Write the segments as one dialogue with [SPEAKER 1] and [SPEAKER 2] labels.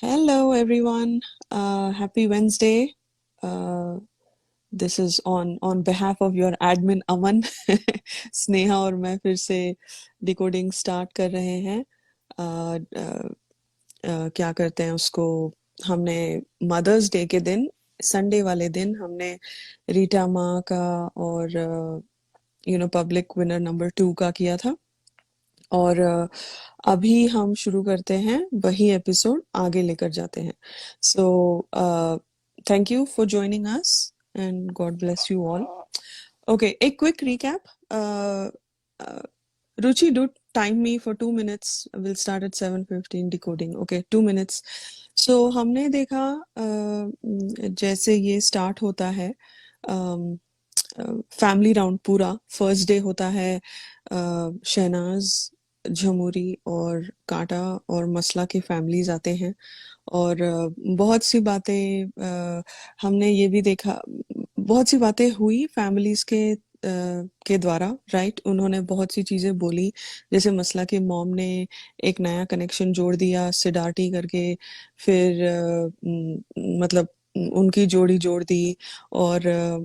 [SPEAKER 1] Hello, everyone. Happy Wednesday. Uh, this is on behalf of your admin Aman. Sneha और मैं फिर से decoding start कर रहे हैं. क्या करते हैं उसको. हमने मदर्स डे के दिन, संडे वाले दिन, हमने रीटा माँ का और पब्लिक विनर नंबर 2 का किया था. और अभी हम शुरू करते हैं, वही एपिसोड आगे लेकर जाते हैं. सो thank you for joining us and God bless you all. Okay, a quick recap. Ruchi, do time me for 2 minutes. We'll start at 7:15 decoding. Okay, 2 minutes. So हमने देखा जैसे ये स्टार्ट होता है, फैमिली राउंड पूरा फर्स्ट डे होता है. शहनाज, झमूरी और कांटा और मसला की फैमिलीज आते हैं. और बहुत सी बातें हमने ये भी देखा, बहुत सी बातें हुई फैमिलीज के द्वारा. राइट, उन्होंने बहुत सी चीजें बोली. जैसे मसला की मॉम ने एक नया कनेक्शन जोड़ दिया सिडार्टी करके. फिर मतलब उनकी जोड़ी जोड़ दी. और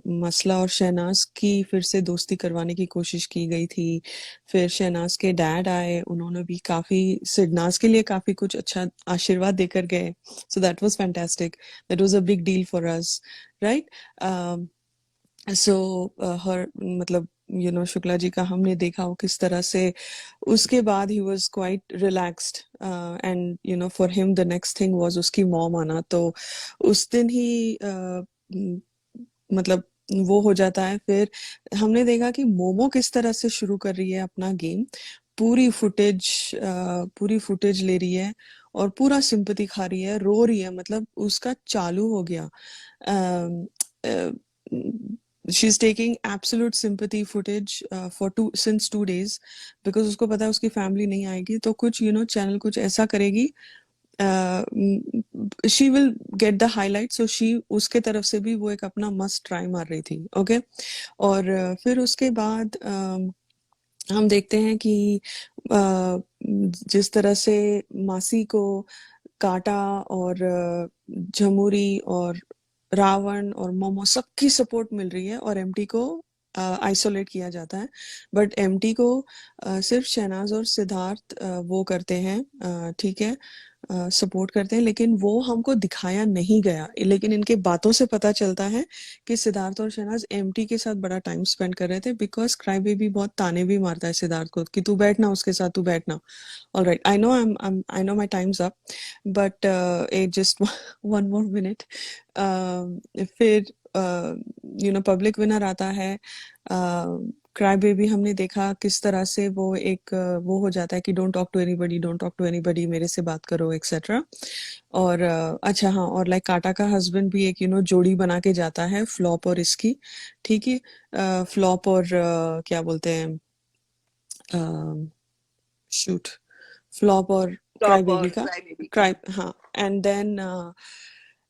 [SPEAKER 1] मसला और शहनाज की फिर से दोस्ती करवाने की कोशिश की गई थी. फिर शहनाज के डैड आए, उन्होंने भी काफी सिडनाज के लिए काफी कुछ अच्छा आशीर्वाद देकर गए. So that was fantastic. That was a big deal for us, right. So her मतलब शुक्ला जी का हमने देखा वो किस तरह से उसके बाद he was quite relaxed. And for him the next thing was उसकी मॉम आना. तो उस दिन ही मतलब वो हो जाता है. फिर हमने देखा कि मोमो किस तरह से शुरू कर रही है अपना गेम. पूरी फुटेज ले रही है और पूरा सिंपैथी खा रही है, रो रही है, मतलब उसका चालू हो गया. She is taking absolute sympathy footage for since 2 days. Because उसको पता है उसकी फैमिली नहीं आएगी तो कुछ चैनल कुछ ऐसा करेगी. She will get the highlight. So she उसके तरफ से भी वो एक अपना मस्ट ट्राई मार रही थी. ओके. और फिर उसके बाद हम देखते हैं कि जिस तरह से मासी को काटा और झमुरी और रावण और मोमो सबकी सपोर्ट मिल रही है और एमटी को आइसोलेट किया जाता है. बट एमटी को सिर्फ शहनाज और सिद्धार्थ वो करते हैं, ठीक है, सपोर्ट करते हैं. लेकिन वो हमको दिखाया नहीं गया. लेकिन इनके बातों से पता चलता है कि सिद्धार्थ और शहनाज एमटी के साथ बड़ा टाइम स्पेंड कर रहे थे. बिकॉज क्राई बेबी बहुत ताने भी मारता है सिद्धार्थ को कि तू बैठना उसके साथ, तू बैठना. All right, I know my time's up, but just one more minute. फिर पब्लिक विनर आता है. क्राई बेबी हमने देखा किस तरह से वो एक वो हो जाता है कि don't talk to anybody, don't talk to anybody, मेरे से बात करो, एक्सेट्रा. और अच्छा हाँ, और लाइक काटा का हस्बैंड भी एक जोड़ी बना के जाता है, फ्लॉप और इसकी. ठीक है. फ्लॉप और क्या बोलते हैं, शूट, फ्लॉप और क्राई
[SPEAKER 2] टॉप
[SPEAKER 1] बेबी
[SPEAKER 2] और
[SPEAKER 1] का.
[SPEAKER 2] क्राई बेबी का।
[SPEAKER 1] क्राई, हाँ.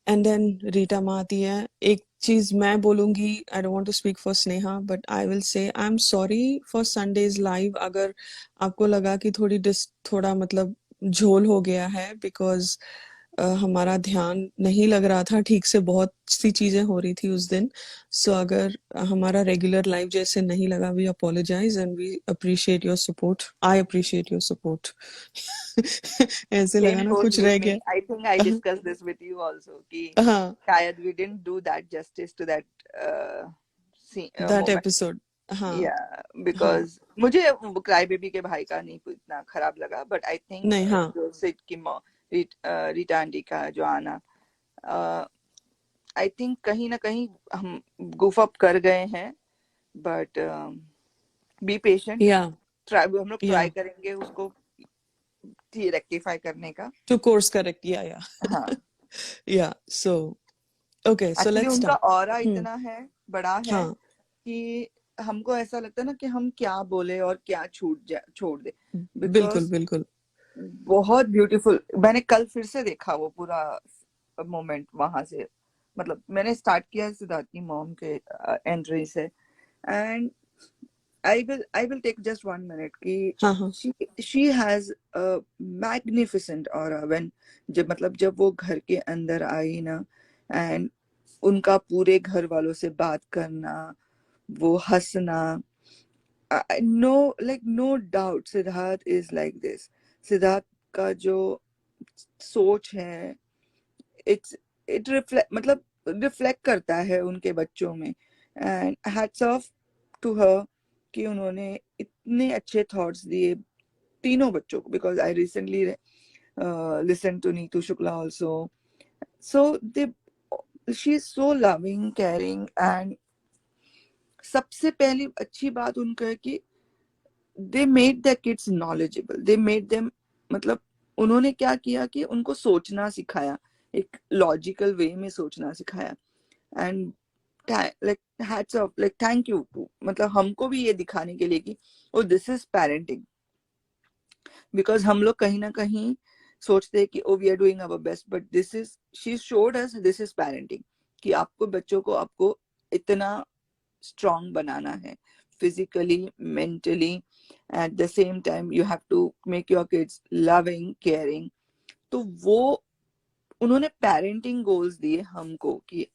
[SPEAKER 1] एंड देन रीटा माँ आती है. एक चीज मैं बोलूंगी, I don't want to speak for Sneha, but I will say I am sorry for Sundays live अगर आपको लगा कि थोड़ा मतलब झोल हो गया है. बिकॉज हमारा ध्यान नहीं लग रहा था ठीक से, बहुत सी चीजें हो रही थी उस दिन. सो अगर हमारा रेगुलर लाइव जैसे नहीं लगा, we apologise and we appreciate your support. I appreciate your support. ऐसे
[SPEAKER 2] Same
[SPEAKER 1] लगा ना
[SPEAKER 2] goes
[SPEAKER 1] कुछ
[SPEAKER 2] with
[SPEAKER 1] रह
[SPEAKER 2] me. I think I
[SPEAKER 1] गया.
[SPEAKER 2] discussed this with you also कि
[SPEAKER 1] हाँ,
[SPEAKER 2] शायद we didn't do that justice to that
[SPEAKER 1] that
[SPEAKER 2] moment.
[SPEAKER 1] Episode. हाँ.
[SPEAKER 2] Yeah,
[SPEAKER 1] हाँ.
[SPEAKER 2] because मुझे क्राई बेबी के भाई का नहीं इतना खराब लगा, but I think
[SPEAKER 1] नहीं. हाँ.
[SPEAKER 2] जो सिड की रीटा आंटी का जो आना, I think कहीं ना कहीं हम goof up कर गए हैं, but be patient.
[SPEAKER 1] या.
[SPEAKER 2] हम लोग
[SPEAKER 1] या.
[SPEAKER 2] ट्राई करेंगे उसको रेक्टिफाई करने का.
[SPEAKER 1] To course correct. या.
[SPEAKER 2] हाँ,
[SPEAKER 1] yeah. So okay, so
[SPEAKER 2] actually
[SPEAKER 1] let's
[SPEAKER 2] उनका
[SPEAKER 1] स्टार्ट.
[SPEAKER 2] Aura
[SPEAKER 1] hmm.
[SPEAKER 2] इतना है, बड़ा है,
[SPEAKER 1] हाँ.
[SPEAKER 2] कि हमको ऐसा लगता है ना कि हम क्या बोले और क्या छोड़ दे.
[SPEAKER 1] बिल्कुल
[SPEAKER 2] बिकॉज
[SPEAKER 1] बिल्कुल.
[SPEAKER 2] बहुत ब्यूटीफुल. मैंने कल फिर से देखा वो पूरा मोमेंट वहां से. मतलब मैंने स्टार्ट किया सिद्धार्थ की मॉम के एंट्री से, and I will take just 1 minute कि
[SPEAKER 1] हाँ हाँ
[SPEAKER 2] she has a magnificent aura when जब वो घर के अंदर आई ना, and उनका पूरे घर वालों से बात करना, वो हंसना, no doubt Siddharth is like this. Siddharth का जो सोच है, इट्स इट रिफ्लेक्ट मतलब रिफ्लेक्ट करता है उनके बच्चों में, and hats off to her कि उन्होंने इतने अच्छे थॉट्स दिए तीनों बच्चों को, because I recently listen to Neetu Shukla also. So they she is so loving, caring, and सबसे पहली अच्छी बात उनका है कि they made the kids knowledgeable, they made them, मतलब उन्होंने क्या किया कि उनको सोचना सिखाया, एक लॉजिकल वे में सोचना सिखाया. And like hats off, like thank you too, मतलब हमको भी ये दिखाने के लिए कि oh this is parenting. Because हम लोग कहीं ना कहीं सोचते हैं कि oh we are doing our best, but this is, she showed us this is parenting, कि आपको बच्चों को आपको इतना strong बनाना है physically, mentally. At the same time you have to make your kids loving, caring. तो वो उन्होंने parenting goals दिए हमको कि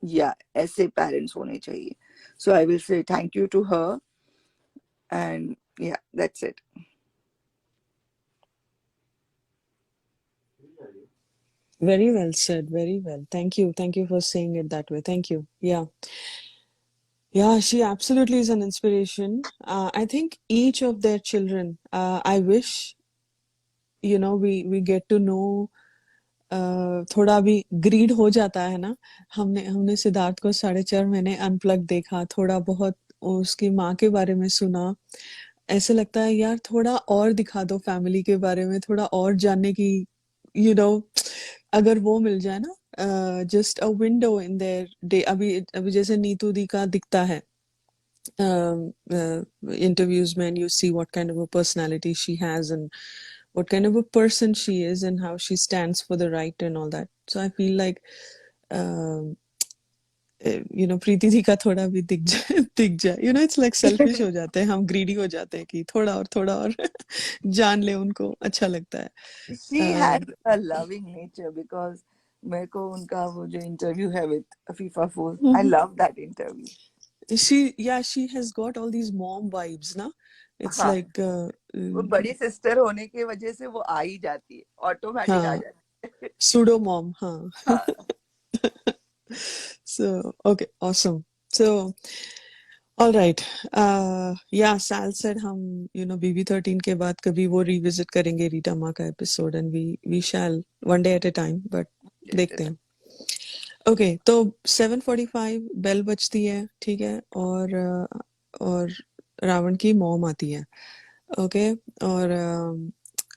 [SPEAKER 2] या ऐसे parents होने चाहिए. So I will say thank you to her, and yeah, that's it.
[SPEAKER 1] very well said, very well. Thank you for saying it that way. Thank you. Yeah. Yeah, she absolutely is an inspiration. I think each of their children, I wish, we get to know, थोड़ा अभी grid हो जाता है ना. हमने हमने सिद्धार्थ को 4.5 महीने अनप्लग देखा, थोड़ा बहुत उसकी माँ के बारे में सुना. ऐसे लगता है यार थोड़ा और दिखा दो फैमिली के बारे में, थोड़ा और जानने की, यू नो अगर वो मिल जाए ना, just a window in their day. अभी अभी जैसे नीतू दी का दिखता है interviews में, and you see what kind of a personality she has and what kind of a person she is and how she stands for the right and all that. So I feel like um, प्रीति दी का थोड़ा भी दिख जाए, it's like selfish हो जाते हैं हम, greedy हो जाते हैं कि थोड़ा और जान ले उनको, अच्छा लगता है.
[SPEAKER 2] She has a loving nature, because मेरे को उनका वो जो इंटरव्यू है with फीफा फूल, I love that interview.
[SPEAKER 1] she has got all these mom vibes ना. It's
[SPEAKER 2] हाँ,
[SPEAKER 1] like
[SPEAKER 2] वो बड़ी सिस्टर होने की वजह से वो आ ही जाती है, ऑटोमेटिक आ
[SPEAKER 1] हाँ,
[SPEAKER 2] जाती है.
[SPEAKER 1] pseudo mom, हाँ.
[SPEAKER 2] हाँ.
[SPEAKER 1] So, okay, awesome. So, all right. Yeah, Sal said हम, BB13 के बाद कभी वो revisit करेंगे रीटा माँ का episode, and we shall one day at a time, but देखते हैं. Okay, तो 7:45 बेल बजती है, ठीक है, और रावण की मॉम आती है. ओके, और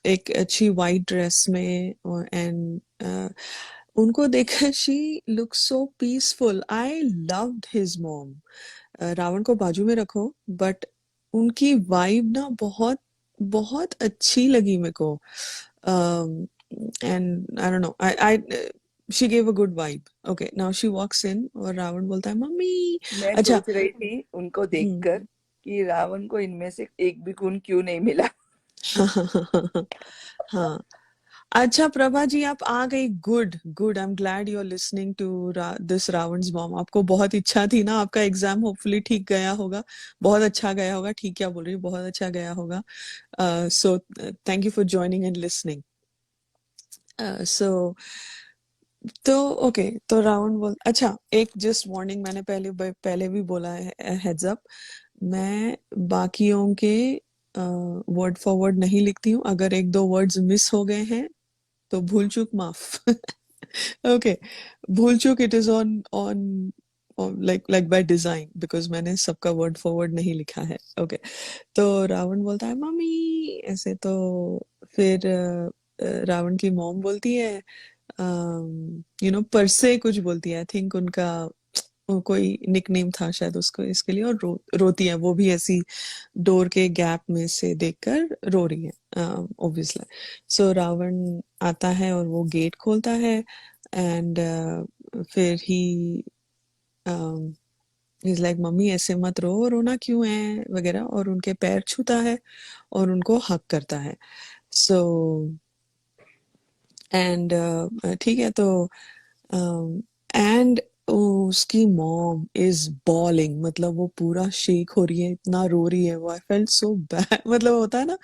[SPEAKER 1] एक अच्छी वाइट ड्रेस में, और एंड उनको देखकर she looks so peaceful. I loved his mom. Ravan को बाजू में रखो, बट उनकी वाइब ना बहुत बहुत अच्छी लगी मेरे को. And I don't no, I she gave a good vibe. Okay, now she walks in और रावण बोलता है मम्मी.
[SPEAKER 2] मैं
[SPEAKER 1] अच्छा.
[SPEAKER 2] सोच रही थी उनको
[SPEAKER 1] हम्म.
[SPEAKER 2] देखकर कि रावण को इनमें से एक भी गुण क्यों नहीं मिला.
[SPEAKER 1] हाँ. अच्छा प्रभा जी, आप आ गई. Good good, I am glad you are listening to this Ravan's mom. आपको बहुत इच्छा थी ना, आपका एग्जाम होपफुली ठीक गया होगा, बहुत अच्छा गया होगा. ठीक क्या बोल रही हूँ, बहुत अच्छा गया होगा. So thank you for joining and listening. So तो ओके, तो रावण बोल, अच्छा एक जस्ट वार्निंग, मैंने पहले भी बोला है, हेड्स अप, मैं बाकियों के वर्ड फॉर वर्ड नहीं लिखती हूँ. अगर एक दो वर्ड्स मिस हो गए हैं तो भूल चूक माफ. ओके, भूल चूक it is on on like by design, because मैंने सबका वर्ड फॉर वर्ड नहीं लिखा है. ओके, तो रावण बोलता है मम्मी ऐसे. तो फिर रावण की मॉम बोलती है, पर से कुछ बोलती है. आई थिंक उनका कोई निकनेम था शायद उसको इसके लिए, और रोती है वो भी ऐसी डोर के गैप में से देखकर रो रही है, ऑब्वियसली. सो रावण आता है और वो गेट खोलता है, एंड फिर ही इज लाइक मम्मी ऐसे मत रो, रोना क्यों है वगैरह, और उनके पैर छूता है और उनको हक करता है। सो एंड ठीक है, तो एंड उसकी मॉम इज बॉलिंग, मतलब वो पूरा शेक हो रही है, इतना रो रही है वो। आई फेल्ट सो बैड मतलब होता है ना,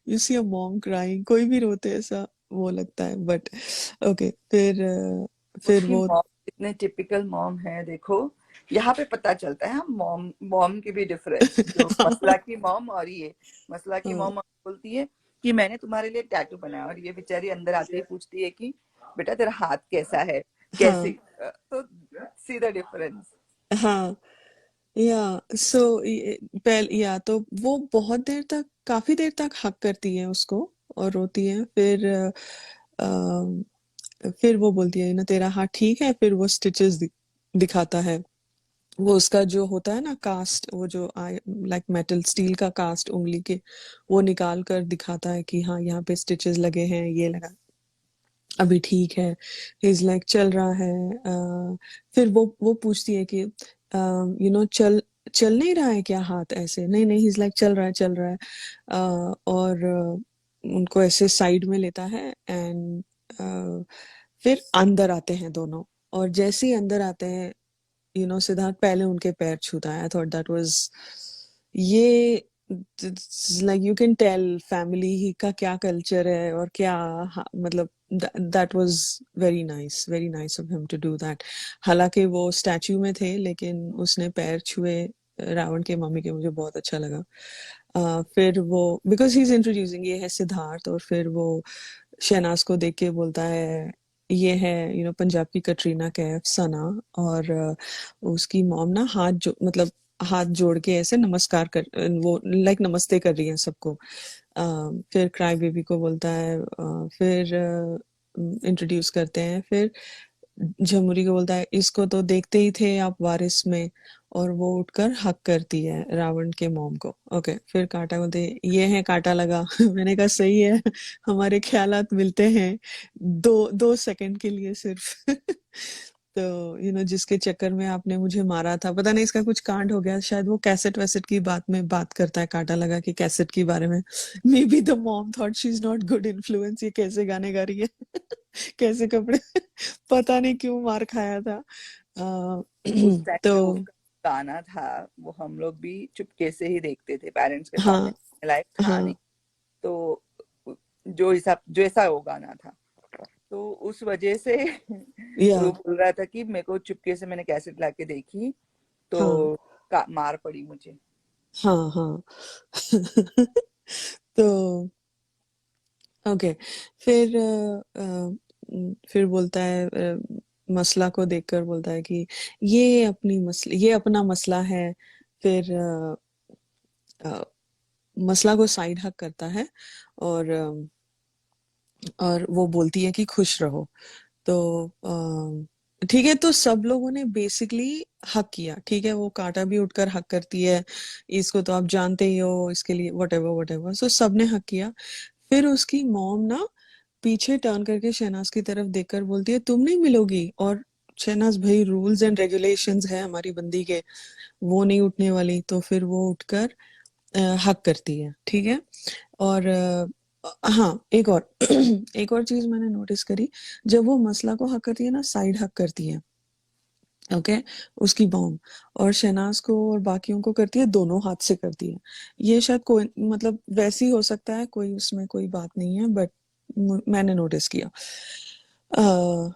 [SPEAKER 1] you see a mom crying, कोई भी रोते ऐसा वो लगता है, बट ओके। फिर
[SPEAKER 2] उसकी
[SPEAKER 1] वो
[SPEAKER 2] मॉम कितने टिपिकल मॉम है देखो, यहाँ पे पता चलता है हम मॉम मॉम की भी डिफरेंस, जो मसला की मॉम और ये मसला की
[SPEAKER 1] हाँ
[SPEAKER 2] मॉम बोलती है कि मैंने तुम्हारे लिए टैटू बनाया, और ये बेचारी अंदर आते ही पूछती है कि बेटा तेरा हाथ कैसा है, कैसे।
[SPEAKER 1] हाँ
[SPEAKER 2] तो सी द डिफरेंस।
[SPEAKER 1] हाँ, या सो पहले या तो वो बहुत देर तक, काफी देर तक हक करती है उसको और रोती है, फिर वो बोलती है ना तेरा हाथ ठीक है, फिर वो स्टिचेस दिखाता है। वो उसका जो होता है ना कास्ट, वो जो लाइक मेटल स्टील का कास्ट उंगली के, वो निकाल कर दिखाता है कि हाँ यहाँ पे स्टिचेस लगे हैं, ये लगा, अभी ठीक है। इज लाइक चल रहा है। फिर वो पूछती है कि चल चल नहीं रहा है क्या हाथ ऐसे, नहीं नहीं, इज लाइक चल रहा है चल रहा है। और उनको ऐसे साइड में लेता है, एंड फिर अंदर आते हैं दोनों। और जैसे ही अंदर आते हैं, सिद्धार्थ पहले उनके पैर छूता है। आई थॉट दैट वाज, ये like you can tell family का क्या कल्चर है और क्या, मतलब that was very nice of him to do that. हालांकि वो स्टैचू में थे, लेकिन उसने पैर छुए रावण के मम्मी के, मुझे बहुत अच्छा लगा। फिर वो, बिकॉज ही इज इंट्रोड्यूसिंग, ये है सिद्धार्थ, और फिर वो शहनाज को देख के बोलता है ये है पंजाब की कटरीना कैफ, सना। और उसकी मॉम ना मतलब हाथ जोड़ के ऐसे नमस्कार कर, वो लाइक नमस्ते कर रही है सबको। फिर क्राई बेबी को बोलता है, फिर इंट्रोड्यूस करते हैं, फिर झमुरी को बोलता है इसको तो देखते ही थे आप वारिस में, और वो उठकर हक करती है रावण के मॉम को। ओके, फिर कांटा बोलते हैं ये है कांटा लगा मैंने कहा सही है, हमारे ख्यालात मिलते हैं 2 2 सेकंड के लिए सिर्फ तो जिसके चक्कर में आपने मुझे मारा था, पता नहीं इसका कुछ कांड हो गया, शायद वो कैसेट वैसेट की बात में बात करता है कांटा लगा कि कैसेट के बारे में। May be the mom thought she is not good influence, ये कैसे गाने गा रही है कैसे कपड़े पता नहीं क्यों मार खाया था। अ,
[SPEAKER 2] उस टाइम
[SPEAKER 1] तो
[SPEAKER 2] जो उसका गाना था वो हम लोग भी चुपके से ही देखते थे, पेरेंट्स के सामने,
[SPEAKER 1] हाँ
[SPEAKER 2] लाइव था नहीं।
[SPEAKER 1] हाँ,
[SPEAKER 2] तो जो हिसाब जैसा वो गाना था, तो उस वजह से
[SPEAKER 1] या
[SPEAKER 2] वो बोल रहा था कि मेरे को चुपके से मैंने कैसेट लाके देखी,
[SPEAKER 1] हाँ
[SPEAKER 2] तो मार पड़ी मुझे।
[SPEAKER 1] हाँ हाँ तो ओके, फिर फिर बोलता है, मसला को देखकर बोलता है कि ये अपना मसला है। फिर अ, मसला को साइड हक करता है, और और वो बोलती है कि खुश रहो। तो ठीक है, तो सब लोगों ने बेसिकली हक किया, ठीक है, वो कांटा भी उठकर हक करती है, इसको तो आप जानते ही हो, इसके लिए वट एवर सो सबने हक किया। फिर उसकी मॉम ना पीछे टर्न करके शहनाज की तरफ देखकर बोलती है तुम नहीं मिलोगी, और शहनाज, भाई रूल्स एंड रेगुलेशंस है हमारी बंदी के, वो नहीं उठने वाली। तो फिर वो उठकर हक करती है, ठीक है। और हाँ, एक और एक और चीज मैंने नोटिस करी, जब वो मसला को हक करती है ना, साइड हक करती है, ओके, उसकी बॉम्ब, और शहनाज को और बाकियों को करती है, दोनों हाथ से करती है। ये शायद कोई मतलब वैसे ही हो सकता है, कोई उसमें कोई बात नहीं है, बट मैंने नोटिस किया।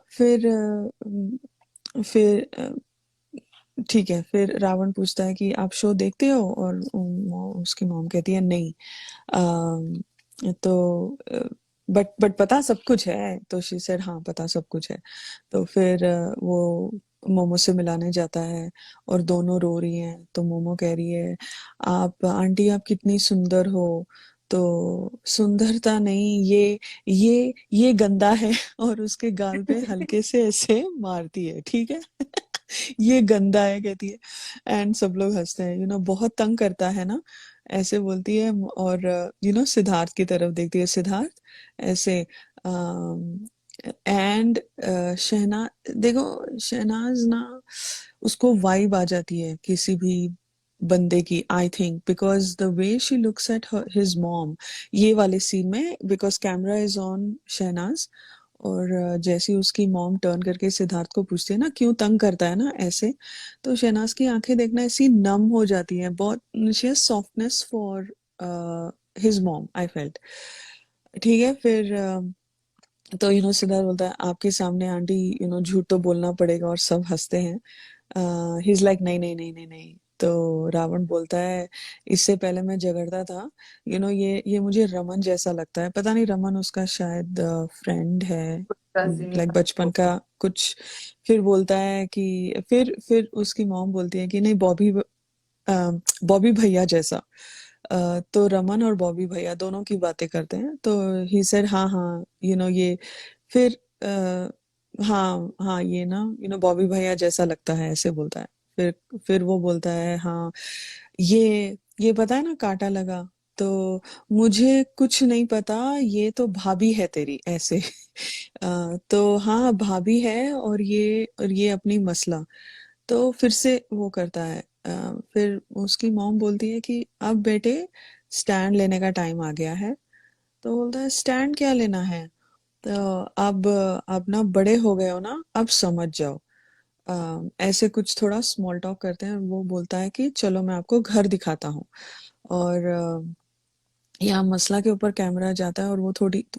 [SPEAKER 1] फिर फिर ठीक है, फिर रावण पूछता है कि आप शो देखते हो, और उसकी मॉम कहती है नहीं। तो बट पता सब कुछ है, तो शी सेड हाँ पता सब कुछ है। तो फिर वो मोमो से मिलाने जाता है, और दोनों रो रही हैं, तो मोमो कह रही है आप आंटी आप कितनी सुंदर हो। तो सुंदरता नहीं, ये गंदा है और उसके गाल पे हल्के से ऐसे मारती है, ठीक है ये गंदा है कहती है, एंड सब लोग हंसते हैं, बहुत तंग करता है ना, ऐसे बोलती है। और सिद्धार्थ की तरफ देखती है, सिद्धार्थ ऐसे एंड शहना देखो शहनाज ना उसको वाइब आ जाती है किसी भी बंदे की, I think because the way she looks at his mom ये वाले सीन में, because camera is on Shehnaaz, और जैसे ही उसकी मॉम टर्न करके सिद्धार्थ को पूछती है ना क्यों तंग करता है ना ऐसे, तो शहनाज की आंखें देखना ऐसी नम हो जाती है बहुत, she has softness for his mom I felt. ठीक है फिर तो सिद्धार्थ बोलता है आपके सामने आंटी झूठ तो बोलना पड़ेगा, और सब हंसते हैं। ही इज लाइक नहीं नहीं नहीं नहीं नहीं। तो रावण बोलता है इससे पहले मैं झगड़ता था, ये मुझे रमन जैसा लगता है, पता नहीं रमन उसका शायद फ्रेंड है,
[SPEAKER 2] कजिन
[SPEAKER 1] लाइक बचपन का कुछ। फिर बोलता है कि फिर उसकी मॉम बोलती है कि नहीं बॉबी, बॉबी भैया जैसा। तो रमन और बॉबी भैया दोनों की बातें करते हैं, तो ही सेड हाँ हाँ ये, फिर हाँ हाँ ये ना बॉबी भैया जैसा लगता है ऐसे बोलता है। फिर वो बोलता है हाँ ये पता है ना कांटा लगा, तो मुझे कुछ नहीं पता, ये तो भाभी है तेरी ऐसे। तो हाँ भाभी है, और ये अपनी मसला। तो फिर से वो करता है, फिर उसकी मॉम बोलती है कि अब बेटे स्टैंड लेने का टाइम आ गया है। तो बोलता है स्टैंड क्या लेना है, तो अब ना बड़े हो गए हो ना, अब समझ जाओ। ऐसे कुछ थोड़ा स्मॉल टॉक करते हैं, वो बोलता है कि चलो मैं आपको घर दिखाता हूँ। और यहाँ मसला के ऊपर कैमरा जाता है, और वो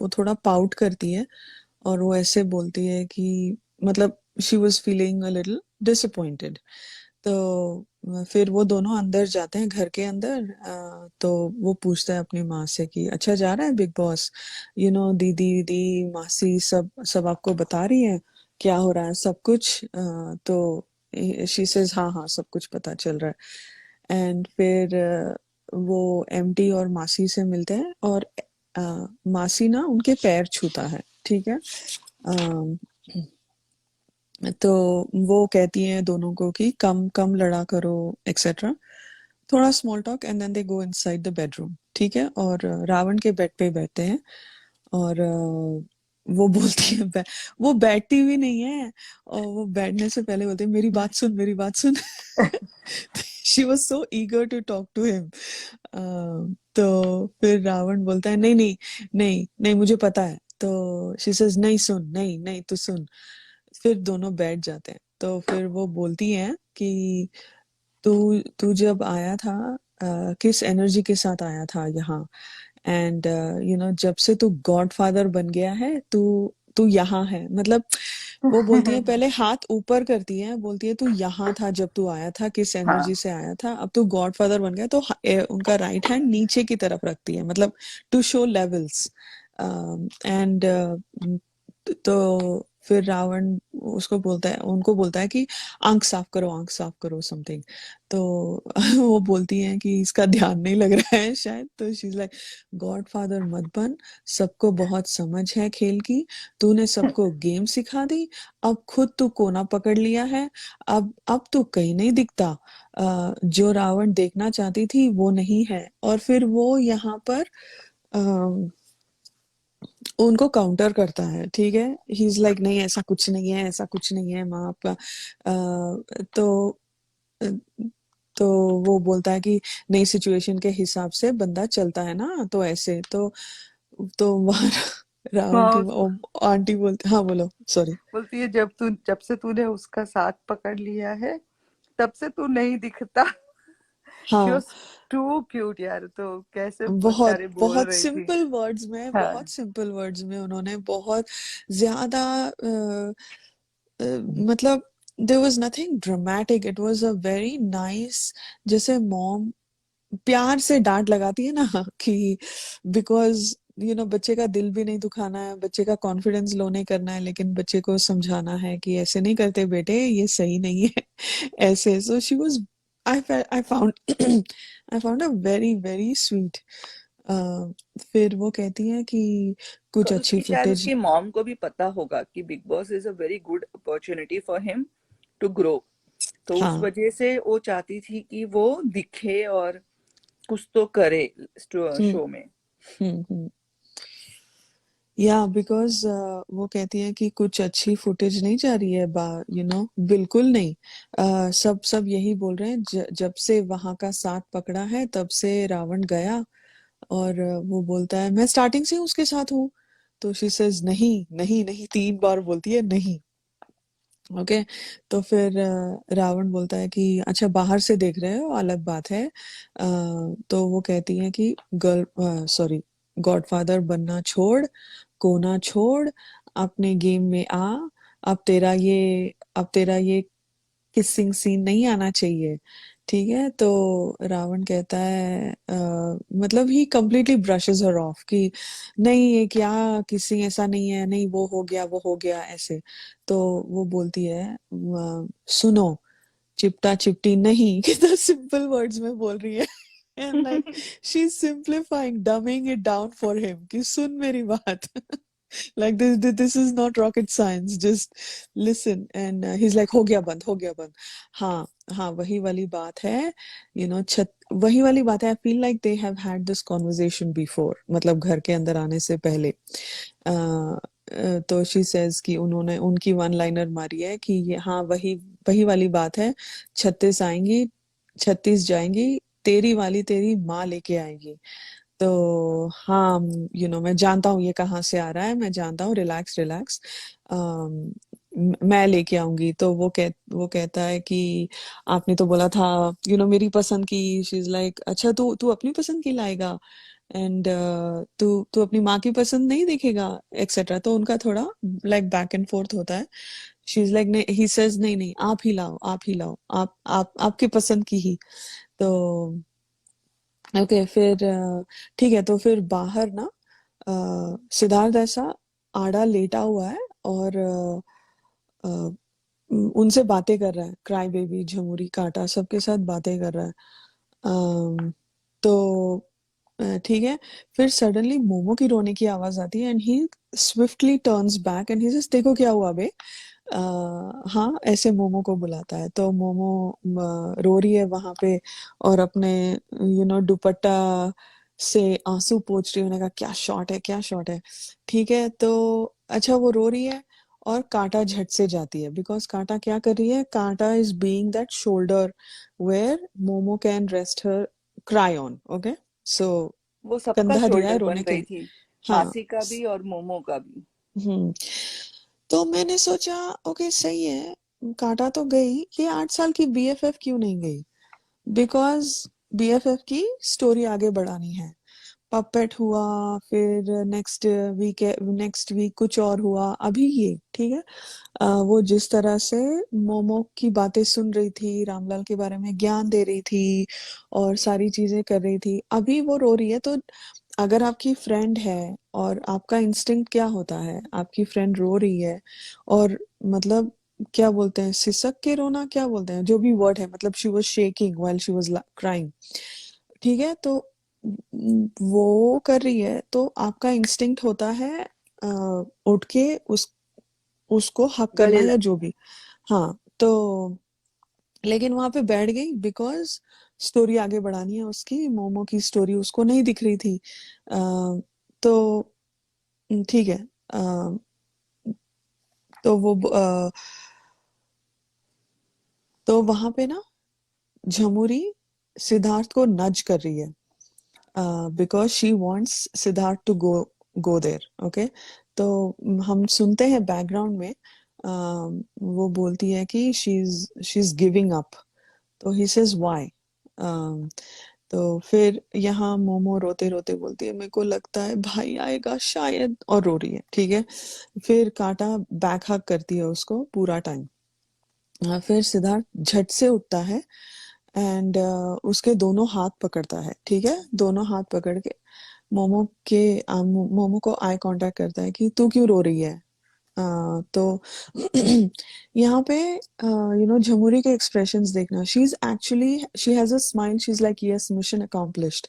[SPEAKER 1] थोड़ा पाउट करती है, और वो ऐसे बोलती है कि मतलब she was feeling a little disappointed. तो फिर वो दोनों अंदर जाते हैं घर के अंदर। तो वो पूछता है अपनी माँ से कि अच्छा जा रहा है बिग बॉस, दीदी दीदी मासी सब सब आपको बता रही है क्या हो रहा है सब कुछ। तो शी सेज हाँ हाँ सब कुछ पता चल रहा है। एंड फिर वो एमटी और मासी से मिलते हैं, और मासी ना उनके पैर छूता है, ठीक है। अम, तो वो कहती हैं दोनों को कि कम कम लड़ा करो एक्सेट्रा, थोड़ा small talk, and then they go inside the bedroom, ठीक है। और रावण के बेड पे बैठते हैं, और वो बोलती है वो बैठती भी नहीं है, और वो बैठने से पहले बोलती है मेरी बात सुन मेरी बात सुन। She was so eager to talk to him. तो फिर रावण बोलता है नहीं नहीं नहीं नहीं मुझे पता है, तो शी सेज नहीं सुन नहीं नहीं तू सुन। फिर दोनों बैठ जाते हैं, तो फिर वो बोलती हैं कि तू तू जब आया था किस एनर्जी के साथ आया था यहाँ, एंड जब से तू गॉड फादर बन गया है तू तू यहाँ है, मतलब वो बोलती है पहले हाथ ऊपर करती है, बोलती है तू यहाँ था जब तू आया था किस
[SPEAKER 2] हाँ
[SPEAKER 1] एनर्जी से आया था, अब तू गॉड फादर बन गया, तो उनका राइट हैंड नीचे की तरफ रखती है, मतलब टू शो लेवल्स। एंड तो फिर रावण उसको बोलता है उनको बोलता है कि आंख साफ करो समथिंग। तो वो बोलती है कि इसका ध्यान नहीं लग रहा है शायद, तो she is like God father मत बन, सबको बहुत समझ है खेल की, तूने सबको गेम सिखा दी, अब खुद तू कोना पकड़ लिया है, अब तू कहीं नहीं दिखता, जो रावण देखना चाहती थी वो नहीं है। और फिर वो यहाँ पर उनको काउंटर करता है, ठीक है। ही इज लाइक नहीं ऐसा कुछ नहीं है, ऐसा कुछ नहीं है माँ आपका। तो अ, तो वो बोलता है कि नई सिचुएशन के हिसाब से बंदा चलता है ना, तो ऐसे तो वहां रावण
[SPEAKER 2] हाँ
[SPEAKER 1] की
[SPEAKER 2] उसको
[SPEAKER 1] आंटी बोलती हाँ बोलो सॉरी।
[SPEAKER 2] बोलती है जब से तूने उसका साथ पकड़ लिया है तब से तू नहीं दिखता। शी
[SPEAKER 1] हाँ
[SPEAKER 2] वाज टू क्यूट यार, तो कैसे
[SPEAKER 1] बहुत
[SPEAKER 2] बेचारे बोल
[SPEAKER 1] बहुत
[SPEAKER 2] रही थी।
[SPEAKER 1] सिंपल वर्ड्स में,
[SPEAKER 2] हाँ
[SPEAKER 1] बहुत सिंपल वर्ड्स में उन्होंने बहुत ज्यादा मतलब there was nothing dramatic, it was a very nice, जैसे मॉम प्यार से डांट लगाती है ना कि बिकॉज बच्चे का दिल भी नहीं दुखाना है, बच्चे का कॉन्फिडेंस लो नहीं करना है, लेकिन बच्चे को समझाना है कि ऐसे नहीं करते बेटे, ये सही नहीं है। ऐसे so she was I found I found a very very sweet. फिर वो कहती है कि कुछ
[SPEAKER 2] और
[SPEAKER 1] अच्छी
[SPEAKER 2] उसकी शायद
[SPEAKER 1] फुटेज।
[SPEAKER 2] उसकी मॉम को भी पता होगा कि Bigg Boss is a very good opportunity for him to grow, तो उस
[SPEAKER 1] हाँ
[SPEAKER 2] वजह से वो चाहती थी कि वो दिखे और कुछ तो करे
[SPEAKER 1] हम्म
[SPEAKER 2] शो में।
[SPEAKER 1] हम्म। या बिकॉज वो कहती है कि कुछ अच्छी फुटेज नहीं जा रही है बिल्कुल नहीं। सब सब यही बोल रहे हैं, जब से वहां का साथ पकड़ा है तब से रावण गया। और वो बोलता है मैं स्टार्टिंग से उसके साथ हूँ। तो शी सेज नहीं नहीं नहीं, 3 बार बोलती है नहीं। ओके। तो फिर रावण बोलता है कि अच्छा बाहर से देख रहे हो अलग बात है। तो वो कहती है कि गर्ल सॉरी, गॉडफादर बनना छोड़, कोना छोड़, अपने गेम में आ। अब तेरा ये किसिंग सीन नहीं आना चाहिए। ठीक है। तो रावण कहता है मतलब ही कंप्लीटली ब्रशेस हर ऑफ कि नहीं ये क्या किसिंग, ऐसा नहीं है, नहीं वो हो गया ऐसे। तो वो बोलती है सुनो, चिपटा चिपटी नहीं। कितना सिंपल वर्ड्स में बोल रही है। And like she is simplifying, dumbing it down for him कि सुन मेरी बात। like this is not rocket science, just listen। and he's like हो गया बंद। हाँ हाँ, वही वाली बात है। छत वही वाली बात है। आई feel like they have had this conversation before, मतलब घर के अंदर आने से पहले। तो शी सेज कि उन्होंने उनकी वन लाइनर मारी है कि ये हाँ वही वही वाली बात है। 36 आएंगी, 36 जाएंगी, तेरी वाली तेरी माँ लेके आएगी। तो हाँ मैं जानता हूँ ये कहाँ से आ रहा है, मैं जानता हूँ, रिलैक्स रिलैक्स। मैं लेके आऊंगी। तो वो कहता है कि आपने तो बोला था मेरी पसंद की। शी इज लाइक अच्छा तू तू अपनी पसंद की लाएगा, एंड तू तू अपनी माँ की पसंद नहीं देखेगा, एक्सेट्रा। तो उनका थोड़ा लाइक बैक एंड फोर्थ होता है। शी इज लाइक नहीं, ही सेज नहीं नहीं, आप ही लाओ, आप ही लाओ, आप आपकी पसंद की ही। तो ओके। फिर ठीक है। तो फिर बाहर ना सिद्धार्थ ऐसा आड़ा लेटा हुआ है और अ, उनसे बातें कर रहा है, क्राई बेबी, झमुरी, कांटा, सबके साथ बातें कर रहा है। तो ठीक है। फिर सडनली मोमो की रोने की आवाज आती है, and he swiftly turns back and he says देखो क्या हुआ बे। आ, हाँ, ऐसे मोमो को बुलाता है। तो मोमो रो रही है वहां पे, और अपने दुपट्टा से आंसू पोंछ रही है। उन्होंने कहा क्या शॉट है, क्या शॉट है। ठीक है। तो अच्छा वो रो रही है, और कांटा झट से जाती है, बिकॉज कांटा क्या कर रही है, Kanta is being that shoulder where Momo can rest her cry on. Okay. So
[SPEAKER 2] वो सबका
[SPEAKER 1] कंधा दिया है
[SPEAKER 2] शोल्डर बन
[SPEAKER 1] रोने के
[SPEAKER 2] रही
[SPEAKER 1] लिए।
[SPEAKER 2] थी,
[SPEAKER 1] हाँ।
[SPEAKER 2] मासी का भी और मोमो का भी।
[SPEAKER 1] हम्म। तो मैंने सोचा ओके सही है, कांटा तो गई, ये 8 साल की बीएफएफ क्यों नहीं गई? बिकॉज बीएफएफ की स्टोरी आगे बढ़ानी है। पपेट हुआ, फिर नेक्स्ट वीक कुछ और हुआ, अभी ये ठीक है। वो जिस तरह से मोमो की बातें सुन रही थी, रामलाल के बारे में ज्ञान दे रही थी, और सारी चीजें कर रही थी, अभी वो रो रही है। तो अगर आपकी फ्रेंड है, और आपका इंस्टिंक्ट क्या होता है, आपकी फ्रेंड रो रही है, और मतलब क्या बोलते हैं, सिसक के रोना, क्या बोलते हैं, जो भी वर्ड है, मतलब she was shaking while she was crying. ठीक है। तो वो कर रही है, तो आपका इंस्टिंक्ट होता है उठ के उसको हक करना
[SPEAKER 2] गले
[SPEAKER 1] या जो
[SPEAKER 2] लगना।
[SPEAKER 1] भी। हाँ। तो लेकिन वहां पे बैठ गई, बिकॉज स्टोरी आगे बढ़ानी है उसकी, मोमो की स्टोरी उसको नहीं दिख रही थी। तो ठीक है। अ, तो वो तो वहां पे ना झमुरी सिद्धार्थ को नज कर रही है, because she wants Siddharth to go there. Okay. तो हम सुनते हैं बैकग्राउंड में, वो बोलती है कि शी इज गिविंग अप। तो ही सेज व्हाई। तो फिर यहाँ मोमो रोते रोते बोलती है मेरे को लगता है भाई आएगा शायद, और रो रही है। ठीक है। फिर कांटा बैक हग करती है उसको पूरा टाइम। फिर सिद्धार्थ झट से उठता है, एंड उसके दोनों हाथ पकड़ता है। ठीक है। दोनों हाथ पकड़ के मोमो को आई कांटेक्ट करता है कि तू क्यों रो रही है। तो यहाँ पे झमुरी के एक्सप्रेशंस देखना, she has a smile, she is like yes mission accomplished.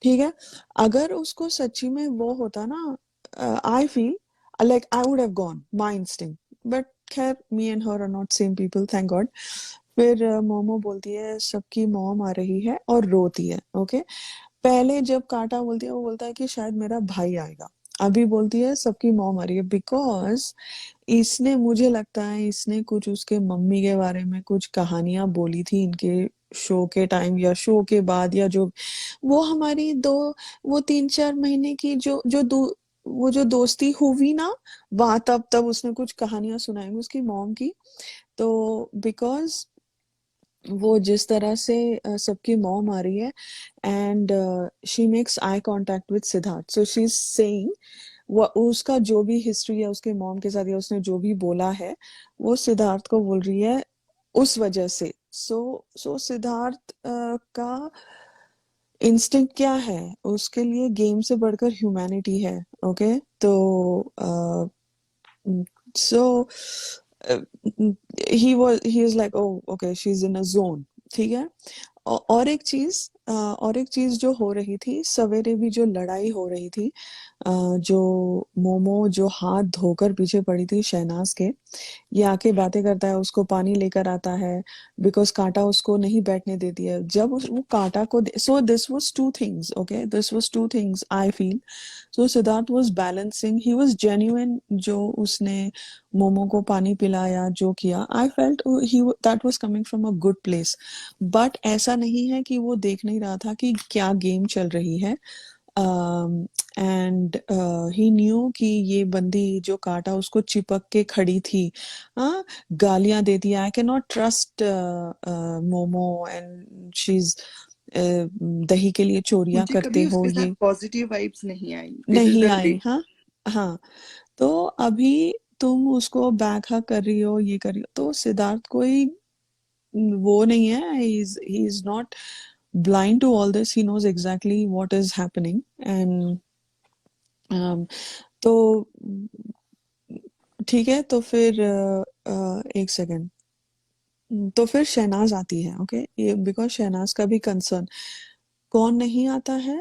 [SPEAKER 1] ठीक है। अगर उसको सच्ची में वो होता ना, I feel like I would have gone my instinct, but खैर me and her are not same people, thank god. फिर मोमो बोलती है सबकी मॉम आ रही है, और रोती है। ओके। पहले जब कांटा बोलती है, वो बोलता है कि शायद मेरा भाई आएगा। अभी बोलती है सबकी मॉम आ रही है, बिकॉज इसने, मुझे लगता है इसने कुछ उसके मम्मी के बारे में कुछ कहानियां बोली थी इनके शो के टाइम या शो के बाद, या जो वो हमारी दो, वो 3-4 महीने की वो जो दोस्ती हुई ना, वहां तब तब उसने कुछ कहानियां सुनाई उसकी मॉम की। तो बिकॉज वो जिस तरह से सबकी मॉम आ रही है, and she makes eye contact with Siddharth, so she is saying वो उसका जो भी हिस्ट्री है उसके मॉम के साथ, या उसने जो भी बोला है वो सिद्धार्थ को बोल रही है उस वजह से। सो सिद्धार्थ का इंस्टिंक्ट क्या है, उसके लिए गेम से बढ़कर ह्यूमैनिटी है। ओके, तो so he is like, oh okay she is in a zone. ठीक है। और एक चीज, और एक चीज जो हो रही थी सवेरे भी, जो लड़ाई हो रही थी, जो मोमो जो हाथ धोकर पीछे पड़ी थी शहनाज के, ये आके बातें करता है, उसको पानी लेकर आता है, बिकॉज कांटा उसको नहीं बैठने देती है। जब वो कांटा को, so this was two things, okay, this was two things I feel. So Siddharth was balancing, he was genuine, जो उसने मोमो को पानी पिलाया, जो किया, I felt he that was coming from a good place. But ऐसा नहीं है कि वो देख नहीं रहा था कि क्या गेम चल रही है। एंड ही न्यू कि ये बंदी जो काटा उसको चिपक के खड़ी थी, हाँ, गालियां देती है, I can not trust momo, and she is, दही के लिए चोरियां
[SPEAKER 2] मुझे
[SPEAKER 1] करते
[SPEAKER 2] कभी
[SPEAKER 1] हो
[SPEAKER 2] उसके साथ
[SPEAKER 1] ये,
[SPEAKER 2] पॉजिटिव वाइब्स नहीं आई, दिस इज
[SPEAKER 1] नहीं
[SPEAKER 2] द
[SPEAKER 1] आई, हाँ। हाँ, तो अभी तुम उसको बैक हक कर रही हो, ये कर रही हो, तो सिद्धार्थ कोई वो नहीं है, he is not blind to all this, he knows exactly what is happening, and तो ठीक है, तो फिर एक सेकेंड, तो फिर शहनाज आती है, ओके, ये बिकॉज शहनाज का भी कंसर्न, कौन नहीं आता है,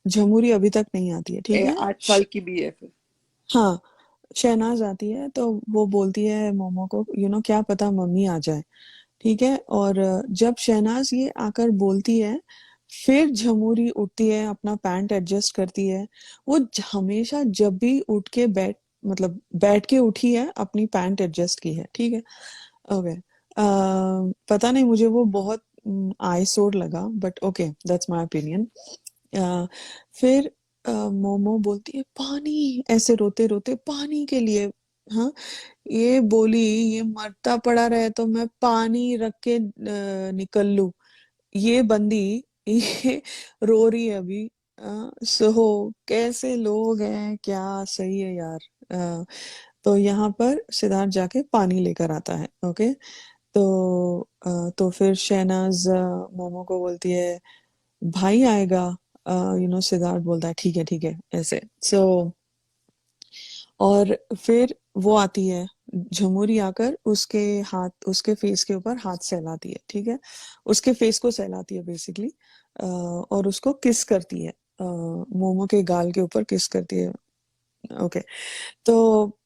[SPEAKER 1] झमुरी अभी तक नहीं आती है, ठीक है।
[SPEAKER 2] 8 साल की भी है फिर।
[SPEAKER 1] हाँ, शहनाज आती है तो वो बोलती है मोमो को, क्या पता मम्मी आ जाए, ठीक है। और जब शहनाज ये आकर बोलती है, फिर झमुरी उठती है, अपना पैंट एडजस्ट करती है। वो हमेशा जब भी उठ के मतलब बैठ के उठी है, अपनी पैंट एडजस्ट की है, ठीक है। ओके, पता नहीं, मुझे वो बहुत आईसोर लगा, but okay, that's my opinion. फिर मोमो बोलती है पानी, ऐसे रोते रोते पानी के लिए, हाँ, ये बोली, ये मरता पड़ा रहे तो मैं पानी रख के निकल लूं, ये बंदी ये रो रही है अभी। सो कैसे लोग हैं, क्या सही है यार। तो यहाँ पर सिद्धार्थ जाके पानी लेकर आता है, ओके। तो फिर शहनाज मोमो को बोलती है भाई आएगा, सिद्धार्थ बोलता है ठीक है, ऐसे। और फिर वो आती है, झमुरी आकर उसके हाथ, उसके फेस के ऊपर हाथ सहलाती है, ठीक है, उसके फेस को सहलाती है बेसिकली, और उसको किस करती है, मोमो के गाल के ऊपर किस करती है, ओके। तो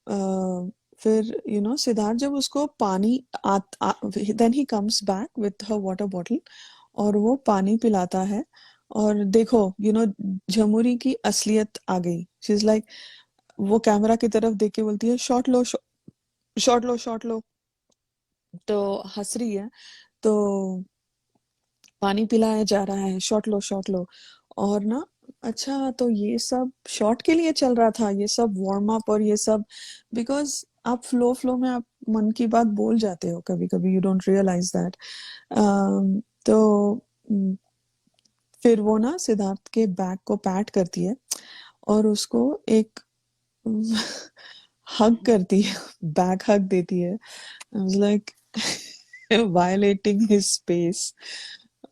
[SPEAKER 1] फिर सिद्धार्थ जब उसको पानी, then he comes back with her water bottle, और वो पानी पिलाता है। और देखो, झमुरी की असलियत आ गई, शी इज लाइक, वो कैमरा की तरफ देख के बोलती है शॉट लो, शॉट लो, शॉट लो, तो हंस रही है। तो पानी पिलाया जा रहा है, शॉट लो, शॉट लो, और ना, अच्छा, तो ये सब शॉट के लिए चल रहा था, ये सब वार्म अप और ये सब, बिकॉज आप फ्लो फ्लो में आप मन की बात बोल जाते हो कभी कभी, यू डोंट रियलाइज दैट। तो फिर वो ना सिद्धार्थ के बैक को पैट करती है, और उसको एक हग करती है, बैक हग देती है, like violating his space,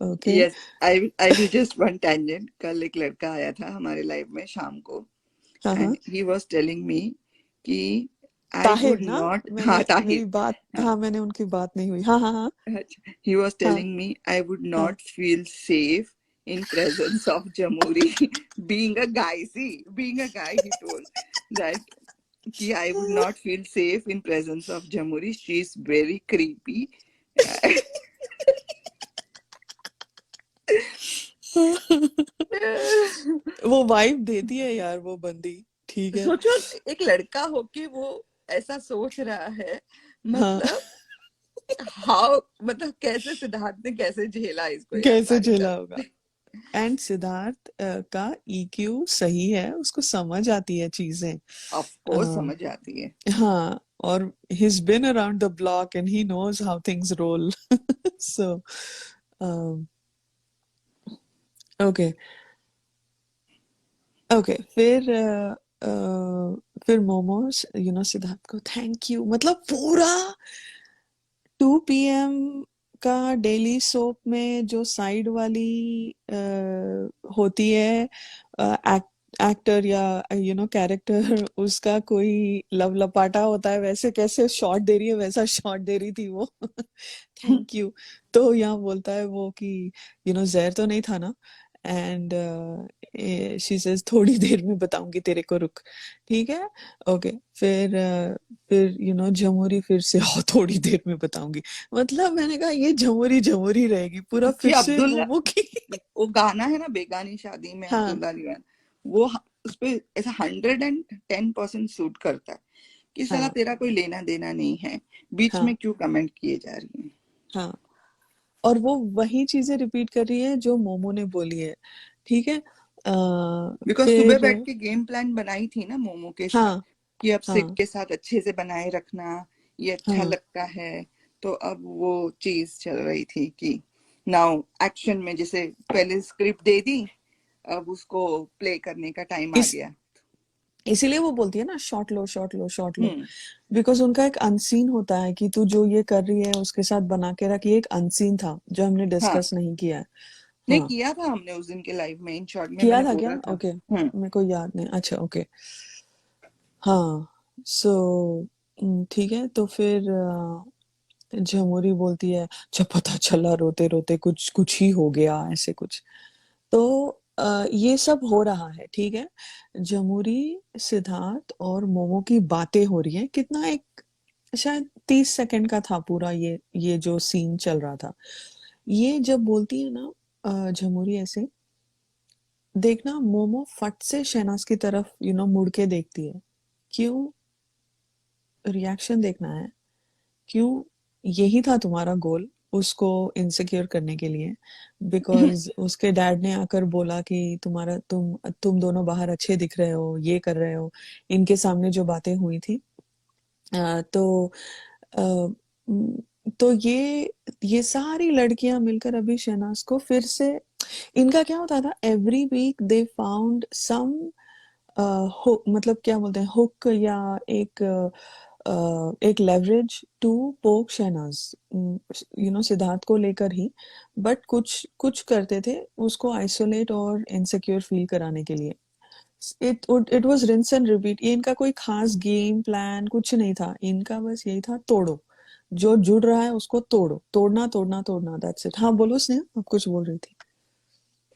[SPEAKER 1] okay.
[SPEAKER 2] Yes, I will just one tangent. कल एक लड़का आया था हमारे लाइफ में शाम को,
[SPEAKER 1] हाँ
[SPEAKER 2] एंड
[SPEAKER 1] हाँ,
[SPEAKER 2] ही वाज टेलिंग मी कि आई
[SPEAKER 1] ताहिर
[SPEAKER 2] वुड
[SPEAKER 1] ना,
[SPEAKER 2] नॉट,
[SPEAKER 1] मैंने
[SPEAKER 2] हाँ
[SPEAKER 1] मेरी
[SPEAKER 2] ताहिर,
[SPEAKER 1] बात,
[SPEAKER 2] हाँ,
[SPEAKER 1] हाँ, मैंने उनकी बात नहीं हुई, हाँ हाँ हाँ।
[SPEAKER 2] he was
[SPEAKER 1] हाँ
[SPEAKER 2] telling me I would
[SPEAKER 1] हाँ,
[SPEAKER 2] not feel safe in presence of Jamuri. Being a guy, see, being a guy, he told that कि I would not feel safe in presence of Jamuri. She's very creepy.
[SPEAKER 1] वो vibe देती है यार वो बंदी, ठीक है।
[SPEAKER 2] सोचो एक लड़का होके वो ऐसा सोच रहा है,
[SPEAKER 1] हाँ।
[SPEAKER 2] मतलब हाउ, मतलब कैसे सिद्धार्थ ने कैसे झेला इसको यार
[SPEAKER 1] कैसे
[SPEAKER 2] सारी
[SPEAKER 1] झेला होगा।
[SPEAKER 2] सब।
[SPEAKER 1] एंड सिद्धार्थ का ईक्यू सही है, उसको समझ आती है चीजें।
[SPEAKER 2] ऑफ कोर्स समझ आती है।
[SPEAKER 1] हाँ, और he's been around the block and he knows how things roll. So, um, okay, okay. फिर मोमोज सिद्धार्थ को थैंक यू, मतलब पूरा 2 PM का डेली सोप में जो साइड वाली होती है एक्टर या कैरेक्टर, उसका कोई लवलपाटा होता है, वैसे कैसे शॉट दे रही है, वैसा शॉट दे रही थी वो। Thank you. तो यहाँ बोलता है वो कि जहर तो नहीं था ना। एंड शी सेज थोड़ी देर में बताऊंगी तेरे को, रुक। ठीक है। ओके। फिर झमोरी फिर से थोड़ी देर में बताऊंगी। मतलब मैंने कहा ये झमोरी झमोरी रहेगी पूरा,
[SPEAKER 2] ये
[SPEAKER 1] फिर से
[SPEAKER 2] अब्दुल्ला,
[SPEAKER 1] मोमो की।
[SPEAKER 2] वो गाना है ना बेगानी शादी में
[SPEAKER 1] हाँ,
[SPEAKER 2] अब्दुल्ला दीवान, वो उस पे ऐसा 110% सूट करता है कि साला
[SPEAKER 1] हाँ,
[SPEAKER 2] तेरा कोई लेना देना नहीं है, बीच
[SPEAKER 1] हाँ,
[SPEAKER 2] में क्यों कमेंट किए जा रही है।
[SPEAKER 1] हाँ। और वो वही चीजें रिपीट कर रही है जो मोमो ने बोली है। ठीक है।
[SPEAKER 2] बिकॉज सुबह
[SPEAKER 1] फिर
[SPEAKER 2] बैठ के गेम प्लान बनाई थी ना मोमो के साथ,
[SPEAKER 1] हाँ,
[SPEAKER 2] कि अब सिड
[SPEAKER 1] हाँ,
[SPEAKER 2] के साथ अच्छे से बनाए रखना, ये अच्छा
[SPEAKER 1] हाँ।
[SPEAKER 2] लगता है। तो अब वो चीज चल रही थी कि नाउ एक्शन में, जैसे पहले स्क्रिप्ट दे दी, अब उसको प्ले करने का टाइम आ
[SPEAKER 1] इस
[SPEAKER 2] गया।
[SPEAKER 1] इसीलिए वो बोलती है ना, shot low, shot low, shot low.
[SPEAKER 2] Hmm.
[SPEAKER 1] Because उनका एक अनसीन होता है कि तू जो ये कर रही है उसके साथ बना के रख, ये एक अनसीन था जो हमने
[SPEAKER 2] हाँ,
[SPEAKER 1] डिस्कस नहीं किया है।
[SPEAKER 2] नहीं
[SPEAKER 1] हाँ।
[SPEAKER 2] किया था हमने उस दिन के लाइव में, इन शॉर्ट में
[SPEAKER 1] किया
[SPEAKER 2] मैंने
[SPEAKER 1] था क्या?
[SPEAKER 2] बोला था।
[SPEAKER 1] ओके।
[SPEAKER 2] हम्म।
[SPEAKER 1] मेरे को याद नहीं। अच्छा, ओके। हाँ। सो ठीक है। तो फिर झमोरी बोलती है, जब पता चला रोते रोते कुछ कुछ ही हो गया, ऐसे कुछ। तो ये सब हो रहा है। ठीक है। जमुरी, सिद्धार्थ और मोमो की बातें हो रही हैं। कितना, एक शायद 30 सेकंड का था पूरा ये जो सीन चल रहा था। ये जब बोलती है ना जमुरी ऐसे, देखना मोमो फट से शहनाज की तरफ मुड़ के देखती है। क्यों? रिएक्शन देखना है। क्यों? यही था तुम्हारा गोल, उसको इनसिक्योर करने के लिए? बिकॉज उसके डैड ने आकर बोला कि तुम दोनों बाहर अच्छे दिख रहे हो, ये कर रहे हो। इनके सामने जो बातें हुई थी। तो अ, म, तो ये सारी लड़कियां मिलकर अभी शहनाज को फिर से, इनका क्या होता था, every week they found some मतलब क्या बोलते हैं, हुक या एक एक leverage to poke Shehnaaz, Siddharth को लेकर ही। बट कुछ कुछ करते थे उसको आइसोलेट और इनसिक्योर फील कराने के लिए। It was rinse and repeat. ये इनका कोई खास गेम प्लान कुछ नहीं था, इनका बस यही था, तोड़ो जो जुड़ रहा है उसको, तोड़ो, तोड़ना तोड़ना तोड़ना, दैट्स इट। हाँ बोलो स्नेहा, आप कुछ बोल रही थी।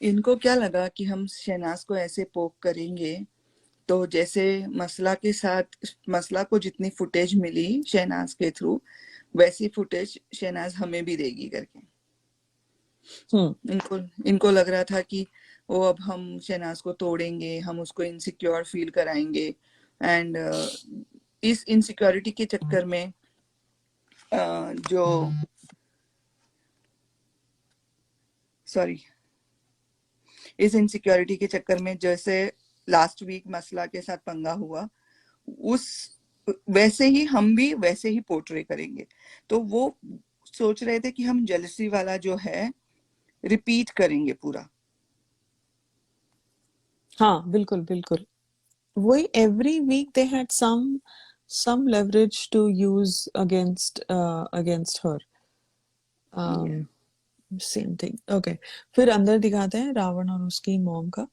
[SPEAKER 2] इनको क्या लगा कि हम शहनाज को ऐसे पोक करेंगे, तो जैसे मसला के साथ, मसला को जितनी फुटेज मिली शहनाज के थ्रू, वैसी फुटेज शहनाज हमें भी देगी करके।
[SPEAKER 1] हम्म।
[SPEAKER 2] इनको इनको लग रहा था कि वो अब हम शहनाज को तोड़ेंगे, हम उसको इनसिक्योर फील कराएंगे। एंड इस इनसिक्योरिटी के चक्कर में जो, सॉरी, इस इनसिक्योरिटी के चक्कर में जैसे लास्ट वीक मसला के साथ पंगा हुआ, उस वैसे ही हम भी वैसे ही पोर्ट्रे करेंगे। तो वो सोच रहे थे कि हम जेलसी वाला जो है रिपीट करेंगे पूरा।
[SPEAKER 1] हाँ, बिल्कुल बिल्कुल। वही, every week they had some leverage to use against her.
[SPEAKER 2] Yeah.
[SPEAKER 1] Same thing. Okay. फिर अंदर दिखाते हैं रावण और उसकी मॉम का।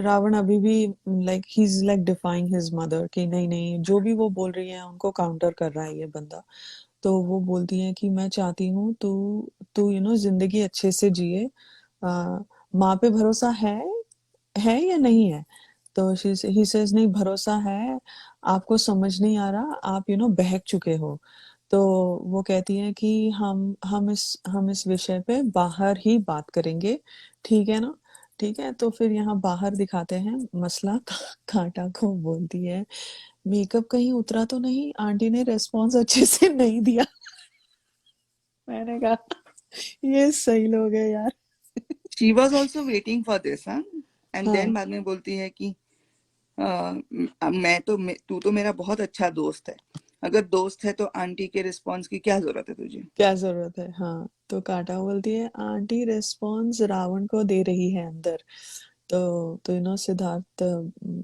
[SPEAKER 1] रावण अभी भी like he is like defying his mother कि नहीं नहीं, जो भी वो बोल रही है उनको काउंटर कर रहा है ये बंदा। तो वो बोलती है कि मैं चाहती हूँ तू तू जिंदगी अच्छे से जिए। माँ पे भरोसा है या नहीं है? तो ही सेज नहीं, भरोसा है। आपको समझ नहीं आ रहा, आप बहक चुके हो। तो वो कहती है कि हम इस विषय पे बाहर ही बात करेंगे। ठीक है ना? ठीक है, तो फिर यहाँ बाहर दिखाते हैं मसला। कांटा को बोलती है मेकअप कहीं उतरा तो नहीं, आंटी ने रेस्पॉन्स अच्छे से नहीं दिया। मैंने कहा ये सही लोग है यार।
[SPEAKER 2] She was also waiting for this, हाँ। एंड देन
[SPEAKER 1] हाँ,
[SPEAKER 2] बाद में बोलती है कि तू तो मेरा बहुत अच्छा दोस्त है, अगर दोस्त है तो आंटी के रिस्पॉन्स की क्या जरूरत है तुझे।
[SPEAKER 1] क्या जरूरत है। हाँ, तो कांटा बोलती है आंटी रेस्पॉन्स रावण को दे रही है अंदर। तो सिद्धार्थ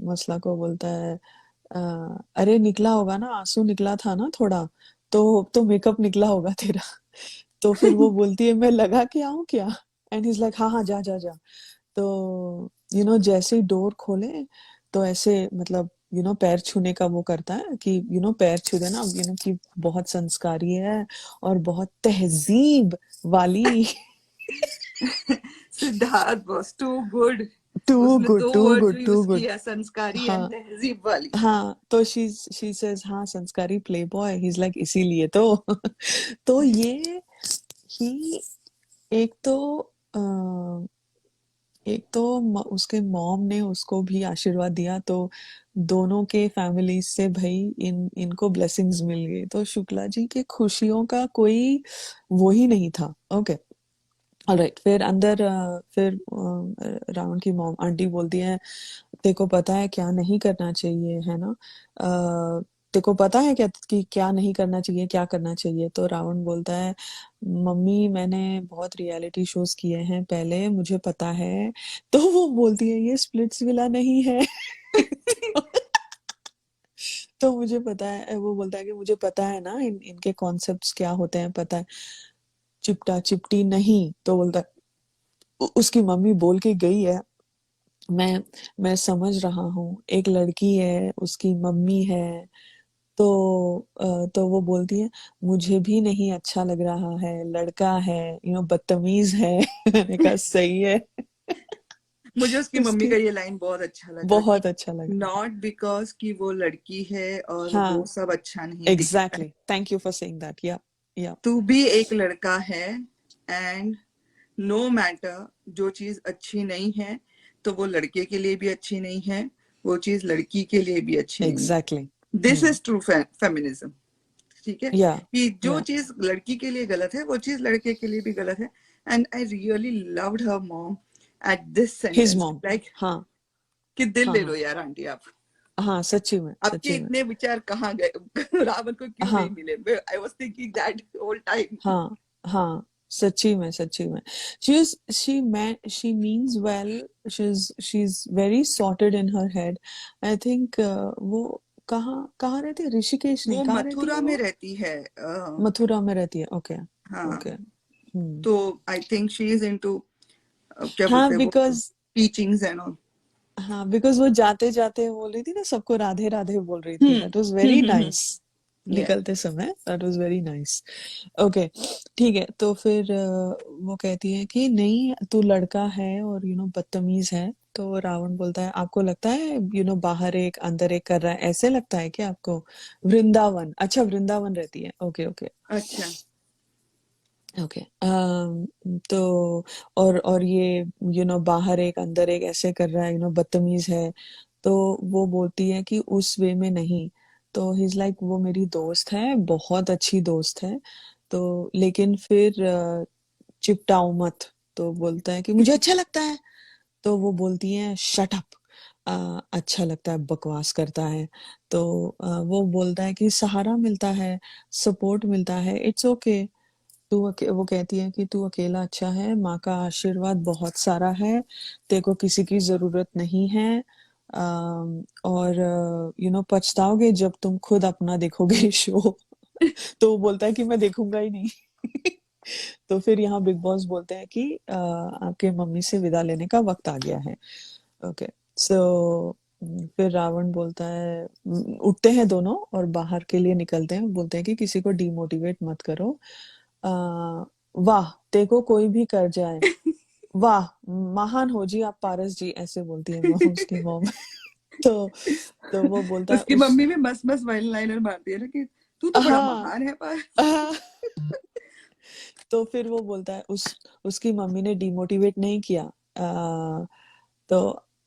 [SPEAKER 1] मसला को बोलता है "अ, अरे निकला होगा ना, आंसू निकला था ना थोड़ा, तो मेकअप निकला होगा तेरा।" तो फिर वो बोलती है मैं लगा के आऊं क्या। एंड ही इज लाइक हाँ हाँ जा जा जा। तो जैसे ही डोर खोले तो ऐसे मतलब पैर छूने का वो करता है कि पैर छू देना, कि बहुत संस्कारी है और बहुत तहजीब वाली।
[SPEAKER 2] Siddharth was too good.
[SPEAKER 1] Too
[SPEAKER 2] उसने
[SPEAKER 1] गुड
[SPEAKER 2] दो
[SPEAKER 1] two
[SPEAKER 2] words
[SPEAKER 1] good to
[SPEAKER 2] use
[SPEAKER 1] good.
[SPEAKER 2] किया, संस्कारी एंड
[SPEAKER 1] हाँ
[SPEAKER 2] तहजीब वाली।
[SPEAKER 1] हाँ, तो शी सेज हाँ संस्कारी play boy, he is like इसीलिए तो। तो ये ही एक तो उसके मॉम ने उसको भी आशीर्वाद दिया, तो दोनों के फैमिली से भाई इनको ब्लेसिंग्स मिल गई, तो शुक्ला जी के खुशियों का कोई वो ही नहीं था। Okay, alright. फिर अंदर रावण की मॉम आंटी बोलती है तेरे को पता है क्या नहीं करना चाहिए है ना, तेरे को पता है क्या कि क्या नहीं करना चाहिए क्या करना चाहिए। तो रावण बोलता है मम्मी मैंने बहुत रियलिटी शोज किए हैं पहले, मुझे पता है। तो वो बोलती है ये स्प्लिट्स विला नहीं है। तो, तो मुझे पता है, वो बोलता है कि मुझे पता है ना इनके कॉन्सेप्ट्स क्या होते हैं पता है। चिपटा चिपटी नहीं, तो बोलता है उसकी मम्मी बोल के गई है, मैं मैं समझ रहा हूँ, एक लड़की है उसकी मम्मी है। तो तो वो बोलती है मुझे भी नहीं अच्छा लग रहा है, लड़का है बदतमीज है। मैंने कहा सही है।
[SPEAKER 2] मुझे उसकी मम्मी
[SPEAKER 1] उसकी
[SPEAKER 2] का ये लाइन बहुत अच्छा लगा कि
[SPEAKER 1] बहुत अच्छा लगा।
[SPEAKER 2] नॉट बिकॉज कि वो लड़की है और वो
[SPEAKER 1] हाँ,
[SPEAKER 2] सब अच्छा नहीं दिखता है,
[SPEAKER 1] exactly, thank you for saying that. या
[SPEAKER 2] तू भी एक लड़का है। एंड नो मैटर, जो चीज अच्छी नहीं है तो वो लड़के के लिए भी अच्छी नहीं है, वो चीज लड़की के लिए भी अच्छी नहीं है।
[SPEAKER 1] Exactly.
[SPEAKER 2] This is true feminism. ठीक है,
[SPEAKER 1] या
[SPEAKER 2] कि जो
[SPEAKER 1] या
[SPEAKER 2] चीज लड़की के लिए गलत है वो चीज लड़के के लिए भी गलत है। And I really loved her mom at this
[SPEAKER 1] his
[SPEAKER 2] sentence,
[SPEAKER 1] mom.
[SPEAKER 2] Like
[SPEAKER 1] हाँ
[SPEAKER 2] कि दिल
[SPEAKER 1] हाँ
[SPEAKER 2] ले लो
[SPEAKER 1] हाँ
[SPEAKER 2] यार आंटी आप,
[SPEAKER 1] हाँ, सच्ची में
[SPEAKER 2] आपके
[SPEAKER 1] सच्ची में।
[SPEAKER 2] इतने विचार कहाँ गए। रावण को क्यों नहीं
[SPEAKER 1] हाँ
[SPEAKER 2] मिले, I was thinking that whole time.
[SPEAKER 1] हाँ हाँ, सच्ची में सच्ची में। She means well, she is very sorted in her head. I think वो कहाँ कहाँ रहती है, ऋषिकेश नहीं,
[SPEAKER 2] वो
[SPEAKER 1] कहाँ रहती है
[SPEAKER 2] मथुरा में
[SPEAKER 1] वो।
[SPEAKER 2] रहती है।
[SPEAKER 1] मथुरा में रहती है, ओके।
[SPEAKER 2] हाँ,
[SPEAKER 1] ओके। हम्म।
[SPEAKER 2] तो I think she is into, क्या
[SPEAKER 1] हाँ
[SPEAKER 2] बोलते हैं वो,
[SPEAKER 1] बिकॉज
[SPEAKER 2] टीचिंग्स एंड ऑल।
[SPEAKER 1] वो जाते जाते बोल रही थी ना सबको राधे राधे बोल रही थी, that was very
[SPEAKER 2] hmm.
[SPEAKER 1] Nice.
[SPEAKER 2] या
[SPEAKER 1] निकलते समय that was very nice. Okay, ठीक है, तो फिर वो कहती है कि नहीं तू लड़का है और बदतमीज है। तो रावण बोलता है आपको लगता है बाहर एक अंदर एक कर रहा है, ऐसे लगता है क्या आपको। वृंदावन, अच्छा वृंदावन रहती है, ओके ओके
[SPEAKER 2] अच्छा।
[SPEAKER 1] ओके। तो और ये बाहर एक अंदर एक ऐसे कर रहा है, बदतमीज है। तो वो बोलती है कि उस वे में नहीं। तो ही इज लाइक वो मेरी दोस्त है, बहुत अच्छी दोस्त है, तो लेकिन फिर चिपटाओ मत। तो बोलता है कि मुझे अच्छा लगता है। तो वो बोलती है शट अप, अच्छा लगता है बकवास करता है। तो वो बोलता है कि सहारा मिलता है, सपोर्ट मिलता है, इट्स ओके। वो कहती है कि तू अकेला अच्छा है, माँ का आशीर्वाद बहुत सारा है, तेरे को किसी की जरूरत नहीं है। और पछताओगे जब तुम खुद अपना देखोगे शो। तो वो बोलता है कि मैं देखूंगा ही नहीं। तो फिर यहाँ बिग बॉस बोलते हैं कि आपके मम्मी से विदा लेने का वक्त आ गया है। ओके, सो फिर रावण बोलता है उठते हैं दोनों और बाहर के लिए निकलते हैं, बोलते हैं कि किसी को डिमोटिवेट मत करो। आ, वाह देखो कोई भी कर जाए, वाह महान हो जी आप पारस जी, ऐसे बोलती है मॉम, उसकी मॉम। तो तो वो बोलता है
[SPEAKER 2] उसकी
[SPEAKER 1] उस
[SPEAKER 2] मम्मी भी मस्त मस्त वन लाइनर मारती है ना कि तू तो बड़ा
[SPEAKER 1] हाँ
[SPEAKER 2] महान है पर।
[SPEAKER 1] हाँ। तो फिर वो बोलता है उसकी मम्मी ने डिमोटिवेट नहीं किया। तो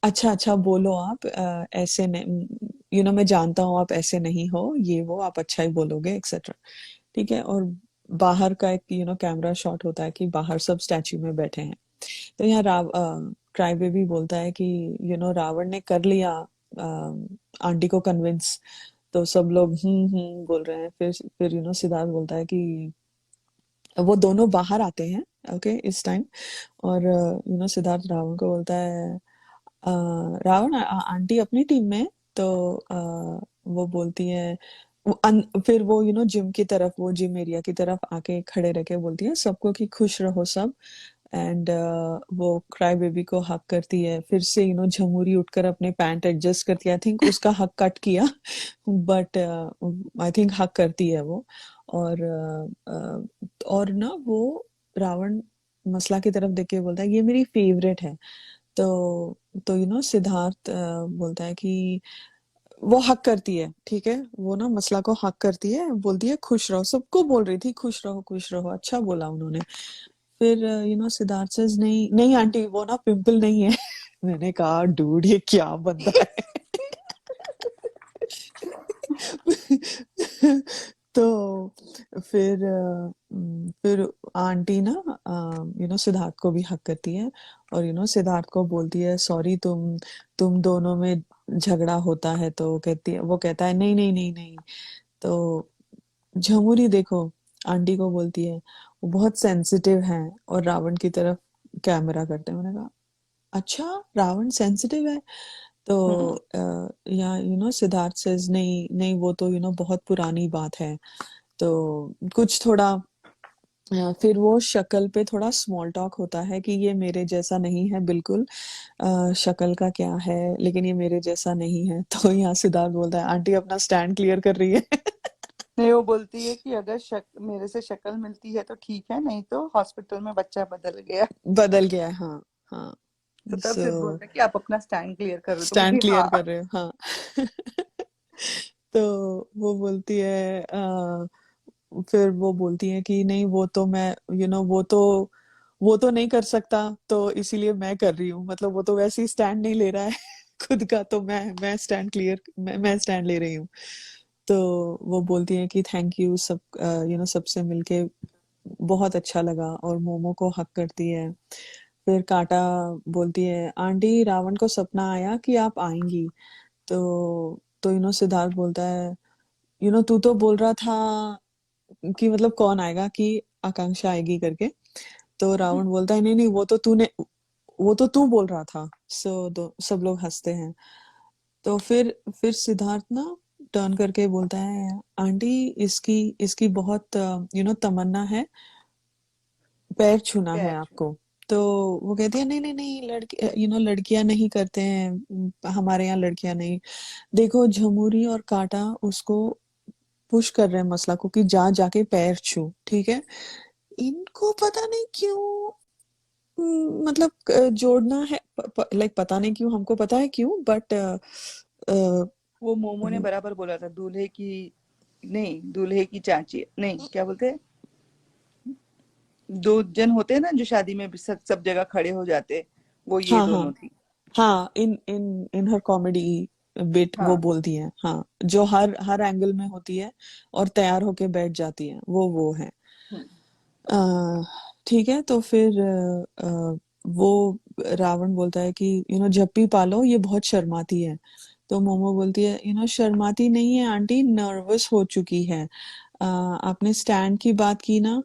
[SPEAKER 1] अच्छा अच्छा बोलो आप, ऐसे नहीं, मैं जानता हूँ आप ऐसे नहीं हो, ये वो आप अच्छा ही बोलोगे एक्सेट्रा। ठीक है। और बाहर का एक कैमरा शॉट होता है कि बाहर सब स्टैच्यू में बैठे हैं। तो यहाँ क्राई बेबी बोलता है कि रावण ने कर लिया आंटी को कन्विंस। तो सब लोग बोल रहे हैं। फिर सिद्धार्थ बोलता है कि वो दोनों बाहर आते हैं, ओके, इस टाइम। और सिद्धार्थ रावण को बोलता है, रावण आंटी अपनी टीम में है?" तो वो बोलती है, फिर वो जिम की तरफ, वो जिम एरिया की तरफ आके खड़े रह के बोलती है सबको कि खुश रहो सब। एंड वो क्राई बेबी को हक करती है। फिर से झमुरी उठकर अपने पैंट एडजस्ट करती है। आई थिंक उसका हक कट किया बट आई थिंक हक करती है वो। और और ना वो रावण मसला की तरफ देख के बोलता है ये मेरी फेवरेट है। तो सिद्धार्थ बोलता है कि वो हक करती है, ठीक है, वो ना मसला को हक करती है, बोलती है खुश रहो, सबको बोल रही थी खुश रहो, अच्छा बोला उन्होंने। फिर सिद्धार्थ सेज नहीं नहीं आंटी वो ना पिंपल नहीं है। मैंने कहा डूड ये क्या बंदा है। तो फिर आंटी ना सिद्धार्थ को भी हक करती है। और सिद्धार्थ को बोलती है सॉरी, तुम दोनों में झगड़ा होता है। तो वो कहता है नहीं नहीं नहीं नहीं। तो झमुरी देखो, आंटी को बोलती है, वो बहुत सेंसिटिव है। और रावण की तरफ कैमरा करते हैं। मैंने कहा अच्छा रावण सेंसिटिव है। तो
[SPEAKER 2] हम्म।
[SPEAKER 1] या सिद्धार्थ सेज नहीं नहीं वो तो बहुत पुरानी बात है। तो कुछ थोड़ा फिर वो शक्ल पे थोड़ा स्मॉल टॉक होता है कि ये मेरे जैसा नहीं है बिल्कुल। शक्ल का क्या है, लेकिन ये मेरे जैसा नहीं है। तो यहाँ सिद्धार्थ बोलता है आंटी अपना स्टैंड क्लियर कर रही है।
[SPEAKER 2] नहीं, वो बोलती है कि अगर मेरे से शक्ल मिलती है तो ठीक है, नहीं तो हॉस्पिटल में बच्चा बदल गया।
[SPEAKER 1] बदल गया है, हाँ हाँ।
[SPEAKER 2] तो तब
[SPEAKER 1] सो
[SPEAKER 2] सिर्फ बोलता है कि आप अपना स्टैंड क्लियर कर रहे हो, तो
[SPEAKER 1] स्टैंड
[SPEAKER 2] बोलती है
[SPEAKER 1] क्लियर
[SPEAKER 2] हाँ।
[SPEAKER 1] कर रहे हो, हाँ। तो वो बोलती है फिर वो बोलती है कि नहीं वो तो मैं वो तो नहीं कर सकता, तो इसीलिए मैं कर रही हूँ, मतलब वो तो वैसे ही स्टैंड नहीं ले रहा है खुद का, तो मैं स्टैंड क्लियर, मैं स्टैंड ले रही हूँ। तो वो बोलती है कि थैंक यू सब, सबसे मिलके बहुत अच्छा लगा। और मोमो को हक करती है। फिर कांटा बोलती है आंटी रावण को सपना आया कि आप आएंगी। तो सिद्धार्थ बोलता है तू तो बोल रहा था कि मतलब कौन आएगा, कि आकांक्षा आएगी करके। तो रावण बोलता है नहीं नहीं वो तो तू बोल रहा था। सब लोग हंसते हैं। तो फिर सिद्धार्थ ना टर्न करके बोलता है आंटी इसकी इसकी बहुत तमन्ना है पैर छूना है
[SPEAKER 2] पैर छू।
[SPEAKER 1] आपको। तो वो कहती है नहीं नहीं नहीं, लड़कियां नहीं करते हैं, हमारे यहाँ लड़कियां नहीं। देखो झमुरी और कांटा उसको पुश कर रहे हैं मसला को कि जा जाके पैर छू, ठीक है। इनको पता नहीं क्यों मतलब जोड़ना है, लाइक पता नहीं क्यों, हमको पता है क्यों, बट
[SPEAKER 2] वो मोमो ने बराबर बोला था, दूल्हे की नहीं, दूल्हे की चाची नहीं, क्या बोलते हैं, दो जन होते हैं ना जो शादी में भी सब जगह खड़े हो जाते, वो ये
[SPEAKER 1] हाँ हाँ
[SPEAKER 2] दोनों थी।
[SPEAKER 1] हाँ, इन इन इन हर कॉमेडी बिट वो
[SPEAKER 2] हाँ।
[SPEAKER 1] बोलती है, हाँ, जो हर हर एंगल में होती है और तैयार होके बैठ जाती है, वो है।
[SPEAKER 2] हम्म।
[SPEAKER 1] अ, ठीक है। तो फिर वो रावण बोलता है कि झप्पी पालो ये बहुत शर्माती है। तो मोमो बोलती है शर्माती नहीं है आंटी, नर्वस हो चुकी है। आपने स्टैंड की बात की ना,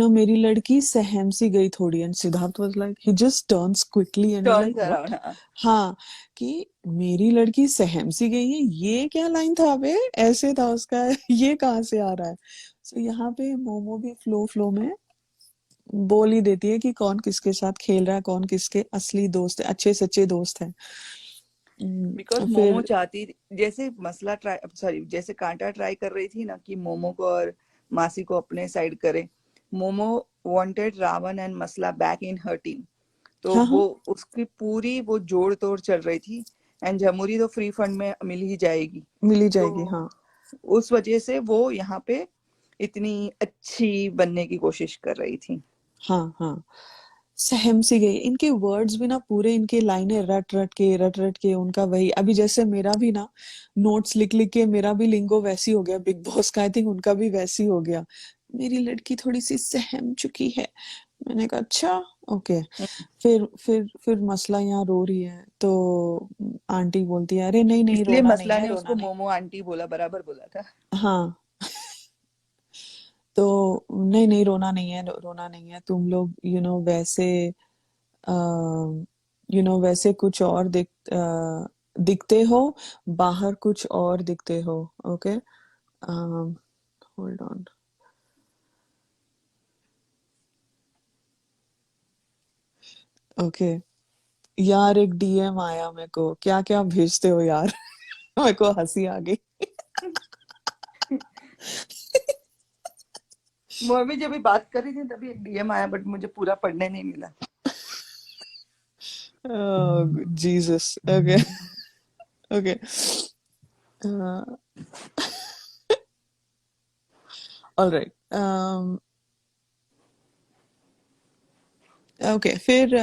[SPEAKER 1] मेरी लड़की सहम सी गई थोड़ी। And Siddharth was like he just turns quickly and is like
[SPEAKER 2] turns
[SPEAKER 1] what.
[SPEAKER 2] Around, हाँ।
[SPEAKER 1] हाँ, कि मेरी लड़की सहम सी गई है, ये क्या लाइन था बे, ऐसे था उसका। ये कहाँ से आ रहा है। सो यहाँ पे मोमो भी फ्लो फ्लो में बोल ही देती है कि कौन किसके साथ खेल रहा है, कौन किसके असली दोस्त है, अच्छे सच्चे दोस्त है।
[SPEAKER 2] बिकॉज मोमो
[SPEAKER 1] फिर
[SPEAKER 2] चाहती, जैसे मसला ट्राई, सॉरी, जैसे कांटा ट्राई कर रही थी ना कि मोमो को और मासी को अपने साइड करे, मोमो वांटेड रावण एंड मसला बैक इन हर टीम। तो
[SPEAKER 1] हाँ हाँ
[SPEAKER 2] वो उसकी पूरी वो जोड़ तोड़ चल रही थी। एंड जमुरी तो फ्री फंड में मिल ही जाएगी।
[SPEAKER 1] मिली
[SPEAKER 2] तो
[SPEAKER 1] जाएगी, हाँ
[SPEAKER 2] उस वजह से वो यहाँ पे इतनी अच्छी बनने की कोशिश कर रही थी।
[SPEAKER 1] हाँ हाँ। सहम सी गई। इनके वर्ड्स भी ना पूरे, इनके लाइनें रट रट के उनका वही, अभी जैसे मेरा भी ना नोट्स लिख लिख के मेरा भी लिंगो वैसी हो गया बिग बॉस का, आई थिंक उनका भी वैसी हो गया। मेरी लड़की थोड़ी सी सहम चुकी है। मैंने कहा अच्छा, ओके। फिर मसला यहाँ रो रही है तो आंटी बोलती है अरे नहीं नहीं
[SPEAKER 2] इसलिए
[SPEAKER 1] रोना नहीं
[SPEAKER 2] मसला
[SPEAKER 1] है,
[SPEAKER 2] ने
[SPEAKER 1] रोना
[SPEAKER 2] उसको
[SPEAKER 1] नहीं।
[SPEAKER 2] मोमो आंटी बोला, बराबर बोला था।
[SPEAKER 1] हाँ, तो नहीं नहीं रोना नहीं है, रोना नहीं है, तुम लोग वैसे वैसे कुछ और दिखते हो, बाहर कुछ और दिखते हो। Okay, hold on. ओके, यार एक डीएम आया मेरे को, क्या क्या भेजते हो यार। मेरे को हंसी आ गई।
[SPEAKER 2] मैं भी जब भी बात कर रही थी तभी एक डीएम आया, बट मुझे पूरा पढ़ने नहीं मिला।
[SPEAKER 1] Jesus, okay okay. Alright, okay, फिर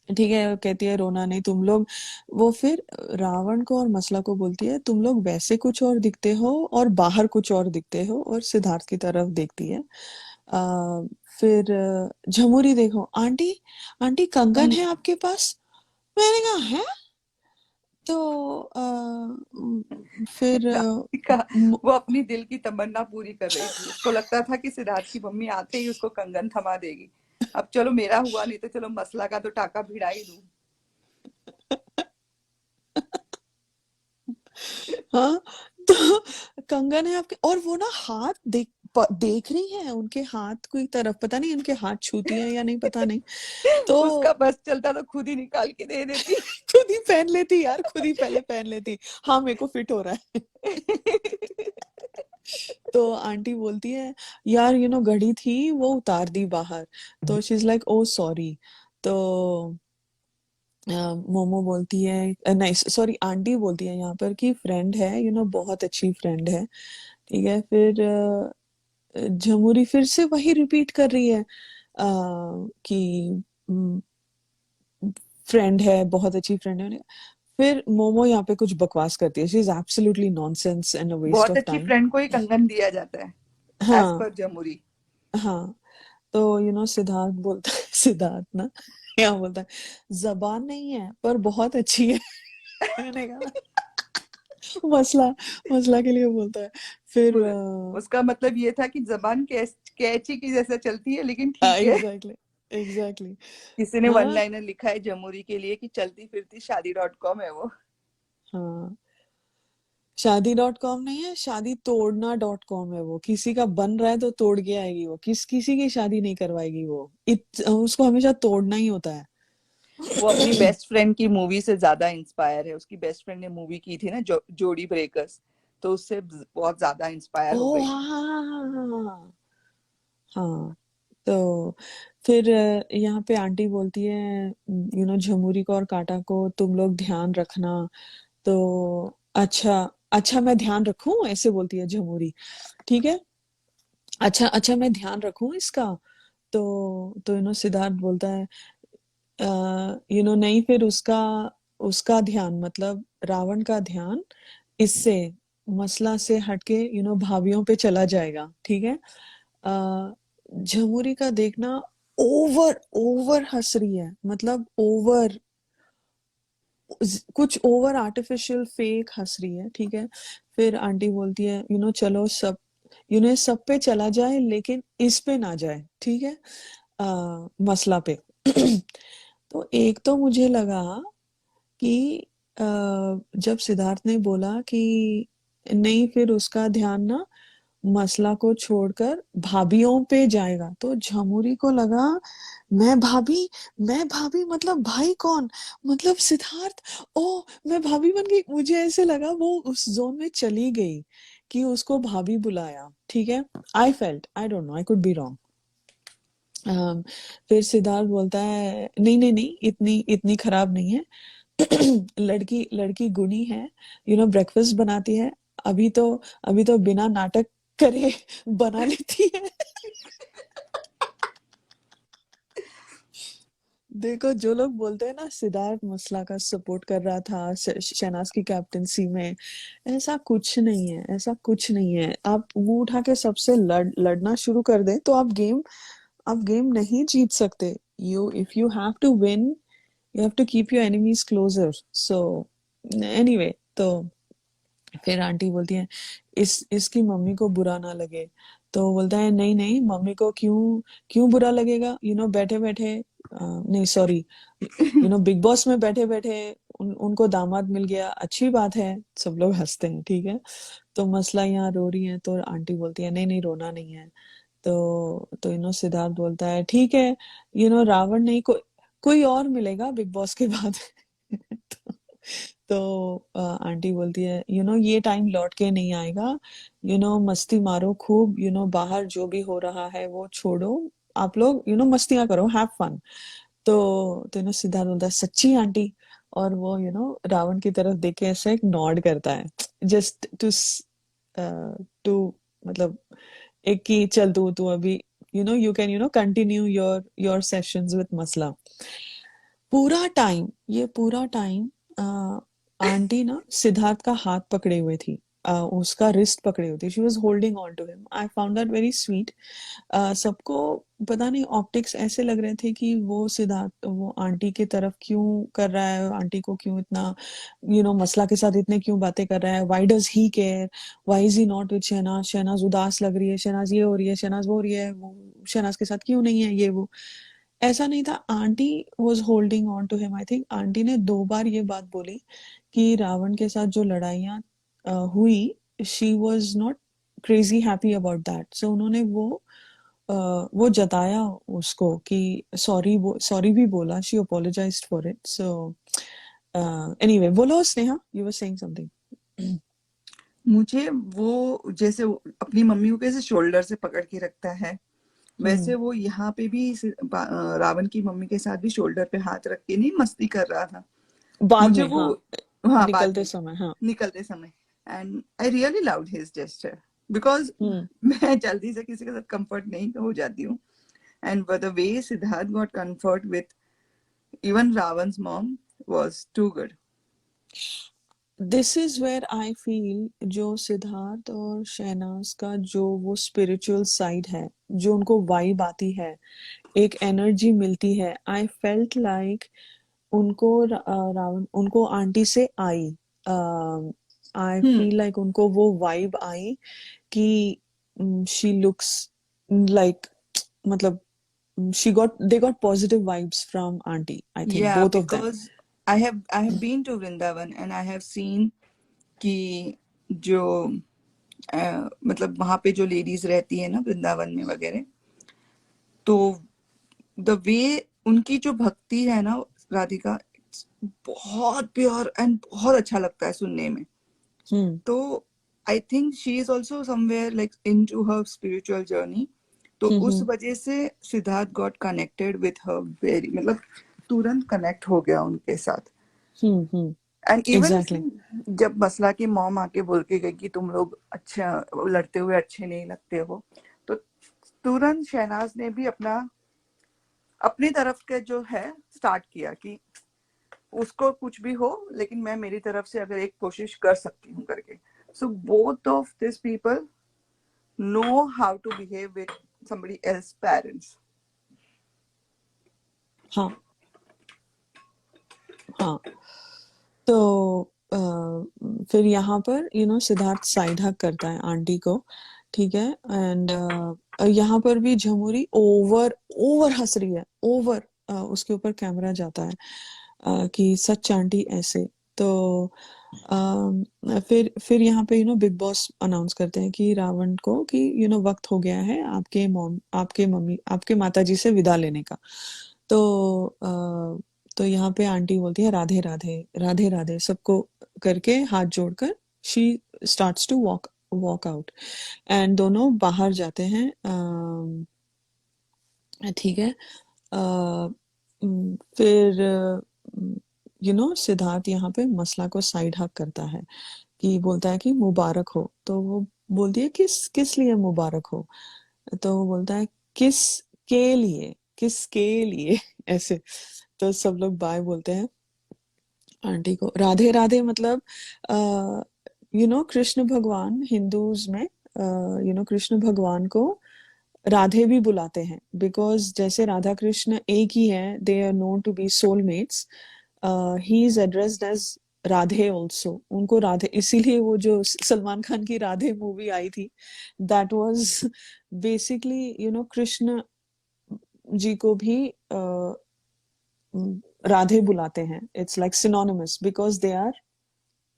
[SPEAKER 1] ठीक है, वो कहती है रोना नहीं तुम लोग। वो फिर रावण को और मसला को बोलती है तुम लोग वैसे कुछ और दिखते हो और बाहर कुछ और दिखते हो, और सिद्धार्थ की तरफ देखती है। फिर झमुरी देखो, आंटी आंटी कंगन है आपके पास। मैंने कहा है, तो फिर
[SPEAKER 2] राधिका, वो अपनी दिल की तमन्ना पूरी कर रही थी। उसको लगता था कि सिद्धार्थ की मम्मी आते ही उसको कंगन थमा देगी। अब चलो मेरा हुआ नहीं तो चलो मसला का तो टाका भिड़ा ही दूं।
[SPEAKER 1] हाँ, तो कंगन है आपके, और वो ना हाथ देख रही है उनके हाथ की तरफ, पता नहीं उनके हाथ छूती है या नहीं, पता नहीं। तो
[SPEAKER 2] उसका बस चलता तो खुद ही निकाल के दे देती।
[SPEAKER 1] खुद ही पहन लेती यार, खुद ही पहले पहन लेती। हाँ मेरे को फिट हो रहा है। तो आंटी बोलती है यार घड़ी थी वो उतार दी बाहर। तो she is like O sorry. तो मोमो बोलती है नहीं सॉरी, आंटी बोलती है यहाँ पर कि फ्रेंड है, बहुत अच्छी फ्रेंड है। ठीक है, फिर झमुरी फिर से वही रिपीट कर रही है कि फ्रेंड है, बहुत अच्छी फ्रेंड है। फिर मोमो यहाँ पे कुछ बकवास करती है, she is absolutely nonsense and a waste
[SPEAKER 2] बहुत
[SPEAKER 1] ऑफ
[SPEAKER 2] अच्छी
[SPEAKER 1] टाइम।
[SPEAKER 2] फ्रेंड को ही कंगन दिया जाता है, एज
[SPEAKER 1] हाँ
[SPEAKER 2] पर जमुरी।
[SPEAKER 1] हाँ, तो सिद्धार्थ बोलता है, सिद्धार्थ ना क्या बोलता है, जबान नहीं है पर बहुत अच्छी है। मैंने कहा मसला, मसला के लिए बोलता है। फिर
[SPEAKER 2] उसका मतलब ये था कि जबान कैची की जैसा चलती है, लेकिन ठीक है।
[SPEAKER 1] Exactly exactly.
[SPEAKER 2] किसी ने वन
[SPEAKER 1] हाँ
[SPEAKER 2] लाइनर लिखा है जमुरी के लिए कि चलती फिरती शादी.com है वो।
[SPEAKER 1] हाँ, शादी.com नहीं है, शादी तोड़ना .com है। वो किसी का बन रहा है तो तोड़ के आएगी, वो किसी की शादी नहीं करवाएगी वो। उसको हमेशा तोड़ना ही होता है।
[SPEAKER 2] वो अपनी बेस्ट फ्रेंड की मूवी से ज्यादा इंस्पायर है। उसकी बेस्ट फ्रेंड ने मूवी की थी ना, जोड़ी ब्रेकर्स, तो उससे बहुत ज्यादा इंस्पायर
[SPEAKER 1] ओ
[SPEAKER 2] हो गई
[SPEAKER 1] हाँ
[SPEAKER 2] थी।
[SPEAKER 1] हाँ हाँ हाँ हाँ हाँ। हाँ, तो फिर यहाँ पे आंटी बोलती है झमुरी को और काटा को तुम लोग ध्यान रखना। तो अच्छा अच्छा मैं ध्यान रखूं, ऐसे बोलती है झमुरी। ठीक है, अच्छा अच्छा मैं ध्यान रखूं इसका। तो सिद्धार्थ बोलता है नहीं, फिर उसका उसका ध्यान मतलब रावण का ध्यान इससे मसला से हटके भाभीियों पे चला जाएगा। ठीक है, झमुरी का देखना ओवर ओवर हंस रही है, मतलब ओवर, कुछ ओवर आर्टिफिशियल फेक हंस रही है। ठीक है, फिर आंटी बोलती है चलो सब सब पे चला जाए लेकिन इस पे ना जाए। ठीक है, मसला पे। तो एक तो मुझे लगा कि जब सिद्धार्थ ने बोला कि नहीं, फिर उसका ध्यान ना मसला को छोड़कर भाभीियों पे जाएगा, तो झमुरी को लगा मैं भाभी, मैं भाभी मतलब भाई कौन, मतलब सिद्धार्थ। ओ मैं भाभी बन गई, मुझे ऐसे लगा वो उस जोन में चली गई कि उसको भाभी बुलाया। ठीक है, I felt, I don't no, I could be wrong. फिर सिद्धार्थ बोलता है नहीं नहीं नहीं, इतनी इतनी खराब नहीं है। लड़की लड़की गुणी है, ब्रेकफास्ट बनाती है, अभी तो अभी तो बिना नाटक करे बना लेती है। देखो, जो लोग बोलते हैं ना सिद्धार्थ मसला का सपोर्ट कर रहा था शहनाज की कैप्टनसी में, ऐसा कुछ नहीं है, ऐसा कुछ नहीं है। आप मुंह उठा के सबसे लड़ना शुरू कर दें तो आप गेम नहीं जीत सकते। You if you have to win, you have to keep your enemies closer. So anyway, तो फिर आंटी बोलती है इसकी मम्मी को बुरा ना लगे। तो बोलता है नहीं नहीं, मम्मी को क्यों क्यों बुरा लगेगा, बैठे बैठे, नहीं सॉरी, बिग बॉस में बैठे बैठे उनको दामाद मिल गया, अच्छी बात है। सब लोग हंसते हैं, ठीक है। तो मसला यहाँ रो रही है तो आंटी बोलती है नहीं नहीं, रोना नहीं है। तो सिद्धार्थ बोलता है ठीक है, रावण नहीं, कोई और मिलेगा बिग बॉस के बाद। तो, आंटी बोलती है ये टाइम लौट के नहीं आएगा, मस्ती मारो खूब, बाहर जो भी हो रहा है वो छोड़ो, आप लोग मस्तियां करो, हैव फन। सिद्धार्थ बोलता है सच्ची आंटी, और वो रावण की तरफ देख के ऐसे एक नॉड करता है, जस्ट टू मतलब एक की चल तू तू अभी you can continue your sessions with मसला। पूरा टाइम, ये पूरा टाइम आंटी ना सिद्धार्थ का हाथ पकड़े हुए थी, उसका रिस्ट पकड़े हुए थी, she was holding on to him. I found that very sweet. सबको पता नहीं ऑप्टिक्स ऐसे लग रहे थे कि वो सिद्धार्थ वो आंटी की तरफ क्यों कर रहा है, आंटी को क्यों इतना मसला के साथ इतने क्यों बातें कर रहा है, why does he care, why is he not with Shehnaaz, Shehnaaz उदास लग रही है, शहनाज ये हो रही है, शहनाज वो हो रही है, वो शहनाज के साथ क्यों नहीं है, ये वो। ऐसा नहीं था, aunty was holding on to him. I think aunty ने 2 बार ये बात बोली कि रावण के साथ जो लड़ाइयाँ हुई, she was not crazy happy about that. So उन्होंने वो जताया उसको कि सॉरी भी बोला, she apologized for it. So anyway, बोलो Sneha, you were saying something.
[SPEAKER 2] मुझे वो जैसे वो अपनी मम्मी को कैसे शोल्डर से पकड़ के रखता है, वैसे वो यहाँ पे भी रावण की मम्मी के साथ भी शोल्डर पे हाथ रख के नहीं मस्ती कर रहा था।
[SPEAKER 1] बाद
[SPEAKER 2] मुझे
[SPEAKER 1] में,
[SPEAKER 2] वो,
[SPEAKER 1] हाँ,
[SPEAKER 2] हाँ बाद
[SPEAKER 1] निकलते
[SPEAKER 2] में,
[SPEAKER 1] समय, हाँ।
[SPEAKER 2] निकलते समय, and I really loved his gesture because
[SPEAKER 1] hmm
[SPEAKER 2] मैं जल्दी से किसी के साथ कंफर्ट नहीं हो जाती हूँ, and the way Siddharth got comfort with even Ravan's mom was too good.
[SPEAKER 1] This is where I feel जो सिद्धार्थ और शहनाज का जो वो स्पिरिचुअल साइड है, जो उनको वाइब आती है, एक एनर्जी मिलती है, आई फेल्ट लाइक उनको रावण उनको आंटी से आई, आई
[SPEAKER 2] हम्म,
[SPEAKER 1] फील लाइक उनको वो वाइब आई कि शी लुक्स लाइक, मतलब they got positive vibes from auntie, I think
[SPEAKER 2] या
[SPEAKER 1] both of them.
[SPEAKER 2] Because I have been to Vrindavan and I have seen कि जो मतलब वहां पे जो लेडीज रहती है ना वृंदावन में वगैरह, तो द वे उनकी जो भक्ति है ना राधिका, it's बहुत प्योर एंड बहुत अच्छा लगता है सुनने में।
[SPEAKER 1] Hmm.
[SPEAKER 2] तो I think she is also somewhere like in to her spiritual journey, तो
[SPEAKER 1] Hmm.
[SPEAKER 2] उस
[SPEAKER 1] Hmm.
[SPEAKER 2] वजह से Siddharth got connected with her very, मतलब तुरंत कनेक्ट हो गया उनके साथ।
[SPEAKER 1] Hmm. Hmm.
[SPEAKER 2] And even
[SPEAKER 1] Exactly.
[SPEAKER 2] जब मसला की मॉम आके बोल के गई कि तुम लोग अच्छा लड़ते हुए अच्छे नहीं लगते हो, तो तुरंत शहनाज ने भी अपनी तरफ के जो है स्टार्ट किया कि उसको कुछ भी हो लेकिन मैं मेरी तरफ से अगर एक कोशिश कर सकती हूँ करके। So both of this people know how to behave with somebody else parents.
[SPEAKER 1] हाँ हाँ। तो फिर यहाँ पर सिद्धार्थ साइड हक करता है आंटी को, ठीक है। एंड यहाँ पर भी झमुरी ओवर ओवर हंस रही है, ओवर, उसके ऊपर कैमरा जाता है कि सच आंटी ऐसे। तो फिर यहाँ पे बिग बॉस अनाउंस करते हैं कि रावण को कि वक्त हो गया है आपके मम्मी आपके माताजी से विदा लेने का। तो तो यहाँ पे आंटी बोलती है राधे राधे राधे राधे सबको करके हाथ जोड़कर, she starts to walk walk out, and दोनों बाहर जाते हैं। ठीक है। फिर सिद्धार्थ यहाँ पे मसला को साइड हक करता है, कि बोलता है कि मुबारक हो। तो वो बोलती है किस किस लिए मुबारक हो। तो वो बोलता है किस के लिए, किस के लिए, ऐसे। तो सब लोग बाय बोलते हैं आंटी को। राधे राधे मतलब कृष्ण भगवान हिंदूज में कृष्ण भगवान को राधे भी बुलाते हैं, बिकॉज जैसे राधा कृष्ण एक ही है, they are known to be soulmates. He is addressed as Radhe also, उनको राधे, इसीलिए वो जो सलमान खान की राधे मूवी आई थी, that was basically Krishna ji को भी राधे बुलाते हैं। It's like synonymous because they are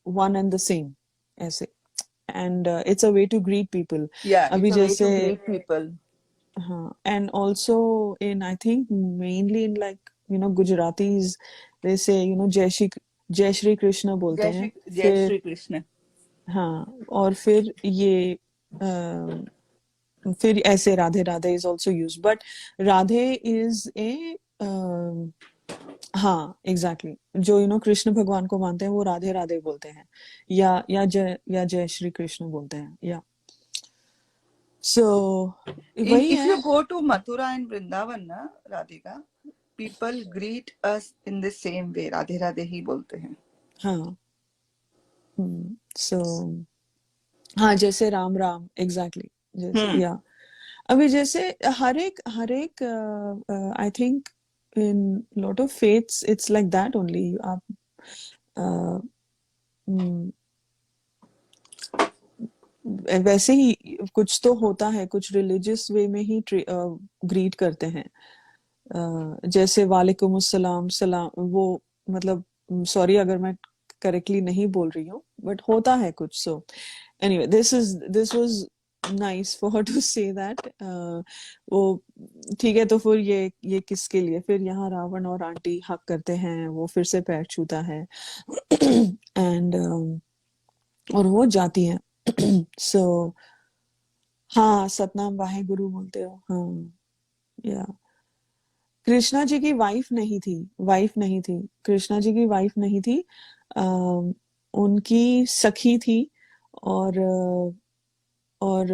[SPEAKER 1] one and the same, ऐसे। And it's a way to greet people.
[SPEAKER 2] Yeah,
[SPEAKER 1] अभी
[SPEAKER 2] it's a way to
[SPEAKER 1] जैसे,
[SPEAKER 2] greet people.
[SPEAKER 1] हाँ, and also in I think mainly in like Gujaratis, they say Jai Shri Krishna बोलते हैं।
[SPEAKER 2] Jai
[SPEAKER 1] फिर
[SPEAKER 2] Shri Krishna.
[SPEAKER 1] हाँ, और फिर ये फिर ऐसे Radhe Radhe is also use, but Radhe is a, हाँ एग्जैक्टली exactly. जो कृष्ण भगवान को मानते हैं वो राधे राधे बोलते हैं, या जय श्री कृष्ण बोलते हैं, या सो वही
[SPEAKER 2] If you
[SPEAKER 1] है।
[SPEAKER 2] go to Mathura and Vrindavan, na, Radhika, people greet us in the same way. Radhe Radhe ही बोलते हैं.
[SPEAKER 1] हाँ, सो हाँ, जैसे राम राम एग्जैक्टली exactly, जैसे,
[SPEAKER 2] Hmm.
[SPEAKER 1] या अभी जैसे हर एक I think in lot of faiths it's like that only. आप अ, हम्म, वैसे ही कुछ तो होता है, कुछ रिलीजियस वे में ही ग्रीट करते हैं। जैसे वालेकुम अस्सलाम सलाम, वो मतलब, सॉरी अगर मैं करेक्टली नहीं बोल रही हूँ, बट होता है कुछ। So anyway, this was nice for her to say that. वो ठीक है, तो फिर ये किसके लिए, फिर यहाँ रावण और आंटी हक करते हैं, वो फिर से पैर छूता है एंड और वो जाती है। सो हाँ, सतनाम वाहे गुरु बोलते हो, हाँ, या कृष्णा जी की वाइफ नहीं थी, कृष्णा जी की वाइफ नहीं थी, उनकी सखी थी। और और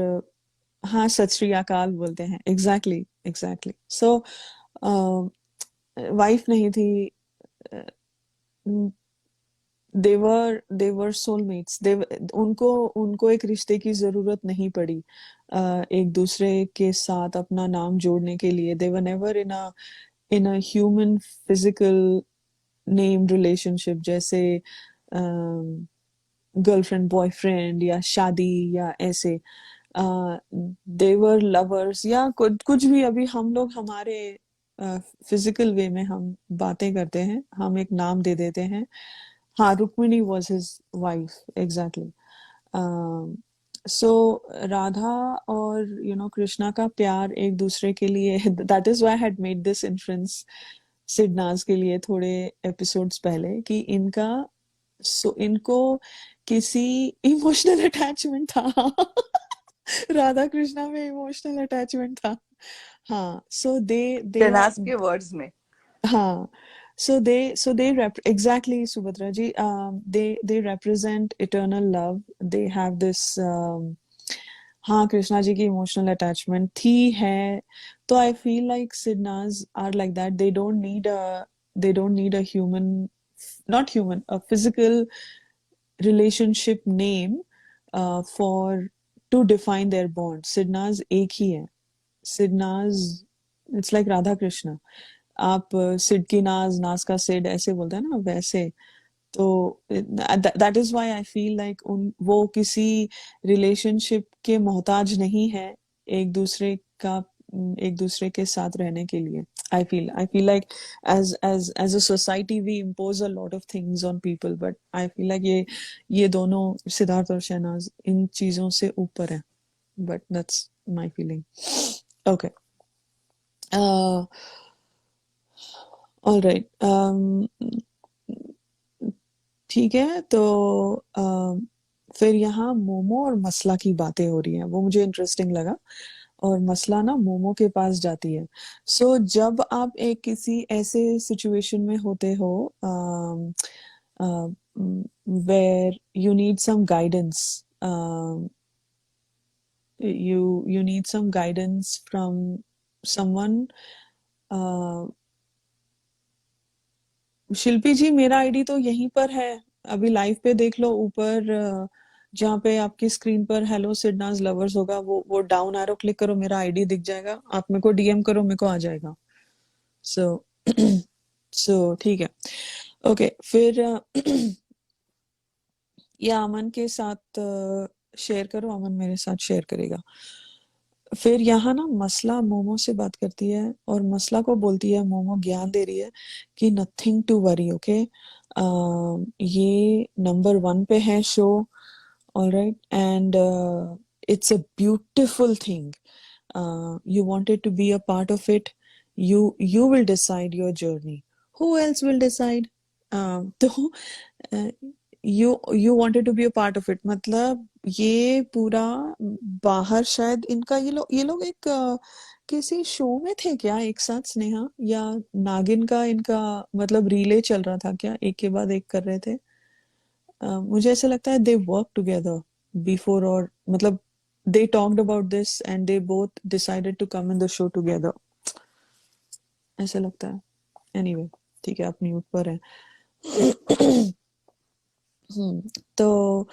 [SPEAKER 1] हाँ, सत श्री अकाल बोलते हैं, एग्जैक्टली एग्जैक्टली। सो वाइफ नहीं थी, देवर सोलमेट्स, उनको उनको एक रिश्ते की जरूरत नहीं पड़ी एक दूसरे के साथ अपना नाम जोड़ने के लिए। They were never in a human physical name relationship, जैसे गर्लफ्रेंड बॉयफ्रेंड या शादी या ऐसे। देवर लवर्स या कुछ भी। अभी हम लोग हमारे फिजिकल वे में हम बातें करते हैं, हम एक नाम दे देते हैं। हाँ, Rukmini was his wife exactly. So Radha और कृष्णा का प्यार एक दूसरे के लिए, that is why I had made this inference Sidnaaz के लिए थोड़े एपिसोड्स पहले, कि इनको किसी इमोशनल अटैचमेंट था। राधा कृष्णा में इमोशनल अटैचमेंट था। हाँ, सो दे आर,
[SPEAKER 2] शहनाज के वर्ड्स में.
[SPEAKER 1] हाँ, so they exactly, Subhadra ji, they represent eternal love. They have this हाँ, कृष्णा जी की इमोशनल अटैचमेंट थी है। तो I feel like Sidnaaz are like that, they don't need a human, not human, a physical relationship name for to define their bond. Sidnaaz एक ही है। Sidnaaz, it's like Radha Krishna. आप सिड की नाज, नाज का सिड ऐसे बोलते हैं ना, वैसे। तो that is why I feel like उन वो किसी रिलेशनशिप के मोहताज नहीं है एक दूसरे का, एक दूसरे के साथ रहने के लिए। I feel like as a society we impose a lot of things on people, but I feel like ये दोनों, सिद्धार्थ और शहनाज, इन चीजों से ऊपर है। But that's my feeling. Okay, alright, ठीक है। तो फिर यहाँ मोमो और मसला की बातें हो रही हैं, वो मुझे इंटरेस्टिंग लगा। और मसला ना मोमो के पास जाती है। सो जब आप एक किसी ऐसे सिचुएशन में होते हो where you need some guidance, you need some guidance from someone, uh, Shilpi ji मेरा आईडी तो यहीं पर है, अभी लाइव पे देख लो ऊपर, जहाँ पे आपकी स्क्रीन पर हेलो सिडनाज लवर्स होगा, वो डाउन एरो क्लिक करो, मेरा आईडी दिख जाएगा, आप मेरे को डीएम करो, मेरे को आ जाएगा। सो सो ठीक है। ओके फिर ये अमन के साथ शेयर करो, अमन मेरे साथ शेयर करेगा। फिर यहाँ ना मसला मोमो से बात करती है और मसला को बोलती है, मोमो ज्ञान दे रही है कि नथिंग टू वरी, ओके, ये नंबर वन पे है show, alright, and it's a beautiful thing, you wanted to be a part of it, you will decide your journey, who else will decide? तो you wanted to be a part of it, मतलब ये पूरा बाहर शायद इनका, ये लोग एक किसी शो में थे क्या एक साथ, स्नेहा या नागिन का इनका, मतलब रिले चल रहा था क्या, एक के बाद एक कर रहे थे? मुझे ऐसा लगता है दे वर्क टुगेदर बिफोर, और मतलब they talked about this and they both decided to come in the show together, ऐसा लगता है। anyway ठीक है, आप म्यूट पर हैं। तो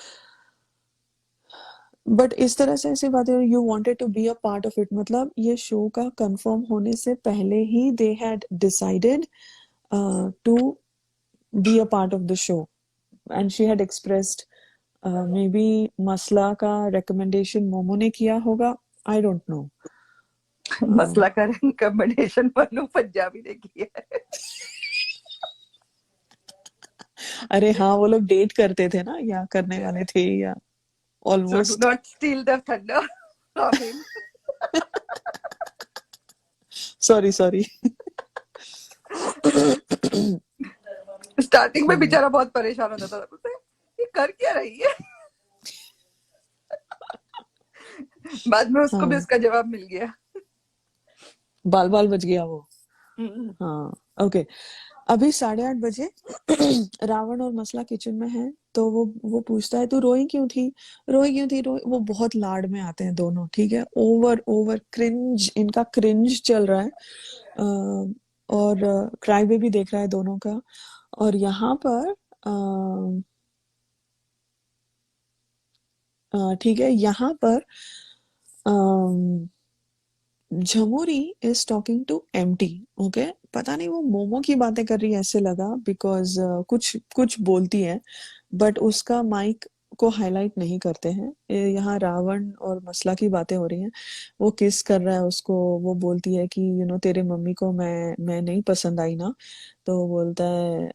[SPEAKER 1] बट इस तरह से ऐसी बातें, you wanted to be a part of it, मतलब ये शो का कंफर्म होने से पहले ही they had decided to be a part of the show, and she had expressed, maybe Masla का रिकमेंडेशन मोमो ने किया होगा, आई डोंट नो।
[SPEAKER 2] मसला का रिकमेंडेशन मनु पंजाबी ने किया है।
[SPEAKER 1] अरे हाँ, वो लोग डेट करते थे ना, या करने वाले थे, या
[SPEAKER 2] So do
[SPEAKER 1] almost.
[SPEAKER 2] not steal the thunder from him.
[SPEAKER 1] Sorry sorry.
[SPEAKER 2] Starting में बेचारा बहुत परेशान होता था उसे, ये कर क्या रही है। बाद में उसको भी
[SPEAKER 1] हाँ,
[SPEAKER 2] उसका जवाब मिल गया।
[SPEAKER 1] बाल बाल बच गया वो। हाँ, ओके। अभी 8:30 बजे रावण और मसला किचन में है, तो वो पूछता है, तू रोई क्यों थी, रोई क्यों थी, रोई, वो बहुत लाड में आते हैं दोनों, ठीक है, ओवर ओवर क्रिंज, इनका क्रिंज चल रहा है, और क्राई बेबी देख रहा है दोनों का। और यहाँ पर ठीक है, यहाँ पर Jhamuri is talking to empty, okay, पता नहीं वो मोमो की बातें कर रही है ऐसे लगा, बिकॉज कुछ कुछ बोलती है, बट उसका माइक को हाईलाइट नहीं करते हैं। यहाँ रावण और मसला की बातें हो रही हैं, वो किस कर रहा है उसको, वो बोलती है कि तेरे मम्मी को मैं नहीं पसंद आई ना, तो वो बोलता है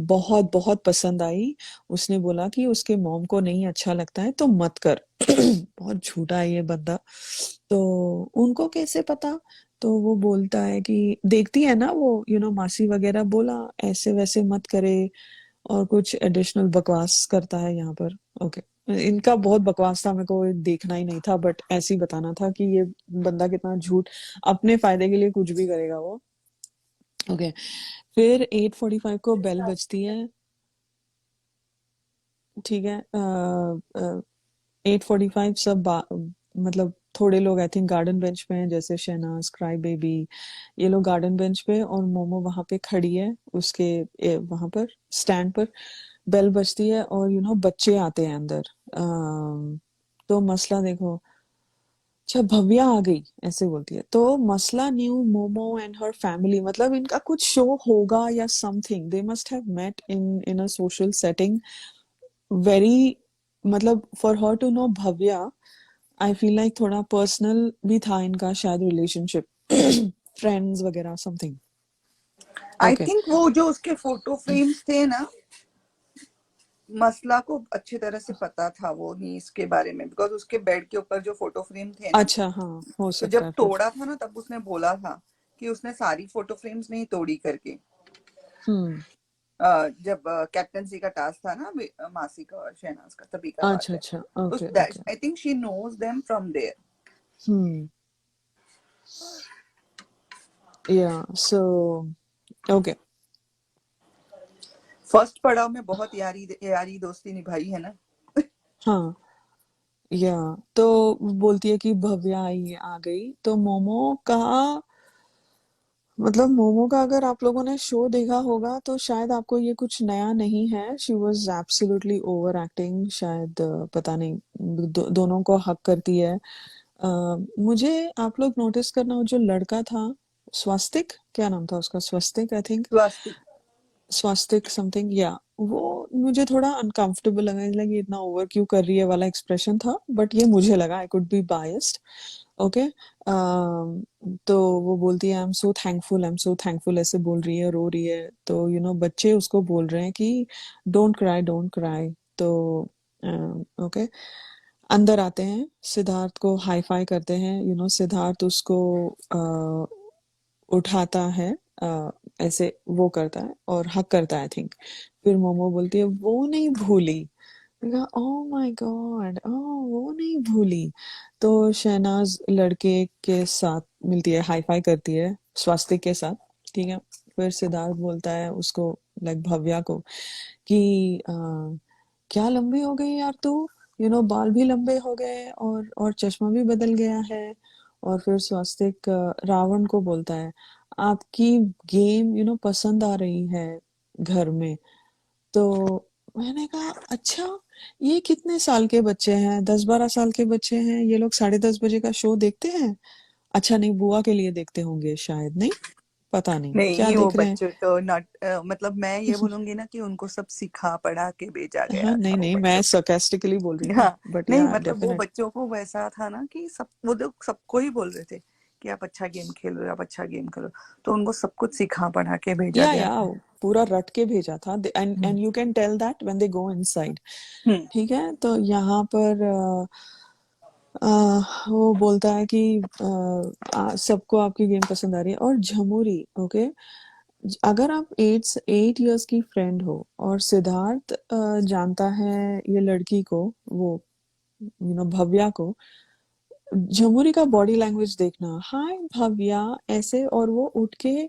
[SPEAKER 1] बहुत बहुत पसंद आई, उसने बोला कि उसके मॉम को नहीं अच्छा लगता है तो मत कर। बहुत झूठा है ये बंदा। तो उनको कैसे पता? तो वो बोलता है कि देखती है ना वो, मासी वगैरह, बोला ऐसे वैसे मत करे, और कुछ एडिशनल बकवास करता है यहाँ पर। ओके, इनका बहुत बकवास था, मेरे को देखना ही नहीं था, बट ऐसे ही बताना था कि ये बंदा कितना झूठ, अपने फायदे के लिए कुछ भी करेगा वो। ओके, फिर 8:45 को बेल बजती है, ठीक है, 8:45 सब मतलब थोड़े लोग आई थिंक गार्डन बेंच पे हैं, जैसे शहनाज, क्राई बेबी, ये लोग गार्डन बेंच पे, और मोमो वहां पे खड़ी है उसके वहां पर स्टैंड पर। बेल बजती है और बच्चे आते हैं अंदर। तो मसला देखो, अच्छा भव्या आ गई, ऐसे बोलती है, तो Masla new Momo and her family, मतलब इनका कुछ शो होगा या something, they must have met in in a social setting, very, मतलब for her to know Bhavya, I feel like थोड़ा पर्सनल भी था इनका शायद रिलेशनशिप, फ्रेंड्स वगैरह समथिंग।
[SPEAKER 2] आई
[SPEAKER 1] ओके,
[SPEAKER 2] थिंक वो जो उसके फोटो फ्रेम्स थे ना, मसला को अच्छी तरह से पता था वो नीस के बारे में, बिकॉज उसके बेड के ऊपर जो फोटो फ्रेम थे ना,
[SPEAKER 1] अच्छा, हाँ, हो
[SPEAKER 2] तो
[SPEAKER 1] सकता
[SPEAKER 2] जब
[SPEAKER 1] है फिर।
[SPEAKER 2] तोड़ा था ना तब उसने बोला था कि उसने सारी फोटो फ्रेम्स नहीं तोड़ी करके।
[SPEAKER 1] हम्म।
[SPEAKER 2] जब कैप्टनसी का टास्क था ना मासी का और शहनाज का, तभी का बात
[SPEAKER 1] अच्छा
[SPEAKER 2] है।
[SPEAKER 1] अच्छा,
[SPEAKER 2] उस
[SPEAKER 1] okay okay.
[SPEAKER 2] I think she knows them from there.
[SPEAKER 1] Hmm. Yeah, so okay.
[SPEAKER 2] First पड़ाव में बहुत यारी यारी दोस्ती निभाई है ना।
[SPEAKER 1] हाँ, या, तो बोलती है कि भव्या आई आ गई, तो मोमो का मतलब मोमो का अगर आप लोगों ने शो देखा होगा तो शायद आपको ये कुछ नया नहीं है। She was absolutely over acting, शायद पता नहीं, दोनों को हक करती है। मुझे आप लोग नोटिस करना, वो जो लड़का था, स्वास्तिक, क्या नाम था उसका, स्वस्तिक I think,
[SPEAKER 2] Swastik.
[SPEAKER 1] Swastik something, या वो मुझे थोड़ा अनकंफर्टेबल लगा, लगी इतना ओवर क्यों कर रही है वाला एक्सप्रेशन था, बट ये मुझे लगा, I could be biased. Okay. तो वो बोलती है I am so thankful, I am so thankful, ऐसे बोल रही है, रो रही है, तो बच्चे उसको बोल रहे हैं कि डोंट क्राई, डोंट क्राई। तो ओके, अंदर आते हैं, सिद्धार्थ को हाई फाई करते हैं, सिद्धार्थ उसको उठाता है, ऐसे वो करता है और हक करता है, आई थिंक। फिर मोमो बोलती है वो नहीं भूली। ओह माय गॉड, ओह वो नहीं भूली। तो शहनाज लड़के के साथ मिलती है, हाई फाई करती है स्वास्तिक के साथ, ठीक है। फिर सिद्धार्थ बोलता है उसको, लाइक भव्या को, कि क्या लंबी हो गई यार तू, बाल भी लंबे हो गए और चश्मा भी बदल गया है। और फिर स्वास्तिक रावण को बोलता है आपकी गेम पसंद आ रही है घर में। तो मैंने कहा अच्छा, ये कितने साल के बच्चे हैं, 10-12 साल के बच्चे हैं, ये लोग 10:30 बजे का शो देखते हैं। अच्छा नहीं, बुआ के लिए देखते होंगे शायद, नहीं पता नहीं क्या
[SPEAKER 2] नहीं, वो
[SPEAKER 1] देख रहे हैं।
[SPEAKER 2] बच्चे तो नॉट, मतलब मैं ये बोलूंगी ना कि उनको सब सिखा पढ़ा के भेजा
[SPEAKER 1] हाँ,
[SPEAKER 2] गया
[SPEAKER 1] नहीं
[SPEAKER 2] था वो
[SPEAKER 1] नहीं, मैं
[SPEAKER 2] बच्चों को।
[SPEAKER 1] sarcastically बोल रही हूँ,
[SPEAKER 2] हाँ,
[SPEAKER 1] बट
[SPEAKER 2] नहीं
[SPEAKER 1] या
[SPEAKER 2] मतलब वो
[SPEAKER 1] डेफिनेट।
[SPEAKER 2] बच्चों को वैसा था ना कि सब वो लोग सबको ही बोल रहे थे कि आप अच्छा गेम खेलो, आप अच्छा गेम खेलो, तो उनको सब कुछ सिखा पढ़ा के भेजा गया
[SPEAKER 1] या
[SPEAKER 2] था।
[SPEAKER 1] पूरा रट के भेजा था, and
[SPEAKER 2] hmm.
[SPEAKER 1] And you can tell that when they go inside.
[SPEAKER 2] Hmm.
[SPEAKER 1] ठीक है, तो यहाँ पर वो बोलता है कि सबको आपकी गेम पसंद आ रही है, और झमुरी, ओके। अगर आप 8 8 इयर्स की फ्रेंड हो और सिद्धार्थ जानता है ये लड़की को, वो भव्या को, झमुरी का बॉडी लैंग्वेज देखना, हाय भव्या, ऐसे, और वो उठ के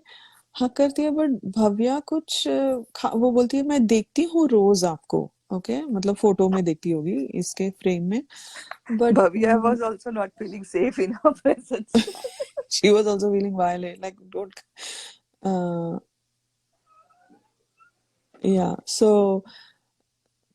[SPEAKER 1] हक करती है, बट भव्या कुछ वो बोलती है मैं देखती हूँ रोज आपको, ओके, मतलब फोटो में देखती होगी इसके फ्रेम में, but
[SPEAKER 2] Bhavya was also not feeling safe in her presence.
[SPEAKER 1] she was also feeling violent, like don't, या सो,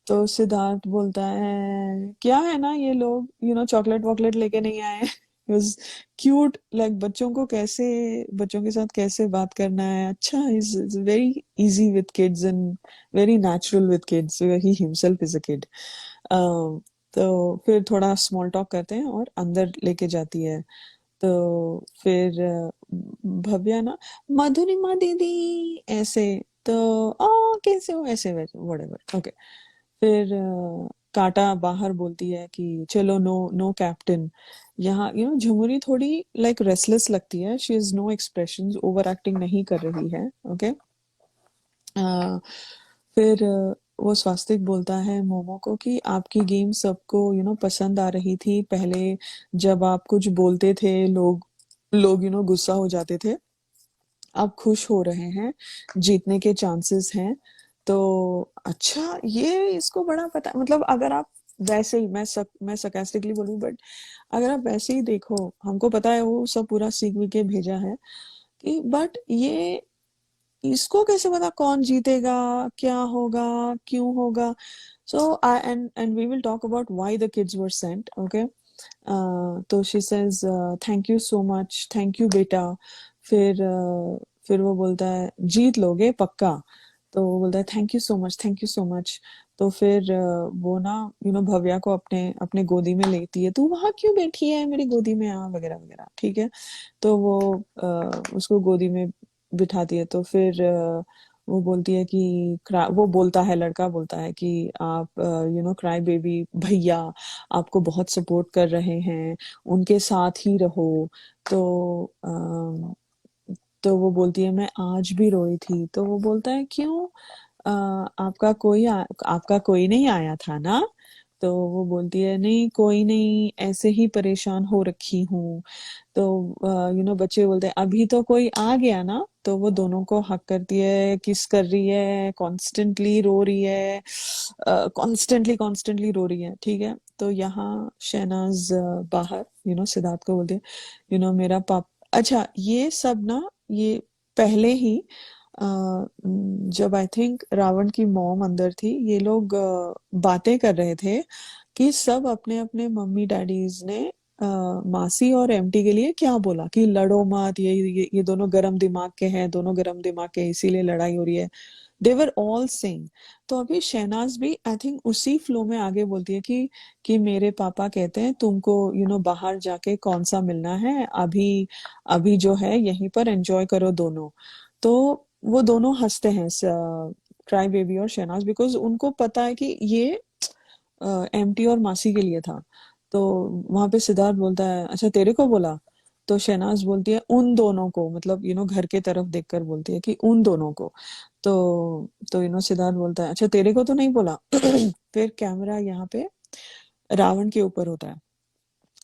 [SPEAKER 1] तो सिद्धार्थ बोलता है क्या है ना, ये लोग चॉकलेट वॉकलेट लेके नहीं आए। वाज क्यूट, लाइक बच्चों को कैसे, बच्चों के साथ कैसे बात करना है, अच्छा, is very easy with kids and very natural with kids, he himself is a kid. तो फिर थोड़ा स्मॉल टॉक करते हैं और अंदर लेके जाती है। तो फिर भव्या ना, मधुरिमा दीदी, ऐसे, तो कैसे हो, ऐसे वैसे, व्हाटएवर, ओके। फिर काटा बाहर बोलती है कि चलो, नो नो कैप्टन। यहाँ झुमुरी थोड़ी लाइक रेस्टलेस लगती है, she is no expressions, over acting नहीं कर रही है, ओके। फिर वो स्वास्तिक बोलता है मोमो को कि आपकी गेम सबको पसंद आ रही थी पहले, जब आप कुछ बोलते थे लोग लोग गुस्सा हो जाते थे, आप खुश हो रहे हैं, जीतने के चांसेस हैं। तो अच्छा, ये इसको बड़ा पता, मतलब अगर आप वैसे ही, मैं sarcastically बोलूं, बट अगर आप वैसे ही देखो, हमको पता है वो सब पूरा सीख वीख के भेजा है, कि बट ये, इसको कैसे पता कौन जीतेगा, क्या होगा, क्यों होगा। So I and we will talk about why the kids were sent, okay. तो she says thank you so much, thank you बेटा। फिर फिर वो बोलता है जीत लोगे पक्का। तो वो बोलता है thank you so much, thank you so much. तो फिर वो ना भव्या को अपने अपने गोदी में लेती है, तू वहां क्यों बैठी है, मेरी गोदी में आ, वगैरह वगैरह, ठीक है। तो वो उसको गोदी में बिठाती है। तो फिर वो बोलती है कि वो बोलता है, लड़का बोलता है कि आप क्राई बेबी भैया आपको बहुत सपोर्ट कर रहे हैं, उनके साथ ही रहो। तो तो वो बोलती है मैं आज भी रोई थी। तो वो बोलता है क्यों, आपका कोई नहीं आया था ना। तो वो बोलती है नहीं, कोई नहीं, ऐसे ही परेशान हो रखी हूँ। तो बच्चे बोलते हैं अभी तो कोई आ गया ना। तो वो दोनों को हक करती है, किस कर रही है, कॉन्स्टेंटली रो रही है, कॉन्स्टेंटली कॉन्स्टेंटली रो रही है, ठीक है। तो यहाँ शहनाज बाहर सिद्धार्थ को बोलती है मेरा पाप, अच्छा ये सब ना, ये पहले ही जब आई थिंक रावण की मॉम अंदर थी, ये लोग बातें कर रहे थे कि सब अपने अपने मम्मी डैडीज ने मासी और एमटी के लिए क्या बोला कि लड़ो मत, ये दोनों गरम दिमाग के हैं, दोनों गरम दिमाग के हैं, इसीलिए लड़ाई हो रही है। दे वर ऑल सेइंग। तो अभी शहनाज भी आई थिंक उसी फ्लो में आगे बोलती है कि मेरे पापा कहते हैं तुमको बाहर जाके कौन सा मिलना है, अभी अभी जो है यहीं पर एंजॉय करो दोनों। तो वो दोनों हंसते हैं, क्राई बेबी और शहनाज, बिकॉज उनको पता है कि ये एमटी और मासी के लिए था। तो वहां पे सिद्धार्थ बोलता है अच्छा तेरे को बोला? तो शहनाज बोलती है उन दोनों को, मतलब घर के तरफ देखकर बोलती है कि उन दोनों को। तो सिद्धार्थ बोलता है अच्छा तेरे को तो नहीं बोला। फिर कैमरा यहाँ पे रावण के ऊपर होता है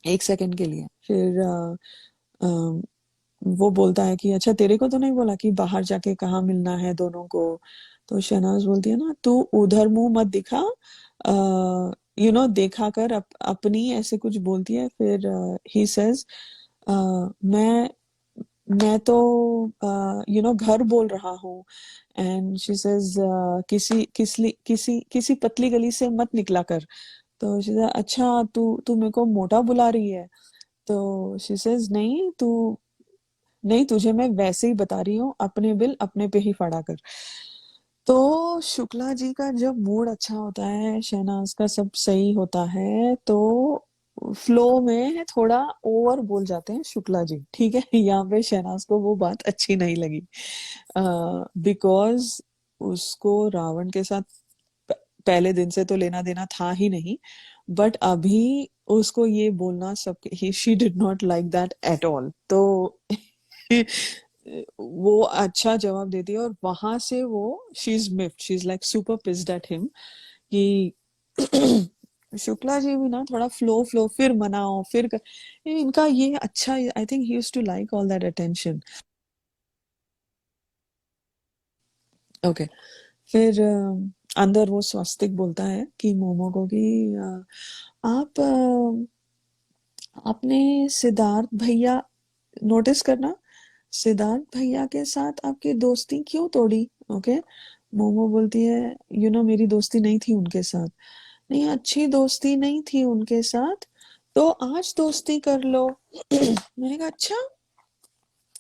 [SPEAKER 1] 1 सेकंड के लिए। फिर अ, वो बोलता है कि अच्छा तेरे को तो नहीं बोला कि बाहर जाके कहाँ मिलना है दोनों को? तो शहनाज बोलती है ना, तू उधर मुंह मत दिखा, देखा कर अपनी, ऐसे कुछ बोलती है। फिर ही सेज मैं मैं तो घर बोल रहा हूँ। एंड शी सेज किसी पतली गली से मत निकला कर। तो शी सेज अच्छा तू तू मेरे को मोटा बुला रही है? तो शी सेज नहीं, तू नहीं, तुझे मैं वैसे ही बता रही हूँ, अपने बिल अपने पे ही फड़ा कर। तो शुक्ला जी का जब मूड अच्छा होता है, शहनाज का सब सही होता है, तो फ्लो में थोड़ा ओवर बोल जाते हैं शुक्ला जी, ठीक है। यहाँ पे शहनाज को वो बात अच्छी नहीं लगी, बिकॉज उसको रावण के साथ प- पहले दिन से तो लेना देना था ही नहीं, बट अभी उसको ये बोलना सब, he she did not like that at all. तो वो अच्छा जवाब देती है, और वहां से वो she is miffed, she is like super pissed at him कि शुक्ला जी भी ना थोड़ा फ्लो फ्लो, फिर मनाओ फिर इनका ये अच्छा, I think he used to like all that attention. Okay. फिर अंदर वो स्वस्तिक बोलता है कि मोमो को कि आप आपने सिद्धार्थ भैया, नोटिस करना, सिद्धार्थ भैया के साथ आपकी दोस्ती क्यों तोड़ी? ओके। मोमो बोलती है मेरी दोस्ती नहीं थी उनके साथ। नहीं, अच्छी दोस्ती नहीं थी उनके साथ, तो आज दोस्ती कर लो। मैंने कहा अच्छा।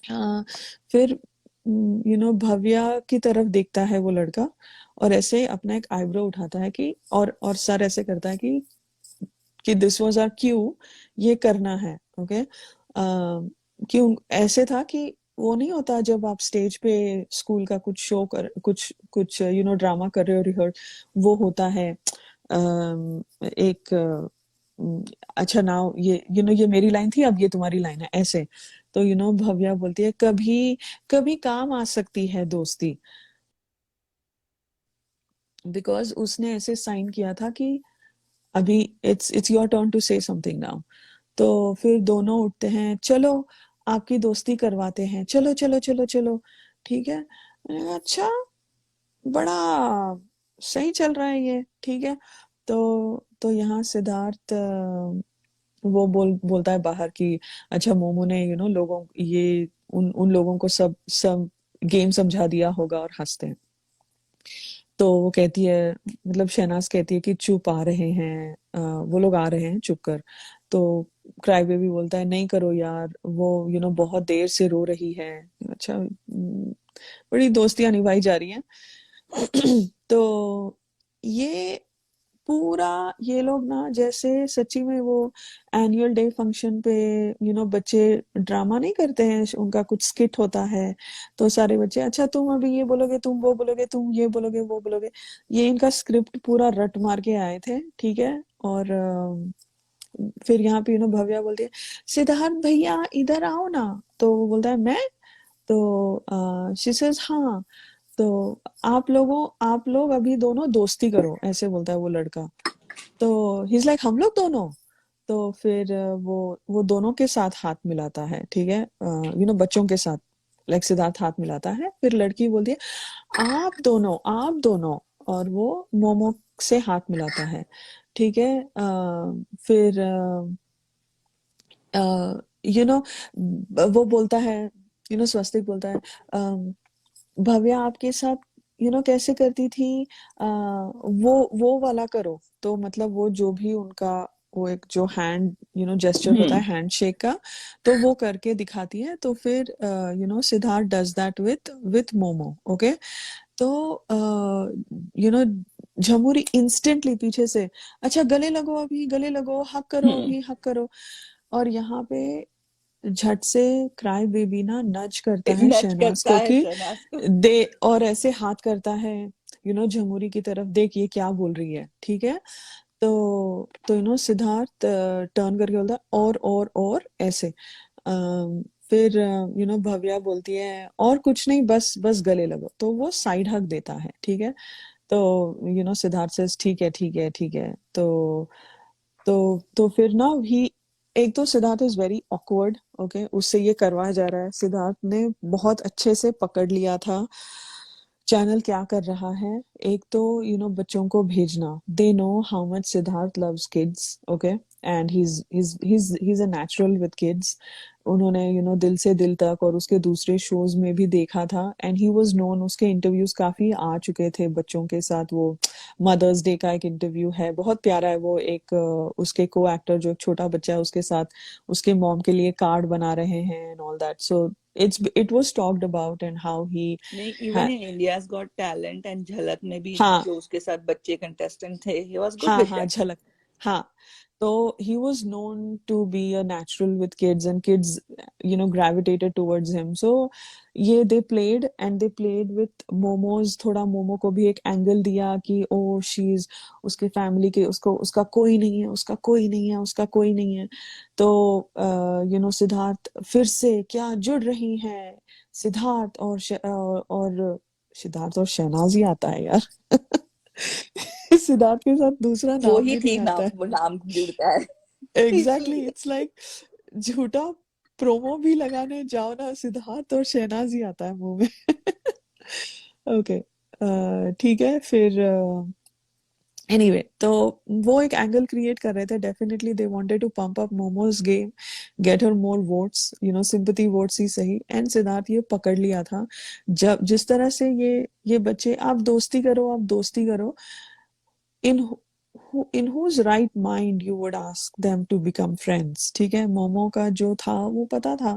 [SPEAKER 1] हाँ। फिर भव्या की तरफ देखता है वो लड़का, और ऐसे अपना एक आईब्रो उठाता है कि और सर ऐसे करता है कि दिस वाज आवर क्यू, ये करना है। ओके। क्यों ऐसे था कि वो नहीं होता जब आप स्टेज पे स्कूल का कुछ शो कर, कुछ कुछ ड्रामा कर रहे हो, रिहर्स वो होता है। एक अच्छा नाउ ये ये मेरी लाइन थी, अब ये तुम्हारी लाइन है, ऐसे। तो भव्या बोलती है कभी कभी काम आ सकती है दोस्ती, बिकॉज उसने ऐसे साइन किया था कि अभी it's your turn to say something now. तो फिर दोनों उठते हैं, चलो आपकी दोस्ती करवाते हैं, चलो चलो चलो चलो, ठीक है। मैंने कहा अच्छा, बड़ा सही चल रहा है ये, ठीक है। तो यहाँ सिद्धार्थ वो बोलता है बाहर कि अच्छा मोमो ने लोगों ये उन उन लोगों को सब सब गेम समझा दिया होगा, और हंसते हैं। तो वो कहती है, मतलब शहनाज कहती है कि चुप आ रहे हैं, वो लोग आ रहे हैं, चुप कर। तो क्राई बेबी बोलता है नहीं करो यार, वो बहुत देर से रो रही है। अच्छा, बड़ी दोस्तियां निभाई जा रही हैं। तो ये पूरा, ये लोग ना जैसे सच्ची में वो एनुअल डे फंक्शन पे बच्चे ड्रामा नहीं करते हैं, उनका कुछ स्किट होता है, तो सारे बच्चे अच्छा तुम अभी ये बोलोगे, तुम वो बोलोगे, तुम ये बोलोगे, वो बोलोगे, ये इनका स्क्रिप्ट पूरा रट मार के आए थे, ठीक है। और फिर यहाँ पे भव्या बोलती है सिद्धार्थ भैया इधर आओ ना। तो वो बोलता है मैं? तो शी सेज हाँ, तो आप लोग अभी दोनों दोस्ती करो, ऐसे बोलता है वो लड़का। तो ही इज लाइक हम लोग दोनों। तो फिर वो दोनों के साथ हाथ मिलाता है, ठीक है, बच्चों के साथ, लाइक सिद्धार्थ हाथ मिलाता है, फिर लड़की बोलती है आप दोनों, और वो मोमो से हाथ मिलाता है, ठीक है। फिर यू नो वो बोलता है स्वस्तिक बोलता है भव्या आपके साथ कैसे करती थी वो वाला करो। तो मतलब वो जो भी उनका वो एक जो हैंड जेस्चर होता है हैंड शेक का, तो वो करके दिखाती है। तो फिर Siddharth does that with momo. Okay. तो झमुरी इंस्टेंटली पीछे से अच्छा गले लगो, अभी गले लगो, हक करो, अभी हक करो। और यहाँ पे झट से क्राई बेबी ना नज करता है
[SPEAKER 2] नच
[SPEAKER 1] शहनाज
[SPEAKER 2] करता
[SPEAKER 1] को
[SPEAKER 2] है
[SPEAKER 1] कि
[SPEAKER 2] शहनाज को।
[SPEAKER 1] दे, और ऐसे हाथ करता है झमुरी की तरफ, देख ये क्या बोल रही है। ठीक है। तो सिद्धार्थ टर्न करके बोलता है और ऐसे फिर भव्या बोलती है और कुछ नहीं, बस बस गले लगो। तो वो साइड हग देता है। ठीक है। तो सिद्धार्थ से ठीक है ठीक है ठीक है। तो फिर ना ही एक तो Siddharth is very awkward. Okay, उससे ये करवाया जा रहा है, सिद्धार्थ ने बहुत अच्छे से पकड़ लिया था चैनल क्या कर रहा है। एक तो बच्चों को भेजना, they know how much Siddharth loves kids. Okay. And he is a natural with kids. उन्होंने दिल से दिल तक और उसके दूसरे शोज में भी देखा था, एंड ही वाज नोन, उसके इंटरव्यूज काफी आ चुके थे बच्चों के साथ। वो मदर्स डे का एक इंटरव्यू है, बहुत प्यारा है वो। एक उसके को एक्टर जो एक छोटा बच्चा है उसके साथ उसके मॉम के लिए कार्ड बना रहे हैं and all that. So it was talked about and how he
[SPEAKER 2] नहीं, even
[SPEAKER 1] had
[SPEAKER 2] in India's got talent and झलक में भी
[SPEAKER 1] हाँ
[SPEAKER 2] जो उसके साथ बच्चे कंटेस्टेंट थे, ही वाज गुड
[SPEAKER 1] हाँ
[SPEAKER 2] विद
[SPEAKER 1] हाँ
[SPEAKER 2] देम।
[SPEAKER 1] झलक। हाँ। तो he was known to be a natural with kids, and kids gravitated towards him. So ये they played with momos, थोड़ा मोमो को भी एक एंगल दिया कि ओ शी इज उसके फैमिली के, उसको उसका कोई नहीं है, उसका कोई नहीं है, उसका कोई नहीं है। तो सिद्धार्थ फिर से क्या जुड़ रही हैं, सिद्धार्थ और सिद्धार्थ और शहनाज ही आता है यार। सिद्धार्थ के साथ दूसरा
[SPEAKER 2] वो
[SPEAKER 1] नाम
[SPEAKER 2] ही
[SPEAKER 1] भी नहीं
[SPEAKER 2] थी,
[SPEAKER 1] आता है।
[SPEAKER 2] नाम नाम जुड़ता है।
[SPEAKER 1] एग्जैक्टली,
[SPEAKER 2] इसलिए
[SPEAKER 1] इट्स लाइक झूठा प्रोमो भी लगाने जाओ ना, सिद्धार्थ और शहनाज ही आता है मुंह में। ओके। ठीक है। फिर एनीवे तो वो एक एंगल क्रिएट कर रहे थे। Definitely they wanted to pump up Momo's game, get her more votes, sympathy votes ही सही। एंड सिद्धार्थ ये पकड़ लिया था। जब जिस तरह से ये बच्चे, आप दोस्ती करो, आप दोस्ती करो, in in whose right mind you would ask them to become friends। ठीक है। मोमो का जो था वो पता था,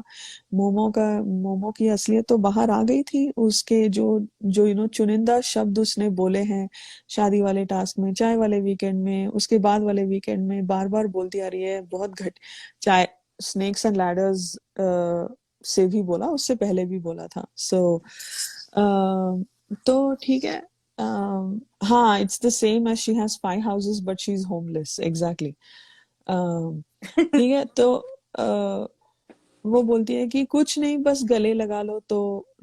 [SPEAKER 1] मोमो की असलियत तो बाहर आ गई थी। उसके जो जो चुनिंदा शब्द उसने बोले हैं शादी वाले टास्क में, चाय वाले वीकेंड में, उसके बाद वाले वीकेंड में, बार बार बोलती आ रही है, बहुत घट चाय स्नेक्स एंड लैडर्स से भी बोला, उससे पहले भी बोला था। सो तो ठीक है। हाँ, it's the same as she has 5 houses but she's homeless, exactly। ठीक है। तो वो बोलती है कि कुछ नहीं, बस गले लगा लो। तो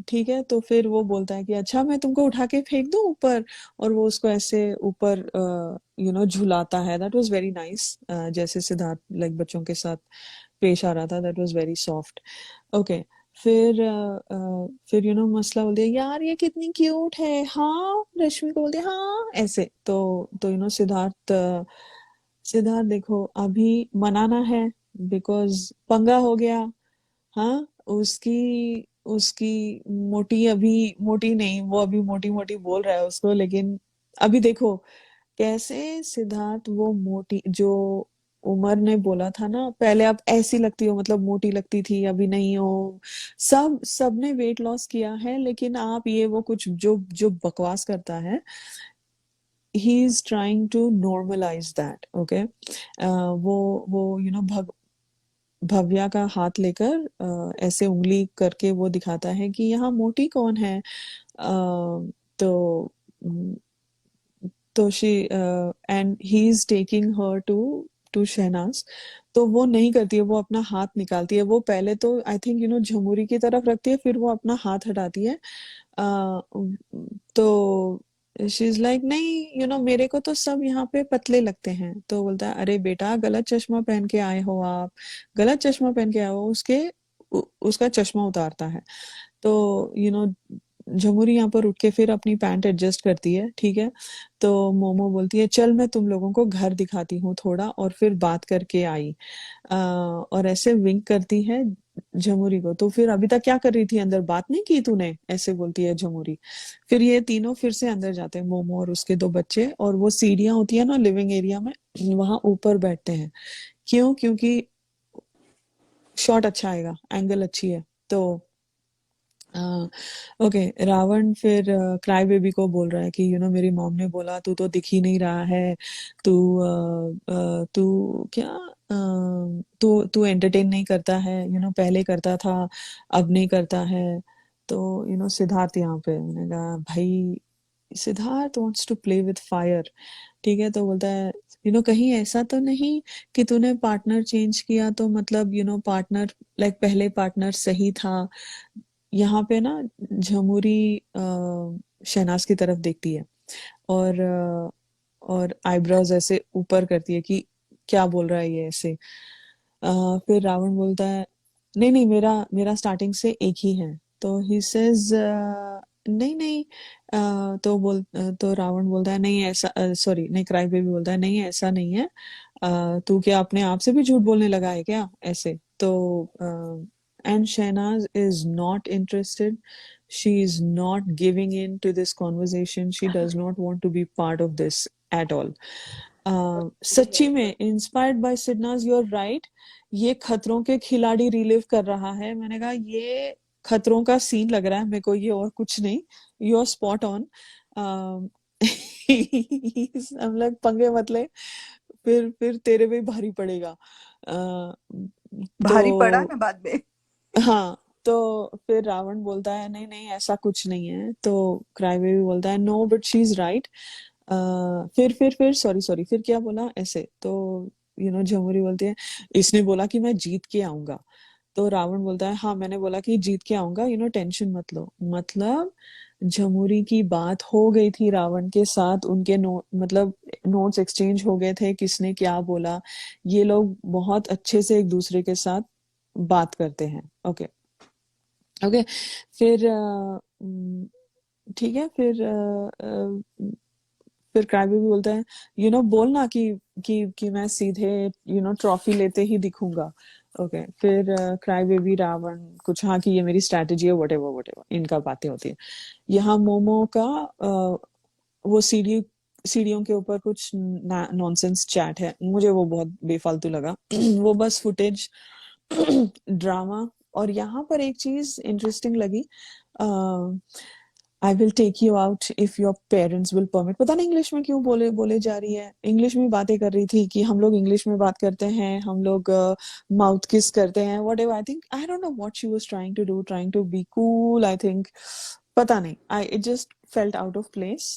[SPEAKER 1] ठीक है। तो फिर वो बोलता है कि अच्छा मैं तुमको उठा के फेंक दूं ऊपर, और वो उसको ऐसे ऊपर झुलाता है। That was very nice. जैसे सिद्धार्थ लाइक बच्चों के साथ पेश आ रहा था, that was very soft. Okay. फिर फिर मसला बोल दिया यार ये कितनी क्यूट है, हाँ रश्मि को बोल दिया हाँ ऐसे। तो सिद्धार्थ देखो अभी मनाना है, बिकॉज पंगा हो गया। हाँ, उसकी उसकी मोटी अभी मोटी नहीं, वो अभी मोटी मोटी बोल रहा है उसको, लेकिन अभी देखो कैसे सिद्धार्थ वो मोटी जो उमर ने बोला था ना पहले, आप ऐसी लगती हो, मतलब मोटी लगती थी, अभी नहीं हो। सबने वेट लॉस किया है, लेकिन आप ये वो कुछ जो जो बकवास करता है, he is trying to normalise that. Okay. वो भव्या का हाथ लेकर ऐसे उंगली करके वो दिखाता है कि यहाँ मोटी कौन है। तो तो she and he is taking her to Shehnaaz. तो वो नहीं करती है, वो अपना हाथ निकालती है। वो पहले तो आई थिंक झमुरी की तरफ रखती है, फिर वो अपना हाथ हटाती है। तो शी इज लाइक नहीं, मेरे को तो सब यहाँ पे पतले लगते हैं। तो बोलता है अरे बेटा गलत चश्मा पहन के आए हो आप, गलत चश्मा पहन के आए हो। उसका चश्मा उतारता है। तो झमुरी यहाँ पर उठ के फिर अपनी पैंट एडजस्ट करती है। ठीक है। तो मोमो बोलती है चल मैं तुम लोगों को घर दिखाती हूँ थोड़ा, और फिर बात करके आई। और ऐसे विंक करती है झमुरी को। तो फिर अभी तक क्या कर रही थी, अंदर बात नहीं की तूने, ऐसे बोलती है झमुरी। फिर ये तीनों फिर से अंदर जाते हैं, मोमो और उसके दो बच्चे, और वो सीढ़ियां होती है ना लिविंग एरिया में, वहां ऊपर बैठते हैं। क्यों? क्योंकि शॉट अच्छा आएगा, एंगल अच्छी है। तो ओके, रावण फिर क्राई बेबी को बोल रहा है कि मेरी मॉम ने बोला तू तो दिख ही नहीं रहा है, तू तू क्या, तू तू एंटरटेन नहीं करता है, पहले करता था, अब नहीं करता है। तो सिद्धार्थ यहाँ पे, मैंने कहा भाई, Siddharth wants to play with fire, ठीक है। तो बोलता है कहीं ऐसा तो नहीं कि तूने पार्टनर चेंज किया, तो मतलब पार्टनर, लाइक पहले पार्टनर सही था। यहाँ पे ना झमुरी शहनाज की तरफ देखती है, और और आईब्रोज ऐसे ऊपर करती है कि क्या बोल रहा है ये ऐसे। फिर रावण बोलता है नहीं नहीं, मेरा मेरा स्टार्टिंग से एक ही है। तो ही सेज नहीं नहीं, तो रावण बोलता है नहीं ऐसा, सॉरी नहीं, क्राई बेबी बोलता है नहीं ऐसा नहीं है, तू क्या अपने आप से भी झूठ बोलने लगा है क्या, ऐसे। तो and Shehnaaz is not interested, she is not giving in to this conversation, she does not want to be part of this at all. सच्ची में inspired by Sidnaaz, you're right, ये खतरों के खिलाड़ी रिलीव कर रहा है। मैंने कहा ये खतरों का सीन लग रहा है मेरे को, ये और कुछ नहीं। You are spot on. हम लोग पंगे मत ले, फिर तेरे पे भारी पड़ेगा।
[SPEAKER 2] भारी पड़ा
[SPEAKER 1] तो
[SPEAKER 2] ना बाद में।
[SPEAKER 1] हाँ, तो फिर रावण बोलता है नहीं नहीं ऐसा कुछ नहीं है। तो क्राई बेबी बोलता है no but she is right. फिर सॉरी सॉरी, फिर क्या बोला ऐसे। तो झमुरी बोलती है इसने बोला कि मैं जीत के आऊंगा। तो रावण बोलता है हाँ मैंने बोला कि जीत के आऊंगा, टेंशन मत लो। मतलब झमुरी की बात हो गई थी रावण के साथ, उनके मतलब नोट्स एक्सचेंज हो गए थे, किसने क्या बोला। ये लोग बहुत अच्छे से एक दूसरे के साथ बात करते हैं। Okay okay. फिर ठीक है, फिर क्रैबी भी बोलता है बोलना कि मैं सीधे ट्रॉफी लेते ही दिखूंगा। ओके, फिर क्राई बेबी रावण कुछ, हाँ कि ये मेरी स्ट्रैटेजी है, वट एवर इनका बातें होती है। यहाँ मोमो का वो सीढ़ियों के ऊपर कुछ नॉनसेंस चैट है, मुझे वो बहुत बेफालतू लगा। वो बस फुटेज, ड्रामा। और यहाँ पर एक चीज इंटरेस्टिंग लगी, I will take you out if your parents will permit. पता नहीं इंग्लिश में क्यों बोले बोले जा रही है, इंग्लिश में बातें कर रही थी कि हम लोग इंग्लिश में बात करते हैं, हम लोग माउथ किस करते हैं, whatever. I think, I don't know what she was trying to do, trying to be cool, I think. पता नहीं, I it just felt out of place.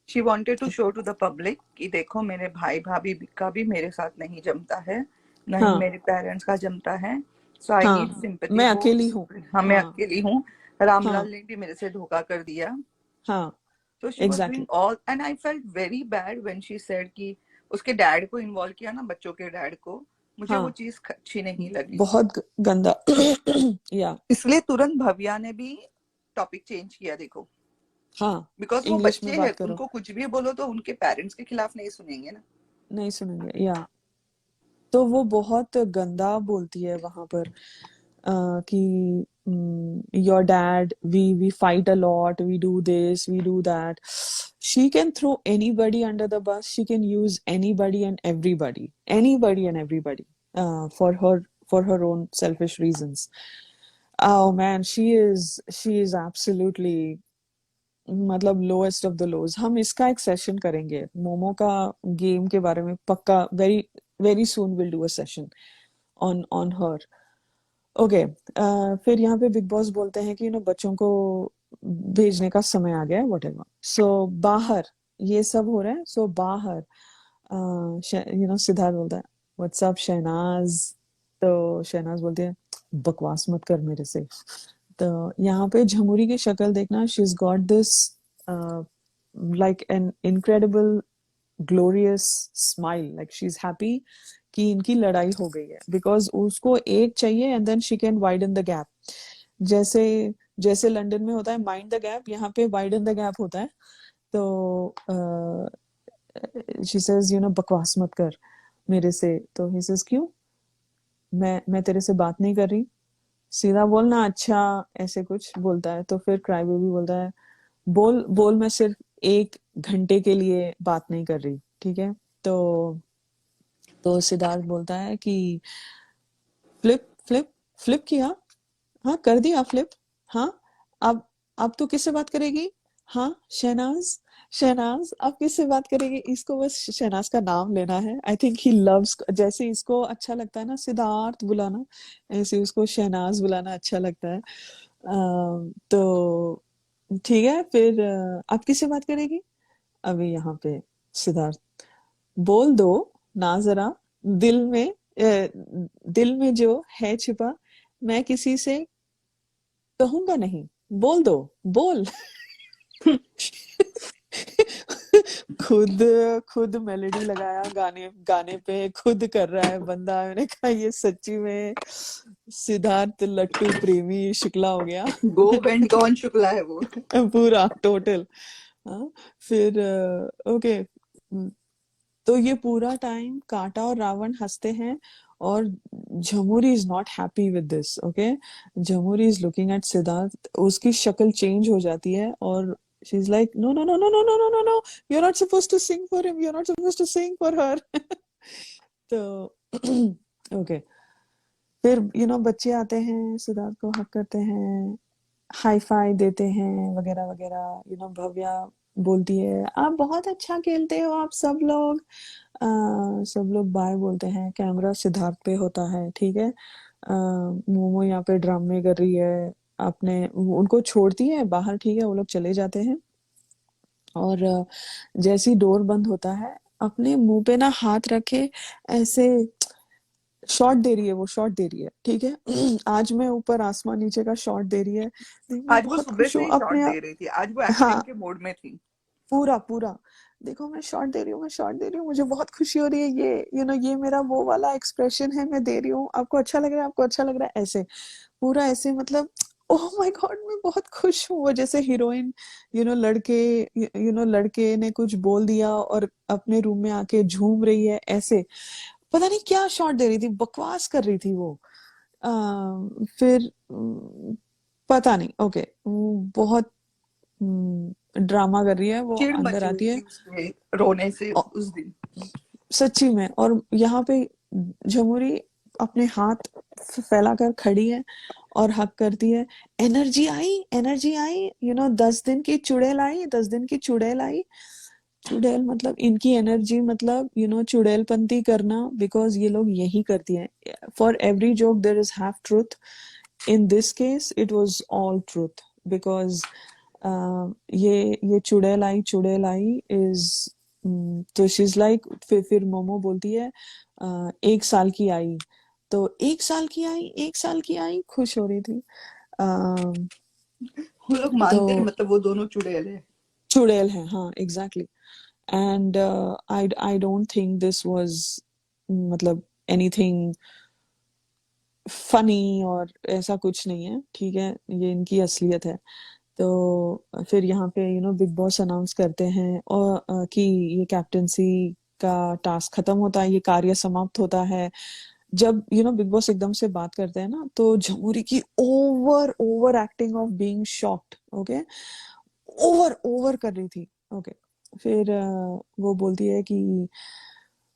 [SPEAKER 2] She wanted to show to the public कि देखो मेरे भाई भाभी का भी मेरे साथ नहीं जमता है, न ही
[SPEAKER 1] हाँ
[SPEAKER 2] मेरे पेरेंट्स का जमता है। सो आई नीड
[SPEAKER 1] हाँ,
[SPEAKER 2] सिंपैथी।
[SPEAKER 1] मैं
[SPEAKER 2] वो
[SPEAKER 1] अकेली हूँ।
[SPEAKER 2] हाँ, मैं
[SPEAKER 1] हाँ
[SPEAKER 2] अकेली हूँ, रामलाल
[SPEAKER 1] हाँ
[SPEAKER 2] ने भी मेरे से धोखा कर दिया।
[SPEAKER 1] हाँ,
[SPEAKER 2] तो she was doing
[SPEAKER 1] exactly.
[SPEAKER 2] All and I felt very bad when she said कि उसके डैड को इन्वॉल्व किया ना, बच्चों के डैड को। मुझे वो
[SPEAKER 1] हाँ,
[SPEAKER 2] चीज अच्छी नहीं लगी।
[SPEAKER 1] बहुत गंदा। या
[SPEAKER 2] इसलिए तुरंत भव्या ने भी टॉपिक चेंज किया, देखो।
[SPEAKER 1] हाँ,
[SPEAKER 2] बिकॉज वो
[SPEAKER 1] इंग्लिश में
[SPEAKER 2] बच्चे हैं,
[SPEAKER 1] बात करो।
[SPEAKER 2] उनको कुछ भी बोलो तो उनके पेरेंट्स के खिलाफ नहीं सुनेंगे ना।
[SPEAKER 1] नहीं सुनेंगे, या तो वो बहुत गंदा बोलती है वहां पर, कि your dad, we fight a lot, we do this, we do that. She can throw anybody under the bus, she can use anybody and everybody for her own selfish reasons. Oh man, she is absolutely, मतलब lowest of the lows. हम इसका एक session करेंगे, मोमो का game के बारे में पक्का, very very soon will do a session on her. Okay, फिर यहाँ पे बिग बॉस बोलते हैं कि बच्चों को भेजने का समय आ गया है, वट एवर। सो बाहर ये सब हो रहा है, सो बाहर सिद्धार्थ बोलता है व्हाट्स अप शहनाज। तो शहनाज बोलती है बकवास मत कर मेरे से। तो यहाँ पे झमुरी की शक्ल देखना, she is got this like an incredible glorious smile, like she is happy कि इनकी लड़ाई हो गई है, बिकॉज उसको एक चाहिए and then she can widen the gap. जैसे जैसे लंदन में होता है माइंड द गैप, यहाँ पे वाइडन द गैप होता है। तो शी सेज बकवास मत कर मेरे से। तो ही सेज क्यों? मैं तेरे से बात नहीं कर रही, सीधा बोलना अच्छा, ऐसे कुछ बोलता है। तो फिर क्राई बेबी बोलता है, बोल बोल, मैं सिर्फ 1 घंटे के लिए बात नहीं कर रही, ठीक है। तो सिद्धार्थ बोलता है कि फ्लिप फ्लिप फ्लिप किया, हाँ कर दिया फ्लिप, हाँ अब अब तू किससे बात करेगी, हाँ शहनाज, शहनाज अब किससे बात करेगी। इसको बस शहनाज का नाम लेना है। आई थिंक ही लव्स, जैसे इसको अच्छा लगता है ना सिद्धार्थ बुलाना, ऐसे उसको शहनाज बुलाना अच्छा लगता है। तो ठीक है, फिर अब किससे बात करेगी। अभी यहाँ पे सिद्धार्थ, बोल दो ना जरा, दिल में दिल में जो है छिपा, मैं किसी से कहूंगा नहीं, बोल दो, बोल। खुद खुद मेलोडी लगाया गाने गाने पे, खुद कर रहा है बंदा। मैंने कहा ये सच्ची में सिद्धार्थ लट्टू प्रेमी शुक्ला हो गया।
[SPEAKER 2] गोविंद कौन शुक्ला है वो।
[SPEAKER 1] पूरा टोटल। हाँ, फिर ओके, तो ये पूरा टाइम कांटा और रावण हंसते हैं, और Jhamuri is not happy with this, okay. Jhamuri is looking at Siddharth, उसकी शक्ल चेंज हो जाती है, और she is like, no no no no no no no no no, you are not suppose to sing for him, you are not suppose to sing for her. तो okay, फिर बच्चे आते हैं, सिद्धार्थ को हक करते हैं, हाई फाई देते हैं, वगैरह वगैरह। भव्या बोलती है, आप बहुत अच्छा खेलते हो आप सब लोग। सब लोग बाय बोलते हैं, कैमरा सिद्धार्थ पे होता है, ठीक है। मोमो यहाँ पे ड्रामे कर रही है, अपने उनको छोड़ती है बाहर, ठीक है, वो लोग चले जाते हैं। और जैसी डोर बंद होता है, अपने मुंह पे ना हाथ रखे ऐसे शॉट दे रही है, वो शॉट दे रही है, ठीक है। आज मैं ऊपर आसमान नीचे का शॉट दे रही है, मैं
[SPEAKER 2] आज वो
[SPEAKER 1] बहुत
[SPEAKER 2] सुबह
[SPEAKER 1] खुश
[SPEAKER 2] से
[SPEAKER 1] हूँ
[SPEAKER 2] ही शॉट
[SPEAKER 1] अपने
[SPEAKER 2] दे
[SPEAKER 1] आप।
[SPEAKER 2] रही थी, आज वो एक्टिंग
[SPEAKER 1] हाँ,
[SPEAKER 2] के मोड में थी।
[SPEAKER 1] पूरा पूरा, देखो मैं शॉट दे रही हूँ, मैं शॉट दे रही हूँ, मुझे बहुत खुशी हो रही है, ये ये मेरा वो वाला एक्सप्रेशन है, मैं दे रही हूँ, आपको अच्छा लग रहा है, आपको अच्छा लग रहा है, ऐसे पूरा ऐसे, मतलब ओह माय गॉड मैं बहुत खुश हूँ। वो जैसे हीरोइन, लड़के ने कुछ बोल दिया और अपने रूम में आके झूम रही है, ऐसे पता नहीं क्या शॉट दे रही थी, बकवास कर रही थी वो। फिर पता नहीं, ओके, बहुत ड्रामा कर रही है, वो
[SPEAKER 2] चिढ़
[SPEAKER 1] अंदर
[SPEAKER 2] मची हुई
[SPEAKER 1] आती है।
[SPEAKER 2] थी उसके रोने से
[SPEAKER 1] औ-
[SPEAKER 2] उस दिन।
[SPEAKER 1] सच्ची में, और यहाँ पे झमुरी अपने हाथ फैलाकर खड़ी है और हक करती है। एनर्जी आई, एनर्जी आई, 10 दिन की चुड़ैल आई, 10 दिन की चुड़ैल आई। चुड़ैल मतलब इनकी एनर्जी, मतलब चुड़ैलपंती करना, बिकॉज ये लोग यही करती हैं। For every joke there is half truth, in this case it was all truth, because ये चुड़ैल आई is, तो she's like, फिर मोमो बोलती है 1 साल की आई, तो 1 साल की आई, 1 साल की आई, खुश हो रही थी। अम,
[SPEAKER 2] वो लोग
[SPEAKER 1] तो
[SPEAKER 2] मानते हैं, मतलब वो दोनों चुड़ैल है।
[SPEAKER 1] चुड़ैल है, हाँ exactly. And I don't think this was, मतलब एनीथिंग फनी और ऐसा कुछ नहीं है, ठीक है, ये इनकी असलियत है। तो फिर यहाँ पे बिग बॉस अनाउंस करते हैं, और कि ये कैप्टेंसी का टास्क खत्म होता है, ये कार्य समाप्त होता है। जब बिग बॉस एकदम से बात करते हैं ना, तो झमुरी की over over acting of being shocked, okay, over over कर रही थी, ओके। फिर वो बोलती है कि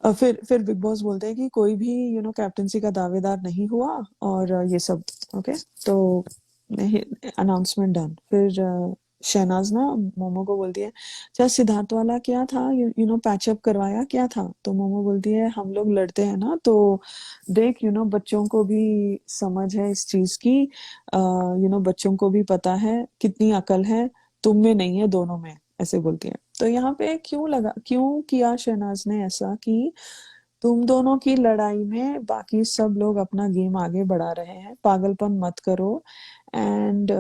[SPEAKER 1] फिर बिग बॉस बोलते हैं कि कोई भी कैप्टेंसी का दावेदार नहीं हुआ, और ये सब, ओके। तो अनाउंसमेंट डन। फिर शहनाज ना मोमो को बोलती है, अच्छा सिद्धार्थ वाला क्या था, पैचअप करवाया क्या था। तो मोमो बोलती है, हम लोग लड़ते हैं ना, तो देख बच्चों को भी समझ है इस चीज की, बच्चों को भी पता है कितनी अकल है, तुम में नहीं है, दोनों में, ऐसे बोलती है। तो यहाँ पे क्यों किया शहनाज ने ऐसा, कि तुम दोनों की लड़ाई में बाकी सब लोग अपना गेम आगे बढ़ा रहे हैं, पागलपन मत करो। एंड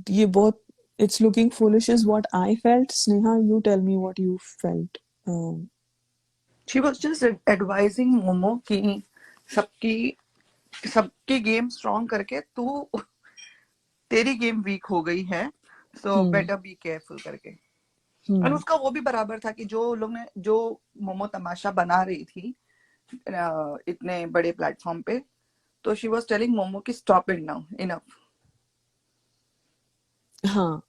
[SPEAKER 1] ये बहुत, it's looking foolish is what I felt. Sneha, you tell me what you felt.
[SPEAKER 2] She was just advising Momo की सबकी सबकी गेम स्ट्रॉन्ग करके तू, तेरी गेम वीक हो गई है, सो
[SPEAKER 1] हम्म
[SPEAKER 2] बेटर बी केयरफुल करके। और
[SPEAKER 1] हम्म
[SPEAKER 2] उसका वो भी बराबर था कि जो लोग ने जो मोमो तमाशा बना रही थी, इतने बड़े प्लेटफॉर्म पे। तो शी वॉज टेलिंग मोमो की स्टॉप इट नाउ, इनफ।
[SPEAKER 1] हाँ,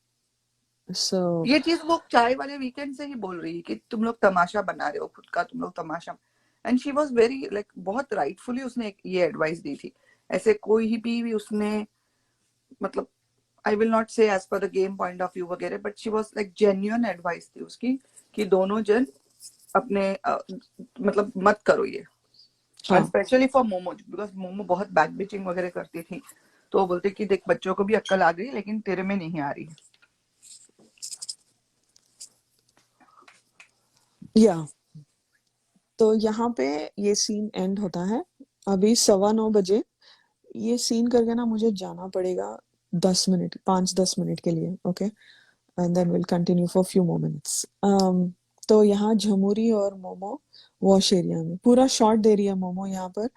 [SPEAKER 1] सो
[SPEAKER 2] ये चीज वो चाय वाले वीकेंड से ही बोल रही है कि तुम लोग तमाशा बना रहे हो खुद का, तुम लोग तमाशा। And she was very like, बहुत राइटफुली उसने ये एडवाइस दी थी। ऐसे कोई भी उसने, मतलब आई विल नॉट से एज पर the game point of view वगैरह, but she was like genuine advice थी उसकी कि दोनों जन अपने मतलब मत करो ये। एंड
[SPEAKER 1] हाँ,
[SPEAKER 2] specially for momo, because momo बहुत बैक बिचिंग वगैरह करती थी। तो वो बोलते कि देख बच्चों को भी अक्ल आ गई लेकिन तेरे में नहीं आ रही।
[SPEAKER 1] या तो यहाँ पे ये सीन एंड होता है अभी 9:15 बजे। ये सीन करके ना मुझे जाना पड़ेगा 10 मिनट, 5-10 मिनट के लिए, okay, and then will continue for few moments. तो यहाँ झमुरी और मोमो वॉश एरिया में पूरा शॉट दे रही है मोमो यहाँ पर,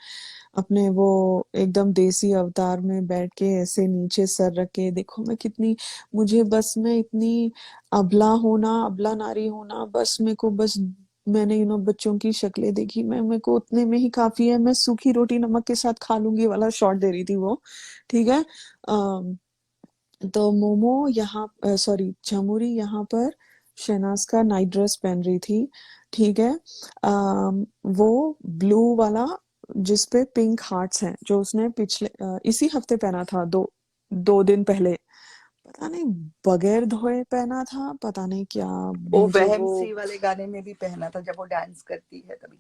[SPEAKER 1] अपने वो एकदम देसी अवतार में बैठ के ऐसे नीचे सर रख के, देखो मैं कितनी, मुझे बस में इतनी अबला होना, अबला नारी होना, बस मेरे को बस, मैंने बच्चों की शक्लें देखी, मैं मेरे को उतने में ही काफी है, मैं सूखी रोटी नमक के साथ खा लूंगी वाला शॉट दे रही थी वो। ठीक है। तो मोमो यहाँ, सॉरी, झमुरी यहाँ पर शहनाज का नाइट ड्रेस पहन रही थी। ठीक है। वो ब्लू वाला जिसपे पिंक हार्ट्स हैं, जो उसने पिछले इसी हफ्ते पहना था, दो 2 दिन पहले, पता नहीं बगैर धोए पहना था, पता नहीं क्या।
[SPEAKER 2] वो
[SPEAKER 1] मुझे
[SPEAKER 2] वहम
[SPEAKER 1] वो,
[SPEAKER 2] सी वाले गाने में भी पहना था जब वो डांस करती है तभी।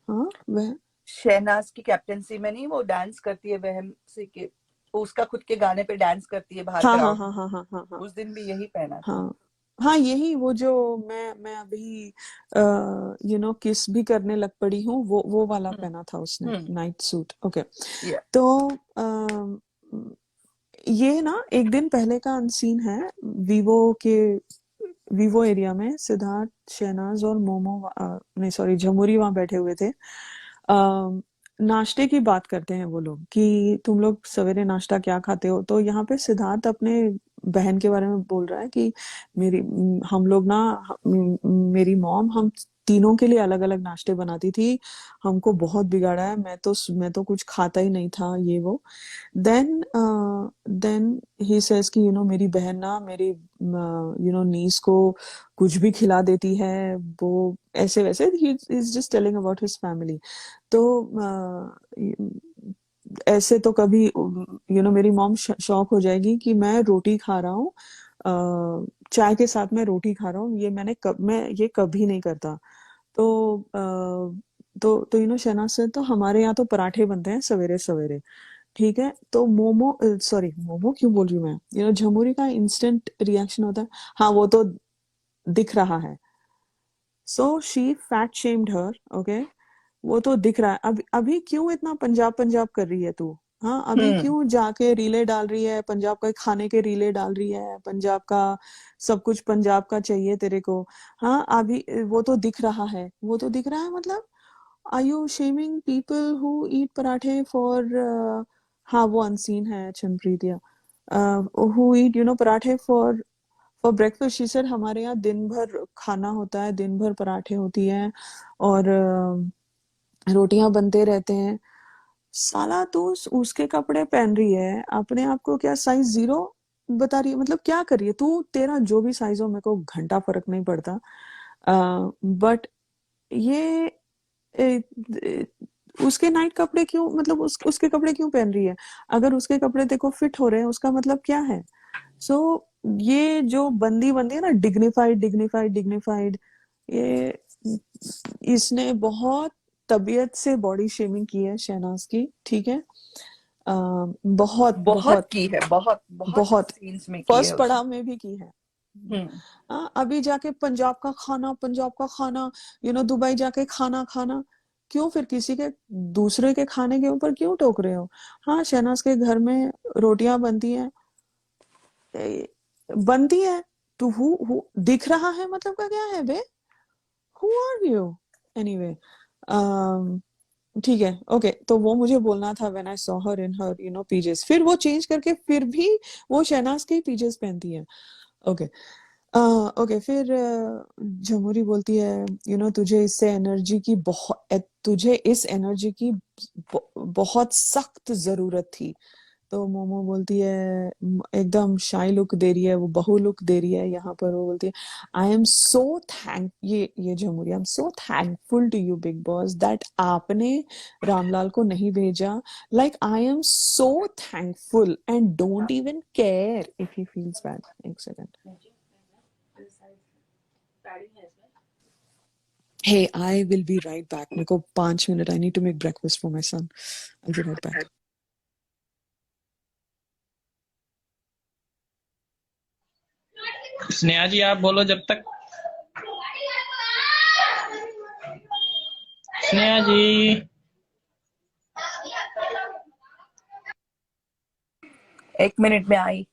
[SPEAKER 1] हाँ वह,
[SPEAKER 2] शहनाज की कैप्टनसी में नहीं वो डांस करती है वहम सी के, वो उसका खुद के गाने पे डांस करती है बाहर
[SPEAKER 1] हाँ हाँ
[SPEAKER 2] क्राउड
[SPEAKER 1] हाँ
[SPEAKER 2] में।
[SPEAKER 1] हाँ हाँ हाँ हाँ
[SPEAKER 2] उस दिन भी यही पहना था।
[SPEAKER 1] हाँ हाँ, यही वो जो मैं अभी किस भी करने लग पड़ी हूँ, वो वाला
[SPEAKER 2] हम्म।
[SPEAKER 1] पहना था उसने,
[SPEAKER 2] हम्म।
[SPEAKER 1] Night suit. ओके।
[SPEAKER 2] या।
[SPEAKER 1] तो ये ना एक दिन पहले का अनसीन है। वीवो के वीवो एरिया में सिद्धार्थ, शहनाज और मोमो, नहीं सॉरी, झमुरी वहां बैठे हुए थे। नाश्ते की बात करते हैं वो लोग कि तुम लोग सवेरे नाश्ता क्या खाते हो। तो यहाँ पे सिद्धार्थ अपने बहन के बारे में बोल रहा है कि मेरी हम लोग ना, मेरी मॉम हम तीनों के लिए अलग अलग नाश्ते बनाती थी, हमको बहुत बिगाड़ा है, मैं तो कुछ खाता ही नहीं था, ये वो। देन ही सेज कि मेरी बहन ना मेरी नीस को कुछ भी खिला देती है, वो ऐसे वैसे, he is just telling about his family. तो ऐसे तो कभी मेरी मॉम शौक हो जाएगी कि मैं रोटी खा रहा हूँ, चाय के साथ मैं रोटी खा रहा हूँ, ये मैं ये कभी नहीं करता। तो शहनाज से, तो हमारे यहाँ तो पराठे बनते हैं सवेरे सवेरे। ठीक है। तो मोमो, सॉरी मोमो क्यों बोल रही हूँ मैं, झमुरी का इंस्टेंट रिएक्शन होता है, हाँ वो तो दिख रहा है। So she fat shamed her, okay, वो तो दिख रहा है। अभी अभी क्यों इतना पंजाब पंजाब कर रही है तू? हाँ, अभी
[SPEAKER 2] हम्म।
[SPEAKER 1] क्यों जाके रीले डाल रही है, पंजाब का खाने के रीले डाल रही है, पंजाब का सब कुछ पंजाब का चाहिए तेरे को? हाँ, अभी वो तो दिख रहा है, वो तो दिख रहा है, मतलब are you shaming people who eat पराठे फॉर, हाँ वो अनसीन है चनप्रीत, या हु ईट पराठे फॉर ब्रेकफास्ट। शी सेड हमारे यहाँ दिन भर खाना होता है, दिन भर पराठे होती है और रोटियां बनते रहते हैं। साला तू उसके कपड़े पहन रही है, अपने आप को क्या साइज 0 बता रही है, मतलब क्या कर रही है तू? तेरा जो भी साइज हो, मेरे को घंटा फर्क नहीं पड़ता, बट ये उसके नाइट कपड़े क्यों, मतलब उसके कपड़े क्यों पहन रही है? अगर उसके कपड़े देखो फिट हो रहे हैं, उसका मतलब क्या है? सो ये जो बंदी बंदी है ना, डिग्निफाइड डिग्निफाइड डिग्निफाइड, ये इसने बहुत तबीयत से बॉडी शेमिंग की है शहनाज की। ठीक है। बहुत
[SPEAKER 2] बहुत
[SPEAKER 1] बहुत
[SPEAKER 2] की है, बहुत बहुत
[SPEAKER 1] बहुत,
[SPEAKER 2] सीन्स में की है
[SPEAKER 1] फर्स्ट
[SPEAKER 2] उसने।
[SPEAKER 1] पड़ाव में भी की है।
[SPEAKER 2] हम्म।
[SPEAKER 1] अभी जाके पंजाब का खाना, पंजाब का खाना, दुबई जाके खाना खाना, क्यों फिर किसी के दूसरे के खाने के ऊपर क्यों टोक रहे हो? हाँ, शहनाज के घर में रोटियां बनती हैं, बनती है, तो हु दिख रहा है, मतलब का क्या है बे? Who are you? एनीवे, ठीक है, ओके। तो वो मुझे बोलना था, when I saw her in her PJs, फिर वो चेंज करके फिर भी वो शहनाज के ही पीजेस पहनती है। ओके। ओके, फिर झमुरी बोलती है, तुझे इससे एनर्जी की बहुत, तुझे इस एनर्जी की बहुत सख्त जरूरत थी। तो मोमो बोलती है, एकदम शाई लुक दे रही है, वो बहू लुक दे रही है यहाँ पर। वो बोलती है, आई एम सो थैंक ये Jamuri, I am so thankful to you Bigg Boss that आपने रामलाल को नहीं भेजा। Like I am so thankful and don't even care if he feels bad. एक second. Hey, I will be right back. मेरे को 5 minute, I need to make breakfast for my son. I'll be right back.
[SPEAKER 3] Sneha ji आप बोलो जब तक। स्नेहा जी।
[SPEAKER 2] 1 minute में आई।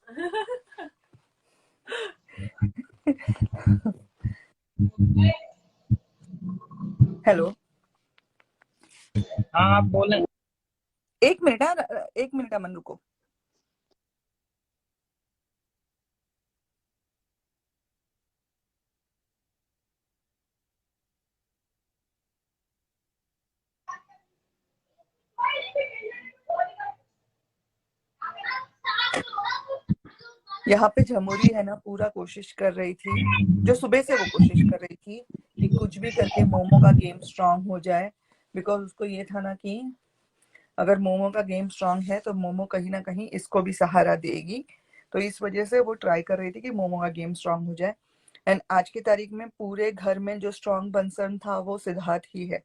[SPEAKER 2] Hello.
[SPEAKER 3] हाँ आप बोलें।
[SPEAKER 2] 1 मिनट, हाँ 1 मिनट, अमन रुको। यहाँ पे झमुरी है ना, पूरा कोशिश कर रही थी, जो सुबह से वो कोशिश कर रही थी कि कुछ भी करके मोमो का गेम स्ट्रांग हो जाए। बिकॉज उसको ये था ना कि अगर मोमो का गेम स्ट्रांग है तो मोमो कहीं ना कहीं इसको भी सहारा देगी। तो इस वजह से वो ट्राई कर रही थी कि मोमो का गेम स्ट्रांग हो जाए। एंड आज की तारीख में पूरे घर में जो स्ट्रांग पर्सन था वो सिद्धार्थ ही है।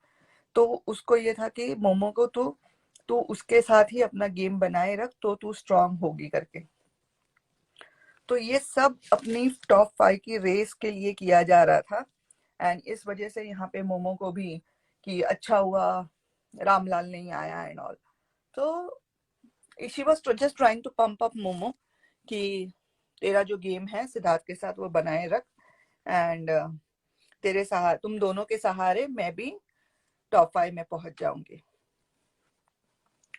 [SPEAKER 2] तो उसको ये था कि मोमो को तू उसके साथ ही अपना गेम बनाए रख, तो तू स्ट्रांग होगी करके। तो ये सब अपनी टॉप 5 की रेस के लिए किया जा रहा था। एंड इस वजह से यहाँ पे मोमो को भी कि अच्छा हुआ रामलाल नहीं आया एंड ऑल। तो she was just trying to pump up Momo कि तेरा जो गेम है सिद्धार्थ के साथ वो बनाए रख। एंड तेरे सहारे, तुम दोनों के सहारे मैं भी टॉप 5 में पहुंच जाऊंगी।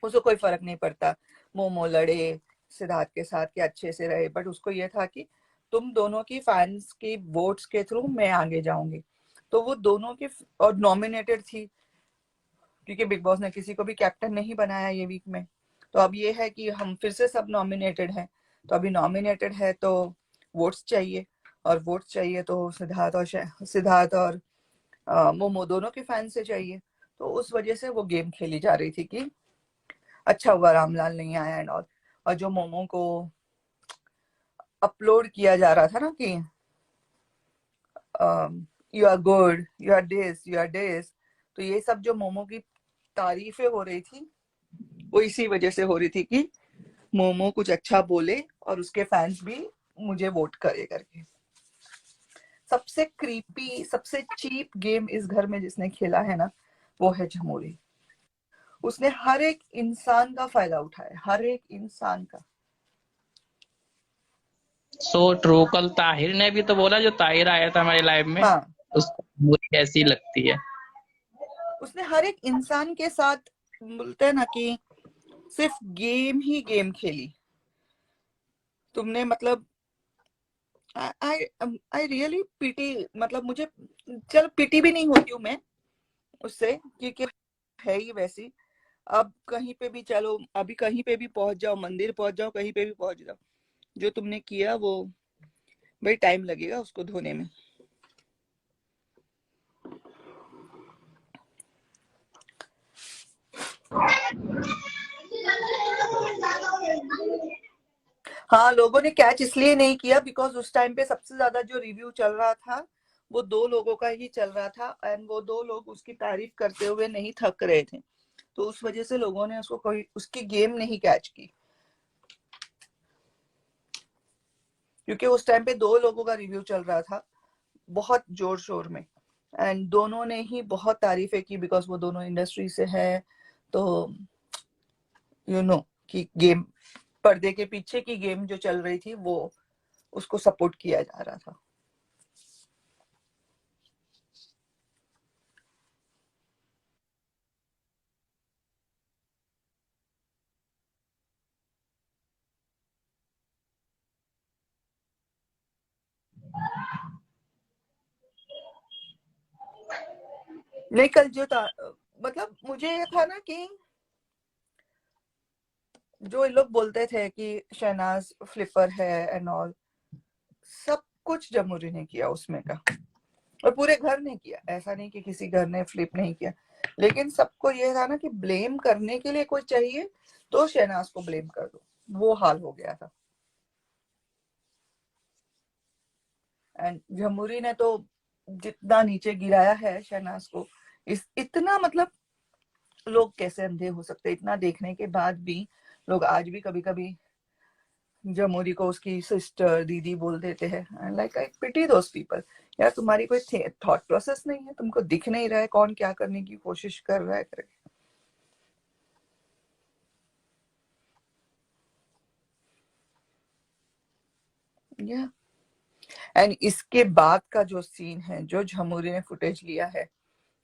[SPEAKER 2] उसको कोई फर्क नहीं पड़ता मोमो लड़े सिद्धार्थ के साथ कि अच्छे से रहे, बट उसको ये था कि तुम दोनों की फैंस की वोट्स के थ्रू मैं आगे जाऊंगी। तो वो दोनों की, और नॉमिनेटेड थी क्योंकि बिग बॉस ने किसी को भी कैप्टन नहीं बनाया ये वीक में। तो अब ये है कि हम फिर से सब नॉमिनेटेड हैं। तो अभी नॉमिनेटेड है तो वोट्स चाहिए, और वोट्स चाहिए तो सिद्धार्थ और मोमो दोनों के फैन से चाहिए। तो उस वजह से वो गेम खेली जा रही थी कि अच्छा हुआ रामलाल नहीं आया एंड ऑल। और जो मोमो को अपलोड किया जा रहा था ना कि you are good, you are this, you are this, तो ये सब जो मोमो की तारीफें हो रही थी वो इसी वजह से हो रही थी कि मोमो कुछ अच्छा बोले और उसके फैंस भी मुझे वोट करे करके। सबसे क्रीपी, सबसे चीप गेम इस घर में जिसने खेला है ना, वो है झमोरी। उसने हर एक इंसान का फायदा उठाया, हर एक इंसान का।
[SPEAKER 3] So true. कल ताहिर ने भी तो बोला, जो ताहिर आया था हमारे लाइव में,
[SPEAKER 2] हाँ,
[SPEAKER 3] उसको बुरी कैसी लगती है।
[SPEAKER 2] उसने हर एक इंसान के साथ, बोलते हैं ना कि सिर्फ गेम ही गेम खेली तुमने। मतलब आई आई रियली पिटी, मतलब मुझे, चल पिटी भी नहीं होती हूँ मैं उससे क्योंकि है ही वैसी। अब कहीं पे भी चलो, अभी कहीं पे भी पहुंच जाओ, मंदिर पहुंच जाओ, कहीं पे भी पहुंच जाओ, जो तुमने किया वो भाई टाइम लगेगा उसको धोने में। हाँ, लोगों ने कैच इसलिए नहीं किया बिकॉज उस टाइम पे सबसे ज्यादा जो रिव्यू चल रहा था वो दो लोगों का ही चल रहा था। एंड वो दो लोग उसकी तारीफ करते हुए नहीं थक रहे थे। तो उस वजह से लोगों ने उसको कोई उसकी गेम नहीं कैच की, क्योंकि उस टाइम पे दो लोगों का रिव्यू चल रहा था बहुत जोर शोर में। एंड दोनों ने ही बहुत तारीफें की बिकॉज वो दोनों इंडस्ट्री से है। तो कि गेम, पर्दे के पीछे की गेम जो चल रही थी वो उसको सपोर्ट किया जा रहा था। नहीं, कल जो था, मतलब मुझे ये था ना कि जो लोग बोलते थे कि शहनाज फ्लिपर है एंड ऑल, सब कुछ जमुरी ने किया उसमें का, और पूरे घर ने किया। ऐसा नहीं कि किसी घर ने फ्लिप नहीं किया, लेकिन सबको ये था ना कि ब्लेम करने के लिए कोई चाहिए तो शहनाज को ब्लेम कर दो, वो हाल हो गया था। एंड जमुरी ने तो जितना नीचे गिराया है शहनाज को, इतना मतलब लोग कैसे अंधे हो सकते, इतना देखने के बाद भी लोग आज भी कभी कभी जमुरी को उसकी सिस्टर दीदी बोल देते हैं। Like I pity those people. यार तुम्हारी कोई थॉट प्रोसेस नहीं है, तुमको दिख नहीं रहा है कौन क्या करने की कोशिश कर रहा है करके। या एंड इसके बाद का जो सीन है, जो जमुरी ने फुटेज लिया है,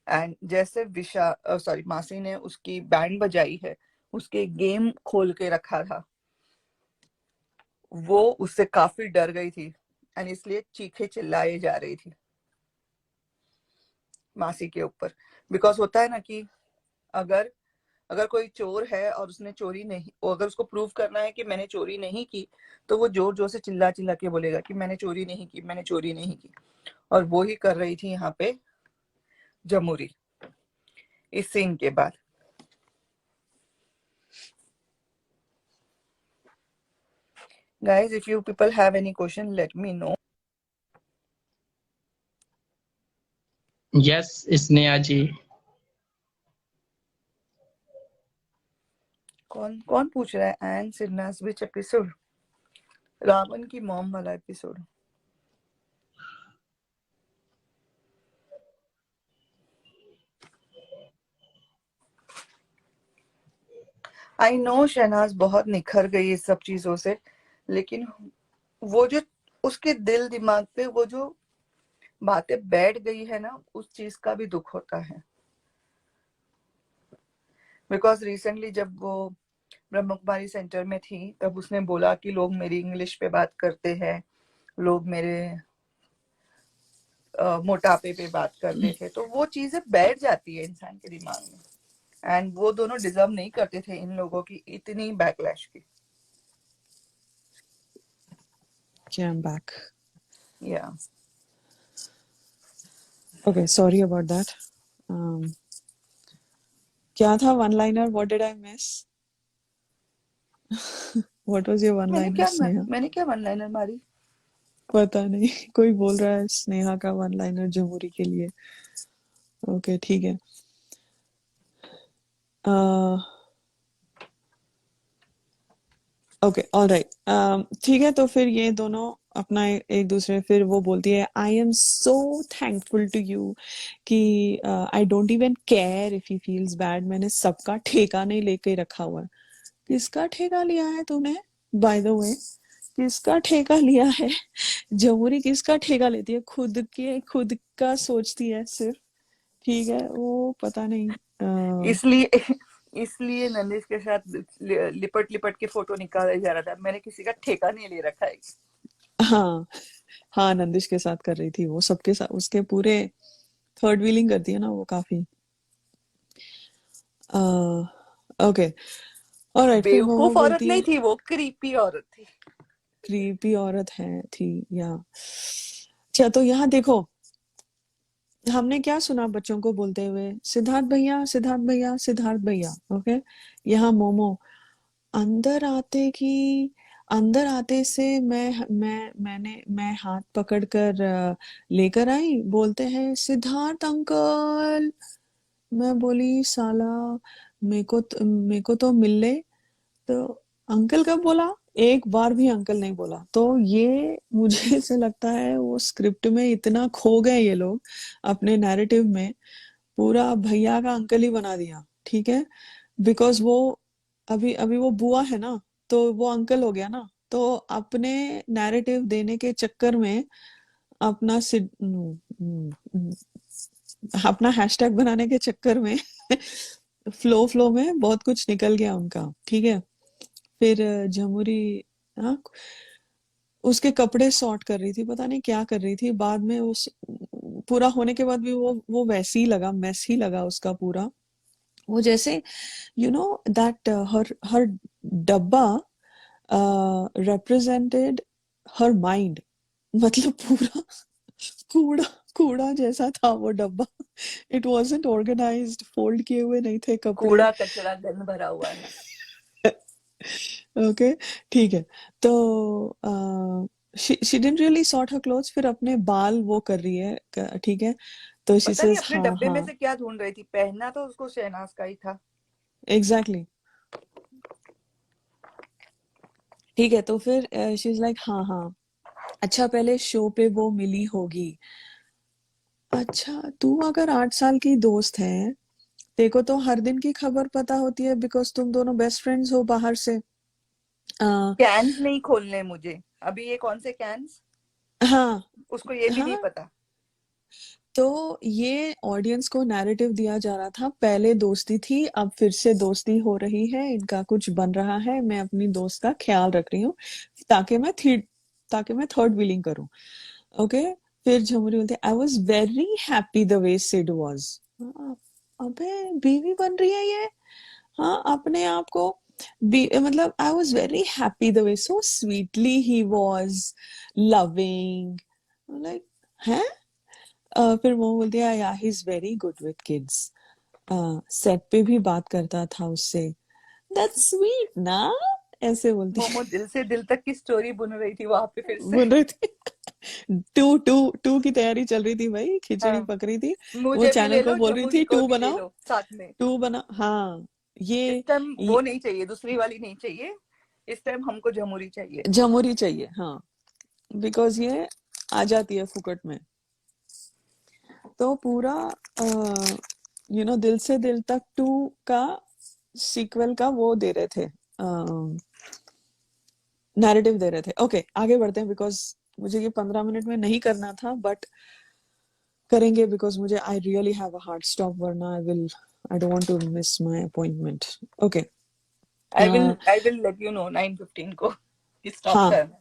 [SPEAKER 2] एंड जैसे सॉरी मासी ने उसकी बैंड बजाई है, उसके गेम खोल के रखा था, वो उससे काफी डर गई थी एंड इसलिए चीखे चिल्लाए जा रही थी मासी के ऊपर। बिकॉज होता है ना कि अगर अगर कोई चोर है और उसने चोरी नहीं, अगर उसको प्रूव करना है कि मैंने चोरी नहीं की, तो वो जोर जोर से चिल्ला चिल्ला के बोलेगा कि मैंने चोरी नहीं की, मैंने चोरी नहीं की। और वो ही कर रही थी यहाँ पे जमुरी इस सीन के बाद। Guys, if you people have any question, let me know.
[SPEAKER 3] Yes Sneha ji.
[SPEAKER 2] कौन कौन पूछ रहा है? एंड सिन्हास विच एपिसोड? रावण की मॉम वाला एपिसोड। आई नो शहनाज बहुत निखर गई इस सब चीजों से, लेकिन वो जो उसके दिल दिमाग पे वो जो बातें बैठ गई है ना, उस चीज का भी दुख होता है। बिकॉज रिसेंटली जब वो ब्रह्म कुमारी सेंटर में थी, तब उसने बोला कि लोग मेरी इंग्लिश पे बात करते हैं, लोग मेरे मोटापे पे बात करते थे, तो वो चीजें बैठ जाती है इंसान के दिमाग में। एंड वो दोनों डिजर्व नहीं करते थे इन लोगों की इतनी बैकलैश की।
[SPEAKER 1] Okay, I'm back.
[SPEAKER 2] या
[SPEAKER 1] Okay, sorry about that. क्या था one liner? What did I miss? What was your one liner, Sneha?
[SPEAKER 2] मैंने क्या वन लाइनर मारी?
[SPEAKER 1] पता नहीं, कोई बोल रहा है स्नेहा का वन लाइनर जमुरी के लिए। ओके ठीक है। ओके ऑलराइट ठीक है। तो फिर ये दोनों अपना एक दूसरे, फिर वो बोलती है I am so thankful to you कि I don't even care if he feels bad. मैंने सबका ठेका नहीं लेके रखा हुआ है। किसका ठेका लिया है तूने? बाय द वे, किसका ठेका लिया है? जमुरी किसका ठेका लेती है? खुद का सोचती है सिर्फ। ठीक है, वो पता नहीं
[SPEAKER 2] इसलिए इसलिए नंदिश के साथ लिपट लिपट के फोटो निकाला जा रहा था। मैंने किसी का ठेका नहीं ले रखा है।
[SPEAKER 1] हाँ हाँ, नंदिश के साथ कर रही थी वो, सबके साथ उसके पूरे थर्ड व्हीलिंग करती है ना वो काफी। ओके ऑलराइट, फिर मोमो
[SPEAKER 2] बेवकूफ औरत
[SPEAKER 1] बोलती
[SPEAKER 2] नहीं
[SPEAKER 1] है,
[SPEAKER 2] थी वो, क्रीपी औरत थी।
[SPEAKER 1] क्रीपी औरत है थी या। अच्छा तो यहाँ देखो, हमने क्या सुना बच्चों को बोलते हुए, सिद्धार्थ भैया सिद्धार्थ भैया सिद्धार्थ भैया। ओके, यहाँ मोमो अंदर आते से मैं हाथ पकड़कर लेकर आई, बोलते हैं सिद्धार्थ अंकल। मैं बोली साला, मेरे को तो मिल ले। तो अंकल कब बोला? एक बार भी अंकल नहीं बोला। तो ये मुझे ऐसे लगता है वो स्क्रिप्ट में इतना खो गए ये लोग अपने नैरेटिव में, पूरा भैया का अंकल ही बना दिया। ठीक है, बिकॉज वो अभी अभी वो बुआ है ना, तो वो अंकल हो गया ना। तो अपने नैरेटिव देने के चक्कर में अपना अपना हैशटैग बनाने के चक्कर में फ्लो में बहुत कुछ निकल गया उनका। ठीक है, फिर जमुरी, हाँ, उसके कपड़े सॉर्ट कर रही थी, पता नहीं क्या कर रही थी। बाद में पूरा होने के बाद भी वो वैसे ही लगा, मेस ही लगा उसका पूरा। वो जैसे यू नो दैट हर हर डब्बा represented her mind। मतलब पूरा कूड़ा कूड़ा जैसा था वो डब्बा। इट wasn't organized, फोल्ड किए हुए नहीं थे कपड़े।
[SPEAKER 2] कूड़ा कचरा गंद भरा हुआ है।
[SPEAKER 1] ओके, ठीक है। तो she didn't really sort her clothes, फिर अपने बाल वो कर रही है, ठीक है। तो she
[SPEAKER 2] पता नहीं
[SPEAKER 1] says
[SPEAKER 2] अपने
[SPEAKER 1] हाँ
[SPEAKER 2] डब्बे में
[SPEAKER 1] हाँ
[SPEAKER 2] से क्या ढूंढ रही थी, पहनना तो उसको शहनाज का ही था।
[SPEAKER 1] एग्जैक्टली ठीक है। तो फिर शी इज लाइक हाँ हाँ, अच्छा पहले शो पे वो मिली होगी। अच्छा तू अगर 8 साल की दोस्त है, तेरे को तो हर दिन की खबर पता होती है, बिकॉज तुम दोनों बेस्ट फ्रेंड्स हो बाहर से। आ,
[SPEAKER 2] कैन्स नहीं खोलने मुझे अभी, ये कौन से कैन्स,
[SPEAKER 1] हाँ
[SPEAKER 2] उसको ये भी नहीं
[SPEAKER 1] हाँ।
[SPEAKER 2] पता।
[SPEAKER 1] तो ये ऑडियंस को नैरेटिव दिया जा रहा था, पहले दोस्ती थी अब फिर से दोस्ती हो रही है, इनका कुछ बन रहा है, मैं अपनी दोस्त का ख्याल रख रही हूँ ताकि मैं ताकि मैं थर्ड व्हीलिंग करूँ। ओके। फिर झमुरी बोलते I was very happy the way Sid was. अबे बीवी बन रही है ये। हाँ अपने आप को मतलब आई was very happy the way so sweetly he was loving, like है। फिर वो बोलती है या he is very good with kids, set पे भी बात करता था उससे, दैट्स स्वीट ना, ऐसे बोलती
[SPEAKER 2] मोमो दिल से दिल तक की स्टोरी बुन रही थी वहां पे फिर से।
[SPEAKER 1] बोल रही थी। टू टू टू की तैयारी चल रही थी भाई, खिचड़ी
[SPEAKER 2] हाँ,
[SPEAKER 1] पक रही थी। वो
[SPEAKER 2] मुझे भी
[SPEAKER 1] चैनल
[SPEAKER 2] ले
[SPEAKER 1] को
[SPEAKER 2] लो,
[SPEAKER 1] बोल रही
[SPEAKER 2] झमुरी
[SPEAKER 1] थी
[SPEAKER 2] को
[SPEAKER 1] टू
[SPEAKER 2] भी ले
[SPEAKER 1] बनाओ,
[SPEAKER 2] लो साथ में।
[SPEAKER 1] टू बना हाँ।
[SPEAKER 2] इस
[SPEAKER 1] ये,
[SPEAKER 2] टाइम वो
[SPEAKER 1] ये
[SPEAKER 2] नहीं चाहिए, दूसरी वाली नहीं चाहिए, इस टाइम हमको झमुरी चाहिए।
[SPEAKER 1] जमुरी चाहिए हाँ, बिकॉज ये आ जाती है फुकट में। तो पूरा दिल से दिल तक 2 का सीक्वल का वो दे रहे थे, नैरेटिव दे रहे थे। ओके आगे बढ़ते हैं, बिकॉज मुझे ये 15 मिनट में नहीं करना था, बट करेंगे बिकॉज मुझे I really have a hard stop, वरना I don't want to miss my appointment. Okay.
[SPEAKER 2] I will let you know 9:15 को कि स्टॉप
[SPEAKER 1] हाँ
[SPEAKER 2] करना है।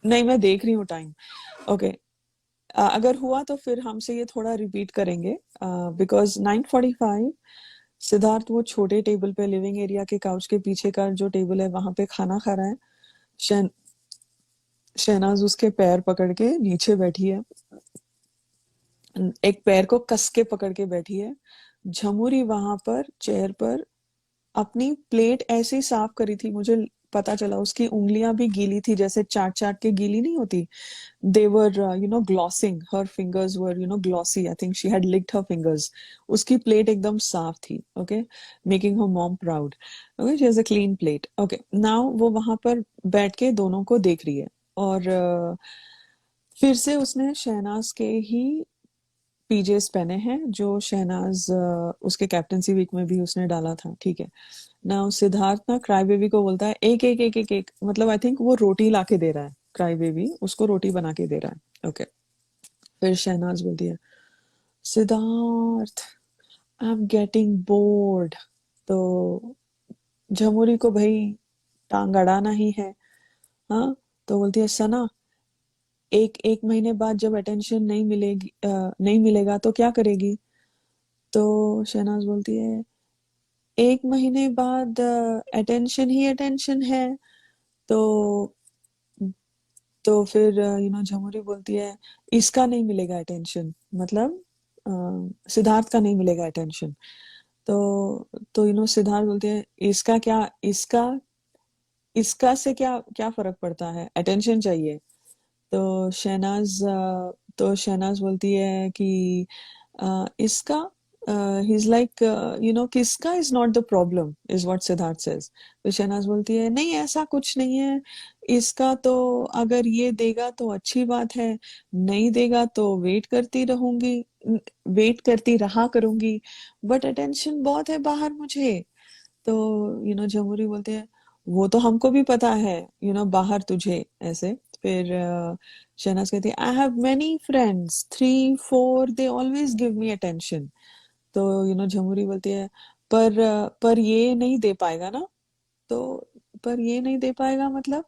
[SPEAKER 1] नहीं मैं देख रही हूँ टाइम। ओके अगर हुआ तो फिर हमसे ये थोड़ा रिपीट करेंगे, बिकॉज 9:45 सिद्धार्थ वो छोटे टेबल पे, लिविंग एरिया के काउच के पीछे का जो टेबल है वहां पे खाना खा रहा है। शहन शहनाज उसके पैर पकड़ के नीचे बैठी है, एक पैर को कस के पकड़ के बैठी है। झमुरी वहां पर चेयर पर अपनी प्लेट ऐसे ही साफ करी थी, मुझे पता चला उसकी उंगलियां भी गीली थी, जैसे चाट चाट के गीली नहीं होती, they were glossing, her fingers were glossy, I think she had licked her fingers। उसकी प्लेट एकदम साफ थी। okay, making her mom proud। okay, she has a clean plate। okay, now वो वहां पर बैठ के दोनों को देख रही है, और फिर से उसने शहनाज के ही पीजेस पहने हैं जो शहनाज उसके कैप्टनसी वीक में भी उसने डाला था, ठीक है ना। सिद्धार्थ ना क्राई बेबी को बोलता है एक एक एक एक एक, मतलब आई थिंक वो रोटी ला के दे रहा है, क्राई बेबी उसको रोटी बना के दे रहा है। ओके फिर शहनाज बोलती है Siddharth I am getting bored. तो झमुरी को भाई टांग अड़ाना ही है। हाँ तो बोलती है सना, एक एक महीने बाद जब अटेंशन नहीं मिलेगी, नहीं मिलेगा तो क्या करेगी। तो शहनाज बोलती है 1 महीने बाद अटेंशन ही अटेंशन है। तो फिर झमुरी बोलती है इसका नहीं मिलेगा अटेंशन, मतलब सिद्धार्थ का नहीं मिलेगा अटेंशन। तो सिद्धार्थ बोलते हैं इसका क्या, इसका से क्या क्या फर्क पड़ता है, अटेंशन चाहिए। तो शहनाज बोलती है कि इसका ही इज लाइक किसका is not the problem is what Siddharth says. तो शहनाज बोलती है नहीं ऐसा कुछ नहीं है, इसका तो अगर ये देगा तो अच्छी बात है, नहीं देगा तो वेट करती रहूंगी, वेट करती रहा करूंगी, बट अटेंशन बहुत है बाहर मुझे। तो जमुरी बोलते हैं वो तो हमको भी पता है, बाहर तुझे ऐसे। फिर शहनाज कहती है I have many friends 3 4 they always give me attention. तो झमुरी बोलती है पर ये नहीं दे पाएगा ना। तो पर ये नहीं दे पाएगा मतलब,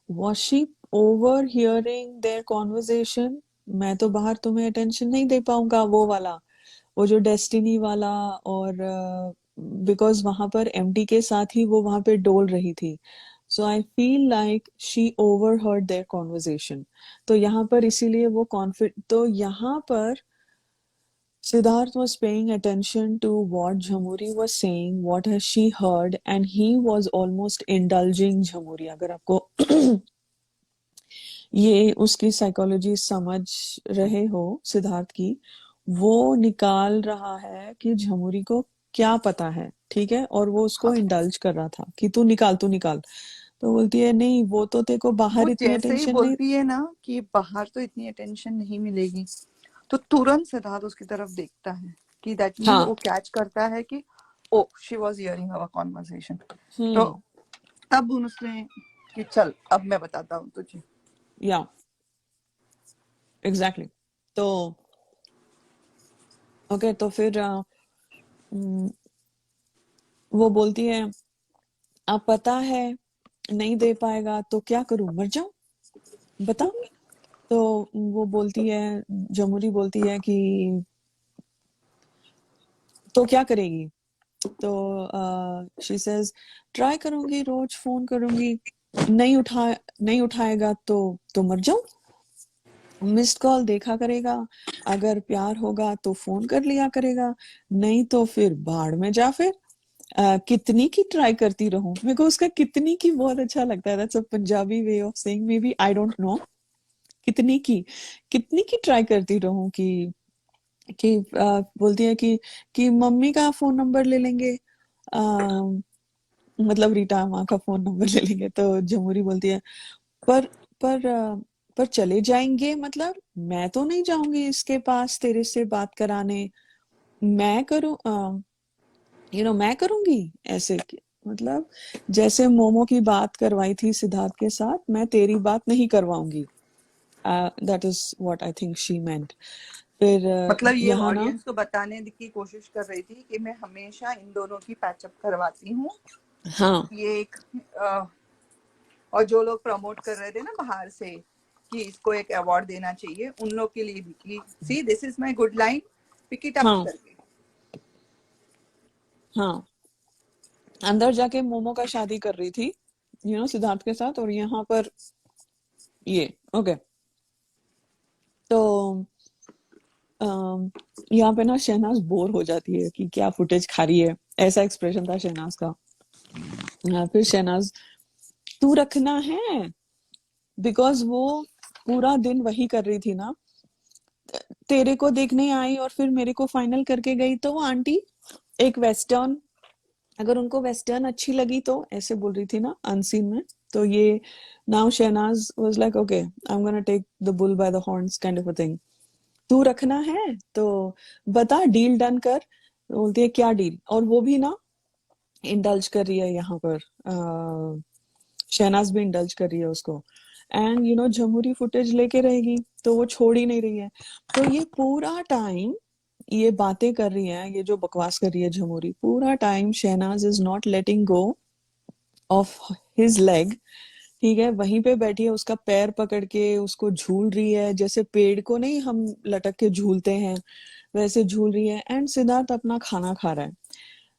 [SPEAKER 1] was she overhearing their conversation? मैं तो बाहर तुम्हें अटेंशन नहीं दे पाऊंगा, वो वाला, वो जो डेस्टिनी वाला। और बिकॉज वहां पर एमडी के साथ ही वो वहां पे डोल रही थी, so I feel like she overheard their conversation. तो यहाँ पर इसीलिए वो कॉन्फिड, तो यहाँ पर Siddharth was paying attention to what Jhamuri was saying, what has she heard, and he was almost indulging Jhamuri. अगर आपको ये उसकी साइकोलॉजी समझ रहे हो सिद्धार्थ की, वो निकाल रहा है कि झमुरी को क्या पता है, ठीक है, और वो उसको
[SPEAKER 2] हाँ,
[SPEAKER 1] इंडल्ज कर रहा था कि तू निकाल तू निकाल। तो बोलती है नहीं, वो तो तेरे को
[SPEAKER 2] वो
[SPEAKER 1] बाहर इतनी
[SPEAKER 2] जैसे ही
[SPEAKER 1] अटेंशन नहीं।
[SPEAKER 2] बोलती है ना कि बाहर तो इतनी अटेंशन नहीं मिलेगी, तो तुरंत सिद्धार्थ उसकी तरफ देखता है कि दैट मीन
[SPEAKER 1] हाँ।
[SPEAKER 2] वो कैच करता है कि oh she was hearing our conversation. तो
[SPEAKER 1] हम्म।
[SPEAKER 2] तब उसने कि चल अब मैं बताता हूँ तुझे।
[SPEAKER 1] या एग्जैक्टली। तो ओके, तो फिर हम्म, वो बोलती है अब पता है नहीं दे पाएगा तो क्या करूं, मर जाऊं, बता। तो वो बोलती है, जमुरी बोलती है कि तो क्या करेगी। तो शी सेज ट्राई करूंगी, रोज फोन करूंगी, नहीं उठाएगा तो मर जाऊं, मिस्ड कॉल देखा करेगा, अगर प्यार होगा तो फोन कर लिया करेगा, नहीं तो फिर बाढ़ में जा फिर। कितनी की ट्राई करती रहूं, मेरे को उसका कितनी की बहुत अच्छा लगता है, that's a Punjabi way of saying, maybe I don't know. कितनी की, कितनी की ट्राई करती रहूं कि बोलती है कि मम्मी का फोन नंबर ले लेंगे, आ, मतलब रीटा माँ का फोन नंबर ले लेंगे। तो जमुरी बोलती है पर पर पर चले जाएंगे, मतलब मैं तो नहीं जाऊंगी इसके पास तेरे से बात कराने, मैं करूं मैं करूंगी ऐसे मतलब जैसे मोमो की बात करवाई थी सिद्धार्थ के साथ, मैं तेरी बात नहीं करवाऊंगी। That is what I think she meant. फिर
[SPEAKER 2] मतलब ये
[SPEAKER 1] यहाँ ना,
[SPEAKER 2] ऑडियंस को बताने की कोशिश कर रही थी कि मैं हमेशा इन दोनों की पैचअप करवाती हूँ।
[SPEAKER 1] हाँ
[SPEAKER 2] ये एक और जो लोग प्रमोट कर रहे थे ना बाहर से कि इसको एक अवार्ड देना चाहिए, उन लोग के लिए भी कि see this is my good line, pick it up
[SPEAKER 1] हाँ
[SPEAKER 2] करके।
[SPEAKER 1] हाँ, अंदर जाके मोमो का शादी कर रही थी सिद्धार्थ के साथ, और यहाँ पर ये ओके। तो यहाँ पे ना शहनाज बोर हो जाती है कि क्या फुटेज खा रही है, ऐसा एक्सप्रेशन था शहनाज का। फिर शहनाज तू रखना है, बिकॉज वो पूरा दिन वही कर रही थी ना, तेरे को देखने आई और फिर मेरे को फाइनल करके गई। तो वो आंटी एक वेस्टर्न, अगर उनको वेस्टर्न अच्छी लगी तो ऐसे बोल रही थी ना अनसीन में। तो ये now Shehnaaz was like okay I am gonna take the bull by the horns kind of a thing. तू रखना है तो बता, डील डन कर। बोलती है क्या डील, और वो भी ना इंडल्ज कर रही है यहाँ पर, शहनाज भी इंडल्ज कर रही है उसको। एंड जमुरी फुटेज लेके रहेगी तो वो छोड़ ही नहीं रही है। तो ये पूरा टाइम ये बातें कर रही है, ये जो बकवास कर रही है जमुरी, पूरा time Shehnaaz is not letting go of his leg. ठीक है, वहीं पे बैठी है, उसका पैर पकड़ के उसको झूल रही है, जैसे पेड़ को नहीं हम लटक के झूलते हैं वैसे झूल रही है। एंड सिद्धार्थ अपना खाना खा रहा है।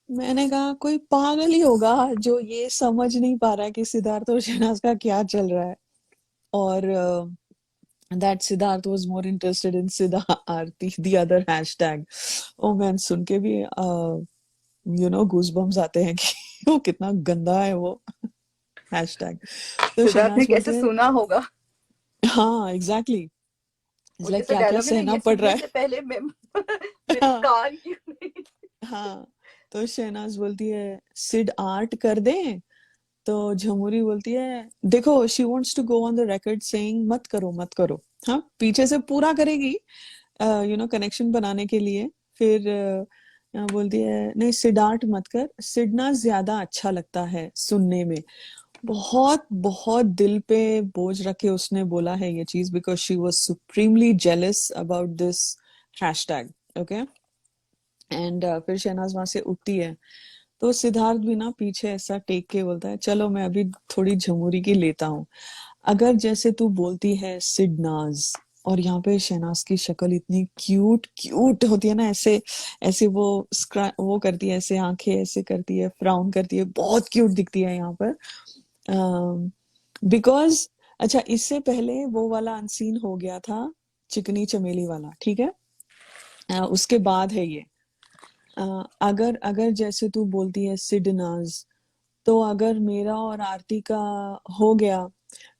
[SPEAKER 1] मैंने कहा कोई पागल ही होगा जो ये समझ नहीं पा रहा है कि सिद्धार्थ और शहनाज का क्या चल रहा है। और that Siddharth was more interested in Siddharth, the other hashtag। Oh man, सुन के भी गूज़बम्स आते हैं कि वो कितना गंदा है वो हैशटैग। तो
[SPEAKER 2] सिद्धार्थ ने
[SPEAKER 1] शहनाज बोलती
[SPEAKER 2] कैसे
[SPEAKER 1] है
[SPEAKER 2] सुना होगा,
[SPEAKER 1] हाँ एग्जैक्टली, इट्स
[SPEAKER 2] मुझे
[SPEAKER 1] लाइक
[SPEAKER 2] तो
[SPEAKER 1] क्या क्या
[SPEAKER 2] डायलॉग है ना,
[SPEAKER 1] सहना
[SPEAKER 2] ये
[SPEAKER 1] पड़ रहा
[SPEAKER 2] सुनने
[SPEAKER 1] है।
[SPEAKER 2] से पहले मैं मेरे कान क्यों नहीं।
[SPEAKER 1] हाँ, तो शहनाज बोलती है सिड आर्ट कर दें। तो झमुरी बोलती है देखो, she wants to go on the record saying मत करो मत करो। हाँ, पीछे से पूरा करेगी कनेक्शन बनाने के लिए। फिर बोलती है नहीं सिड आर्ट मत कर, सिडना ज्यादा अच्छा लगता है सुनने में। बहुत बहुत दिल पे बोझ रख के उसने बोला है ये चीज, because she was supremely jealous about this hashtag. Okay, and फिर शहनाज वहां से उठती है। तो सिद्धार्थ भी ना पीछे ऐसा टेक के बोलता है चलो मैं अभी थोड़ी झमुरी की लेता हूँ। अगर जैसे तू बोलती है सिडनाज, और यहाँ पे शहनाज की शक्ल इतनी क्यूट क्यूट होती है ना, ऐसे ऐसे वो करती है, ऐसे आंखें ऐसे करती है, फ्राउन करती है, बहुत क्यूट दिखती है यहाँ पर। बिकॉज अच्छा, इससे पहले वो वाला अनसीन हो गया था, चिकनी चमेली वाला, ठीक है। उसके बाद है ये। अगर अगर जैसे तू बोलती है सिडनाज, तो अगर मेरा और आरती का हो गया,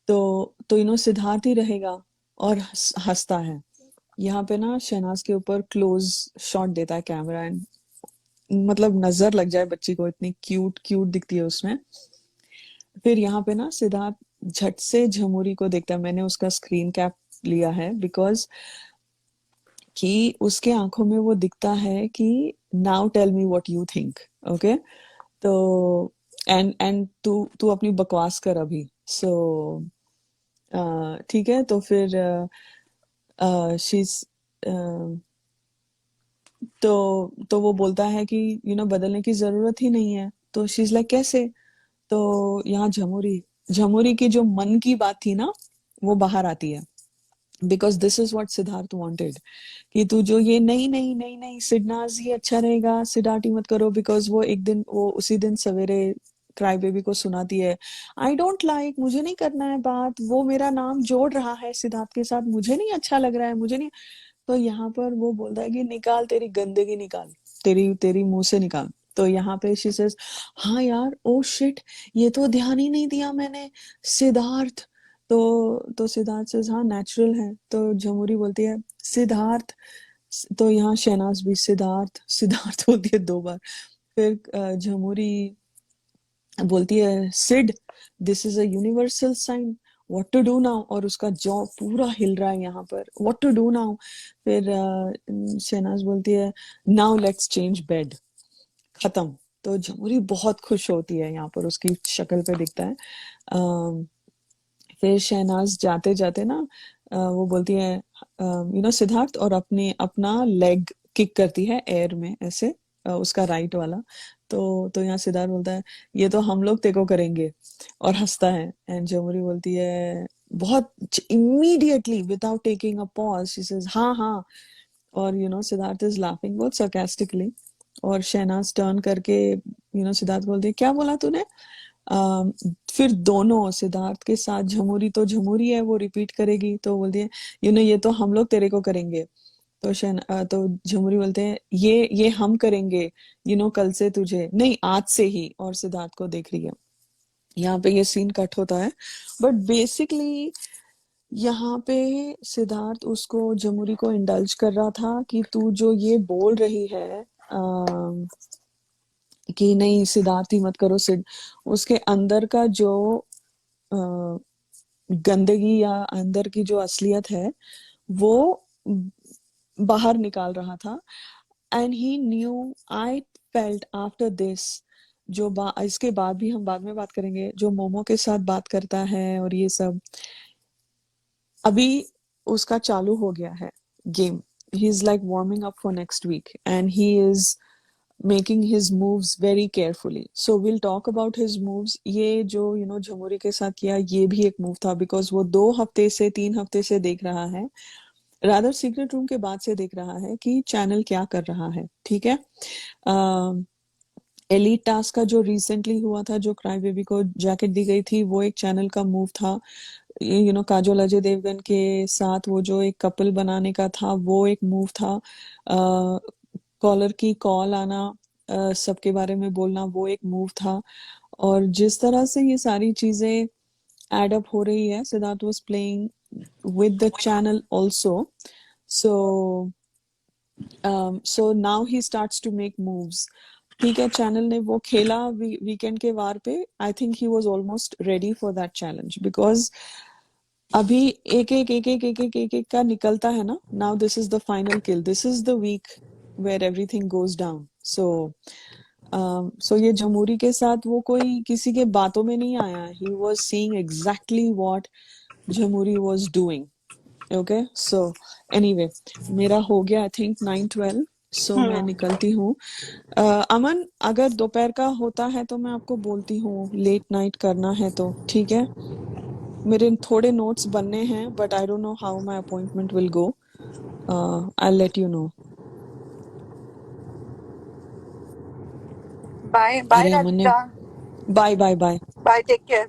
[SPEAKER 1] तो सिद्धार्थ ही रहेगा और हंसता है। यहाँ पे ना शहनाज के ऊपर क्लोज शॉट देता है कैमरा, एंड मतलब नजर लग जाए बच्ची को, इतनी क्यूट क्यूट दिखती है उसमें। फिर यहाँ पे ना सिद्धार्थ झट से झमुरी को देखता है, मैंने उसका स्क्रीन कैप लिया है बिकॉज कि उसके आंखों में वो दिखता है कि now tell me what you think, okay. तो एंड तू तू अपनी बकवास कर अभी। सो ठीक है, तो फिर शीज तो वो बोलता है कि बदलने की जरूरत ही नहीं है। तो शी इज लाइक कैसे? तो यहाँ झमुरी झमुरी की जो मन की बात थी ना, वो बाहर आती है। Because this is what Siddharth wanted, कि तू जो ये नहीं नहीं नहीं नहीं सिडनाज ही अच्छा रहेगा, सिडाटी मत करो। बिकॉज वो एक दिन, वो उसी दिन सवेरे क्राई बेबी को सुनाती है, आई डोंट लाइक, मुझे नहीं करना है बात, वो मेरा नाम जोड़ रहा है सिद्धार्थ के साथ, मुझे नहीं अच्छा लग रहा है, मुझे नहीं। तो यहाँ पर वो बोलता है कि निकाल तेरी गंदगी, निकाल तेरी तेरी मुंह से निकाल। तो यहाँ पे शी सेज, हाँ यार, ओ शिट, ये तो ध्यान ही नहीं दिया मैंने, सिद्धार्थ। तो सिद्धार्थ से हाँ नेचुरल है। तो झमुरी बोलती है सिद्धार्थ। तो यहाँ शहनाज भी सिद्धार्थ सिद्धार्थ बोलती है 2 बार। फिर झमुरी बोलती है Sid, this is a universal sign, what to do now. और उसका जॉ पूरा हिल रहा है यहाँ पर, व्हाट टू डू नाउ। फिर शहनाज बोलती है नाउ लेट्स चेंज बेड, खत्म। तो झमुरी बहुत खुश होती है, यहाँ पर उसकी शक्ल पे दिखता है। अम, फिर शहनाज जाते जाते ना वो बोलती है सिद्धार्थ, और अपने अपना लेग किक करती है एयर में ऐसे, उसका राइट वाला। तो यहाँ सिद्धार्थ बोलता है ये तो हम लोग तेको करेंगे, और हंसता है। एंड जमुरी बोलती है बहुत immediately without taking a pause, she says हाँ हाँ। और सिद्धार्थ इज लाफिंग बहुत sarcastically। और शहनाज टर्न करके सिद्धार्थ बोलती है क्या बोला तूने? अम, फिर दोनों सिद्धार्थ के साथ झमुरी, तो झमुरी है वो रिपीट करेगी, तो बोलती है ये तो हम लोग तेरे को करेंगे। तो झमुरी बोलते हैं ये हम करेंगे, कल से तुझे नहीं, आज से ही। और सिद्धार्थ को देख रही है। यहाँ पे ये सीन कट होता है, बट बेसिकली यहाँ पे सिद्धार्थ उसको, झमुरी को इंडल्ज कर रहा था कि तू जो ये बोल रही है कि नहीं सिद्धार्थ ही मत करो सिड, उसके अंदर का जो अ, गंदगी या अंदर की जो असलियत है, वो बाहर निकाल रहा था। And he new, I felt after this, इसके बाद भी हम बाद में बात करेंगे, जो मोमो के साथ बात करता है और ये सब, अभी उसका चालू हो गया है game. He is like warming up for next week, and he is making his moves very carefully. So we'll talk about his moves. ये जो झमुरी के साथ किया, ये भी एक मूव था, बिकॉज वो 2 हफ्ते से 3 हफ्ते से देख रहा है, रादर सीक्रेट रूम के बाद से देख रहा है कि चैनल क्या कर रहा है, ठीक है। एलीट टास्क का जो रिसेंटली हुआ था, जो क्राई बेबी को जैकेट दी गई थी, वो एक चैनल का मूव था। काजोल अजय देवगन के साथ वो जो एक कपल बनाने का था, वो एक मूव था। कॉलर की कॉल आना, सबके बारे में बोलना, वो एक मूव था। और जिस तरह से ये सारी चीजें एड अप हो रही है, Siddharth was playing with the channel also. So so now he starts to make moves. ठीक है, चैनल ने वो खेला वीकेंड के वार पे, I think he was almost ready for that challenge, because अभी एक एक का निकलता है ना। Now this is the final kill, this is the week where everything goes down. So ये जमूरी के साथ वो कोई किसी के बातों में नहीं आया, he was seeing exactly what Jamuri was doing. Okay, so anyway, मेरा हो गया आई थिंक 9:12, सो मैं निकलती हूँ। अमन, अगर दोपहर का होता है तो मैं आपको बोलती हूँ, लेट नाइट करना है तो ठीक है। मेरे थोड़े नोट्स बनने हैं, but I don't know how my appointment will go. I will let you know.
[SPEAKER 4] Bye bye
[SPEAKER 1] अरे अमन ने
[SPEAKER 4] Radhika.
[SPEAKER 1] Bye bye bye.
[SPEAKER 4] Bye, take care.